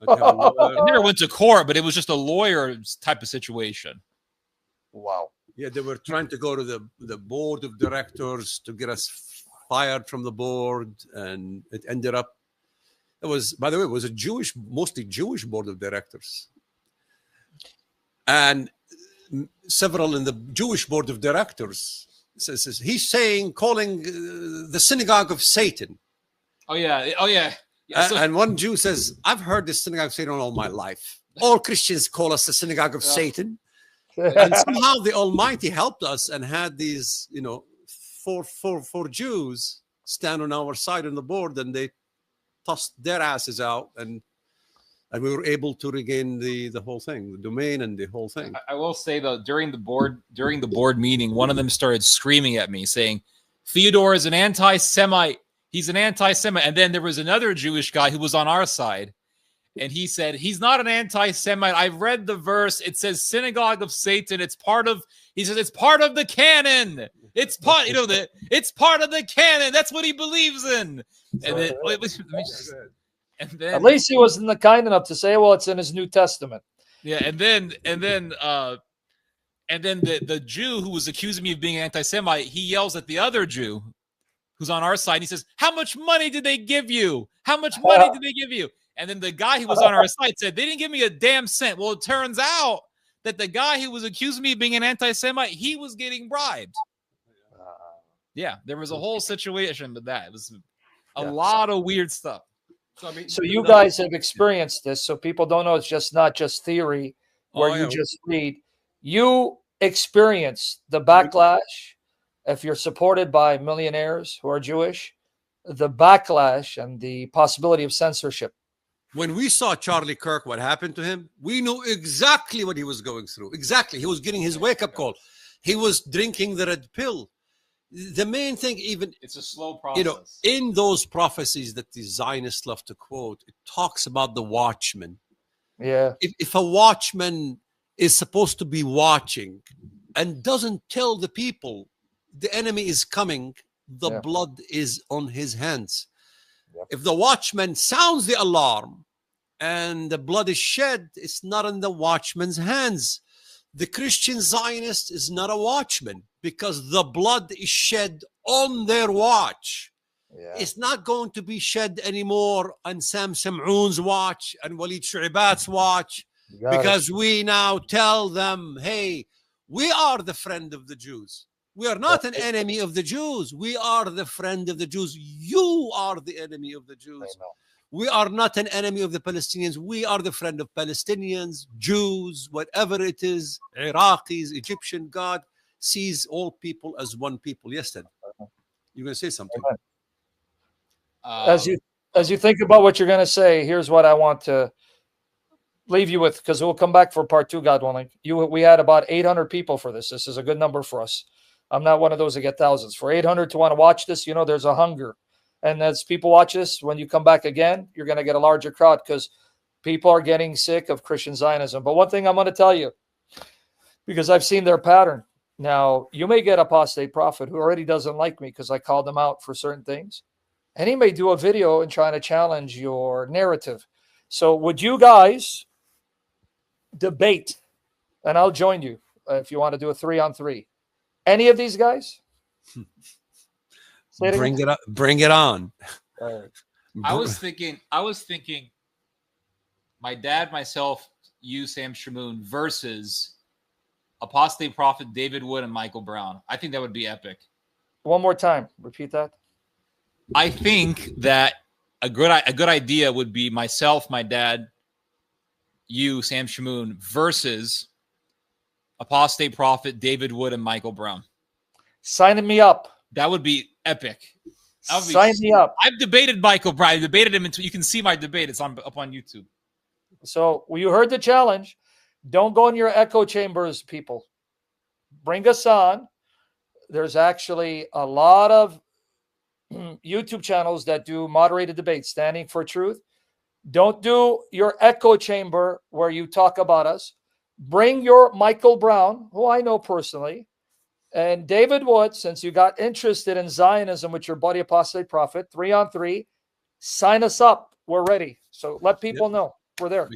I never went to court, but it was just a lawyer type of situation. Wow. Yeah, they were trying to go to the board of directors to get us fired from the board, and it ended up. It was, by the way, it was a mostly Jewish board of directors, and several in the Jewish board of directors says he's calling the synagogue of Satan. Oh yeah. And one Jew says, I've heard the synagogue of Satan all my life. All Christians call us the synagogue of Satan. And somehow the Almighty helped us and had these, you know, four Jews stand on our side on the board, and they tossed their asses out, and we were able to regain the whole thing, the domain and the whole thing. I will say though, during the board meeting, one of them started screaming at me saying, Theodore is an anti-Semite. He's an anti-Semite. And then there was another Jewish guy who was on our side, and he said, he's not an anti-Semite. I've read the verse. It says synagogue of Satan. He says, it's part of the canon. It's part, it's part of the canon. That's what he believes in. And then, at least he wasn't kind enough to say, well, it's in his New Testament. Yeah. And then the Jew who was accusing me of being anti-Semite, he yells at the other Jew who's on our side. He says, how much money did they give you? How much money did they give you? And then the guy who was on our side said, they didn't give me a damn cent. Well, it turns out that the guy who was accusing me of being an anti-Semite, he was getting bribed. Yeah, there was a whole situation with that. It was a lot of weird stuff. So you guys have experienced this, so people don't know it's not just theory where you just read. You experience the backlash. If you're supported by millionaires who are Jewish, the backlash and the possibility of censorship. When we saw Charlie Kirk, what happened to him, we knew exactly what he was going through. Exactly. He was getting his wake-up call. He was drinking the red pill. The main thing, even it's a slow process. You know, in those prophecies that the Zionists love to quote, it talks about the watchman. Yeah. If a watchman is supposed to be watching and doesn't tell the people the enemy is coming, the blood is on his hands. Yep. If the watchman sounds the alarm and the blood is shed, it's not in the watchman's hands. The Christian Zionist is not a watchman because the blood is shed on their watch. Yeah. It's not going to be shed anymore on Sam Sam'oun's watch and Walid Shu'aibat's watch, because we now tell them, hey, we are the friend of the Jews. We are not an enemy of the Jews. We are the friend of the Jews. You are the enemy of the Jews. We are not an enemy of the Palestinians. We are the friend of Palestinians, Jews, whatever it is, Iraqis, Egyptian. God sees all people as one people. Yes, Ted. You're going to say something. As you think about what you're going to say, here's what I want to leave you with, because we'll come back for part 2, God willing. We had about 800 people for this. This is a good number for us. I'm not one of those that get thousands. For 800 to want to watch this, you know, there's a hunger. And as people watch this, when you come back again, you're going to get a larger crowd because people are getting sick of Christian Zionism. But one thing I'm going to tell you, because I've seen their pattern. Now, you may get apostate prophet who already doesn't like me because I called him out for certain things. And he may do a video and trying to challenge your narrative. So would you guys debate? And I'll join you if you want to do a 3-on-3. Any of these guys? Bring it up. Bring it on. I was thinking my dad, myself, you, Sam Shamoon, versus apostate prophet David Wood and Michael Brown. I think that would be epic. One more time. Repeat that. I think that a good idea would be myself, my dad, you, Sam Shamoon, versus apostate prophet David Wood and Michael Brown. Signing me up. That would be epic. Sign me up. I've debated Michael Brown. I debated him until you can see my debate. It's up on YouTube. So you heard the challenge. Don't go in your echo chambers, people. Bring us on. There's actually a lot of YouTube channels that do moderated debates, standing for truth. Don't do your echo chamber where you talk about us. Bring your Michael Brown, who I know personally, and David Wood, since you got interested in Zionism with your buddy Apostate Prophet, 3-on-3, sign us up. We're ready. So let people know we're there.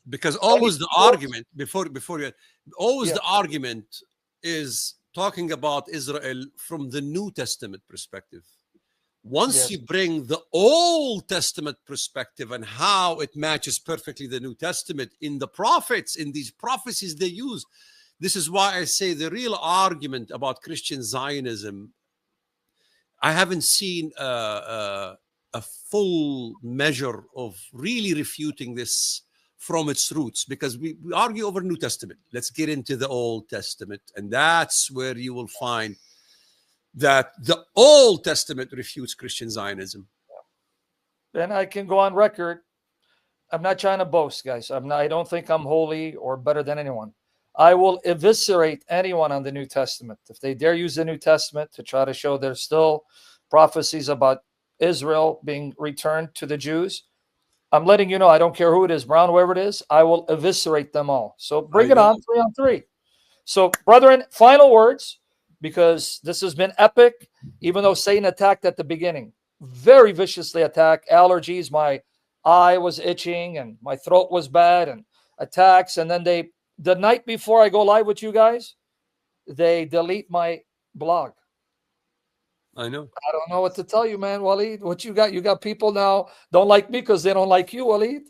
Because always the argument the argument is talking about Israel from the New Testament perspective. Once you bring the Old Testament perspective and how it matches perfectly the New Testament in the prophets, in these prophecies they use, this is why I say the real argument about Christian Zionism, I haven't seen a full measure of really refuting this from its roots, because we argue over New Testament. Let's get into the Old Testament, and that's where you will find that the Old Testament refutes Christian Zionism. And I can go on record. I'm not trying to boast, guys. I don't think I'm holy or better than anyone. I will eviscerate anyone on the New Testament. If they dare use the New Testament to try to show there's still prophecies about Israel being returned to the Jews, I'm letting you know, I don't care who it is, Brown, whoever it is, I will eviscerate them all. So bring it on, 3-on-3. So, brethren, final words, because this has been epic, even though Satan attacked at the beginning. Very viciously attacked. Allergies, my eye was itching and my throat was bad, and attacks. And then the night before I go live with you guys, they delete my blog. I know. I don't know what to tell you, man, Waleed. What you got? You got people now don't like me because they don't like you, Waleed.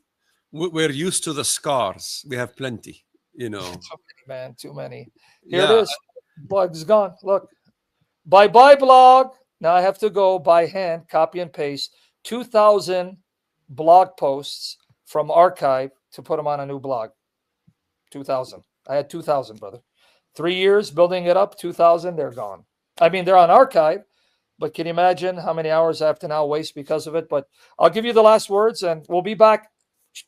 We're used to the scars. We have plenty, you know. Too many, man. Too many. Here it is. Blog's gone. Look. Bye-bye, blog. Now I have to go by hand, copy and paste 2,000 blog posts from archive to put them on a new blog. 2,000. I had 2,000, brother. 3 years building it up, 2,000, they're gone. I mean, they're on archive, but can you imagine how many hours I have to now waste because of it? But I'll give you the last words, and we'll be back.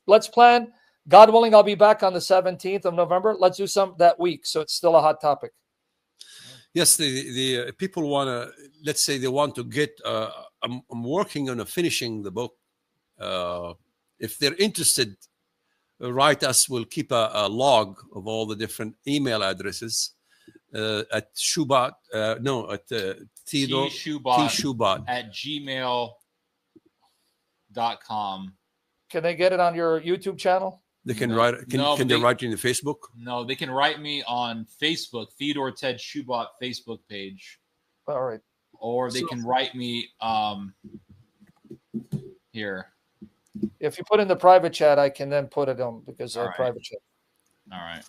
Let's plan. God willing, I'll be back on the 17th of November. Let's do some that week, so it's still a hot topic. Yes, the people want to, let's say they want to get, I'm working on finishing the book. If they're interested, write us. We'll keep a log of all the different email addresses at Shubat, Theodore T-Shubat at gmail.com. Can they get it on your YouTube channel? They can write. Can they write you in the Facebook? No, they can write me on Facebook, Theodore Ted Shubat Facebook page. All right. Or they can write me here. If you put in the private chat, I can then put it on because private chat. All right.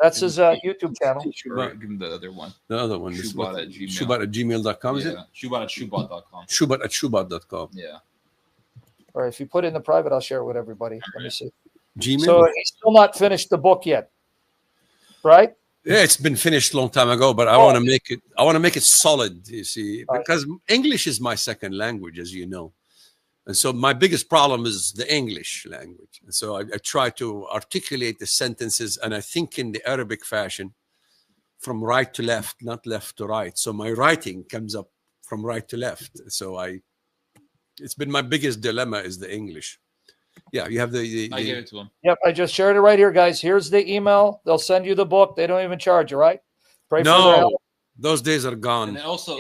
That's his YouTube channel. Sure. Give him the other one. The other one. Shubat at Gmail. Shubat at gmail.com, is it? Shubat at Shubat.com. Shubat at Shubat.com. Yeah. All right. If you put it in the private, I'll share it with everybody. Let me see. Gmail? So he's still not finished the book yet, right? Yeah, it's been finished a long time ago, but I want to make it. I want to make it solid. You see, because English is my second language, as you know. And so my biggest problem is the English language. And so I try to articulate the sentences, and I think in the Arabic fashion, from right to left, not left to right. So my writing comes up from right to left. So it's been my biggest dilemma is the English. Yeah, you have the I gave it to him. Yep, I just shared it right here, guys. Here's the email. They'll send you the book. They don't even charge you, right? Pray for their help. Those days are gone. And also,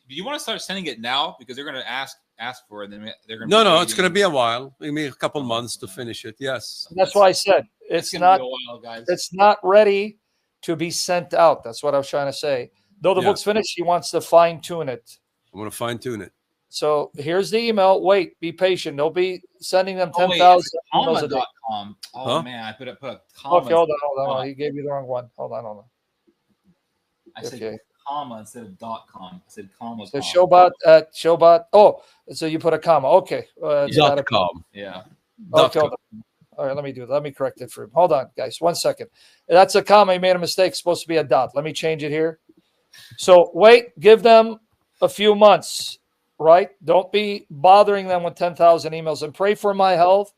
you want to start sending it now because they're going to ask for it. Then they're going. No, it's going to be a while. Maybe a couple months to finish it. Yes, that's why I said it's not. Be a while, guys. It's not ready to be sent out. That's what I was trying to say. Though the book's finished, he wants to fine tune it. I want to fine tune it. So here's the email. Wait, be patient. Don't be sending them 10,000 emails a day. Oh man, I put a comma. Okay, hold on. He gave you the wrong one. Hold on. I said comma instead of .com. I said comma. So Showbot at Showbot. Oh, so you put a comma. Okay. .com. Yeah. Okay. All right, let me do it. Let me correct it for him. Hold on, guys. 1 second. That's a comma. He made a mistake. It's supposed to be a dot. Let me change it here. So wait, give them a few months. Right? Don't be bothering them with 10,000 emails, and pray for my health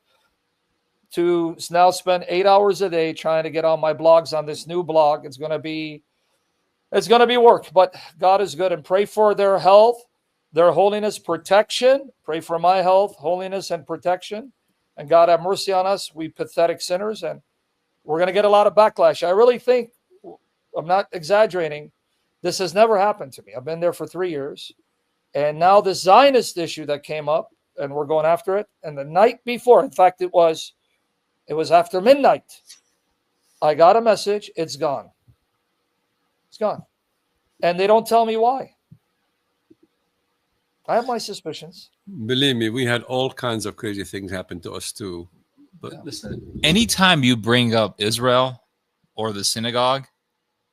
to now spend 8 hours a day trying to get on my blogs on this new blog. It's going to be work, but God is good, and pray for their health, their holiness, protection. Pray for my health, holiness, and protection. And God have mercy on us, we pathetic sinners, and we're going to get a lot of backlash. I really think, I'm not exaggerating, this has never happened to me. I've been there for 3 years. And now the Zionist issue that came up, and we're going after it. And the night before, in fact, it was after midnight, I got a message. It's gone. It's gone. And they don't tell me why. I have my suspicions. Believe me, we had all kinds of crazy things happen to us too. But listen, anytime you bring up Israel or the synagogue,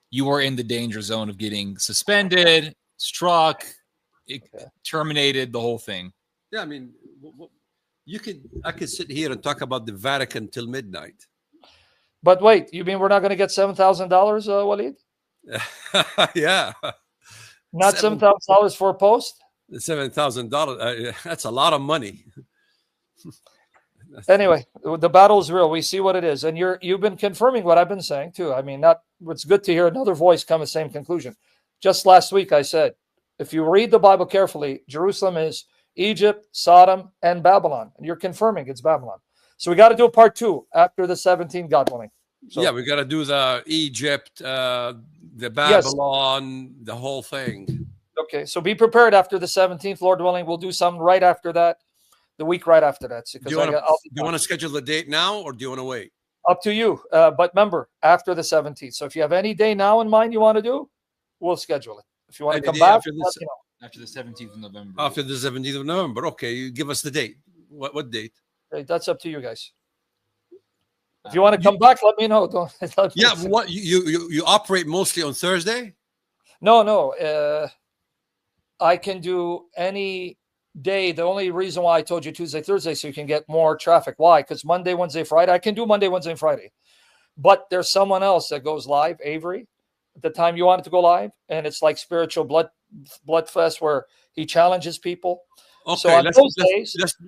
you are in the danger zone of getting suspended, struck, terminated, the whole thing. Yeah, I mean, I could sit here and talk about the Vatican till midnight. But wait, you mean we're not going to get $7,000, Walid? Yeah. Not $7,000 for a post? $7,000. That's a lot of money. Anyway, the battle is real. We see what it is, and you've been confirming what I've been saying too. I mean, it's good to hear another voice come to the same conclusion. Just last week, I said, if you read the Bible carefully, Jerusalem is Egypt, Sodom, and Babylon. And you're confirming it's Babylon. So we got to do a part 2 after the 17th, God willing. So, yeah, we got to do the Egypt, the Babylon, the whole thing. Okay, so be prepared after the 17th, Lord willing. We'll do some right after that, the week right after that. Do you want to schedule the date now, or do you want to wait? Up to you. But remember, after the 17th. So if you have any day now in mind you want to do, we'll schedule it. If you want to come back, after the 17th of November. After the 17th of November. Okay, you give us the date. What date? That's up to you guys. If you want to come back, let me know. Don't yeah, what you operate mostly on Thursday? No. I can do any day. The only reason why I told you Tuesday, Thursday, so you can get more traffic. Why? Because Monday, Wednesday, Friday, I can do Monday, Wednesday, and Friday. But there's someone else that goes live, Avery, at the time you want it to go live, and it's like spiritual blood fest where he challenges people. Okay, so on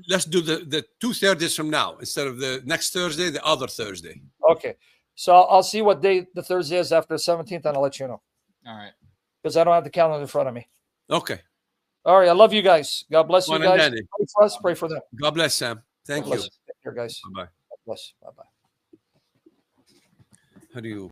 let's do the 2 Thursdays from now instead of the next Thursday, the other Thursday. Okay, so I'll see what day the Thursday is after the 17th, and I'll let you know. All right, because I don't have the calendar in front of me. Okay. All right, I love you guys. God bless you guys. Pray for us. Pray for them. God bless, Sam. Thank you. Take care, guys. Bye bye. God bless. Bye bye. How do you?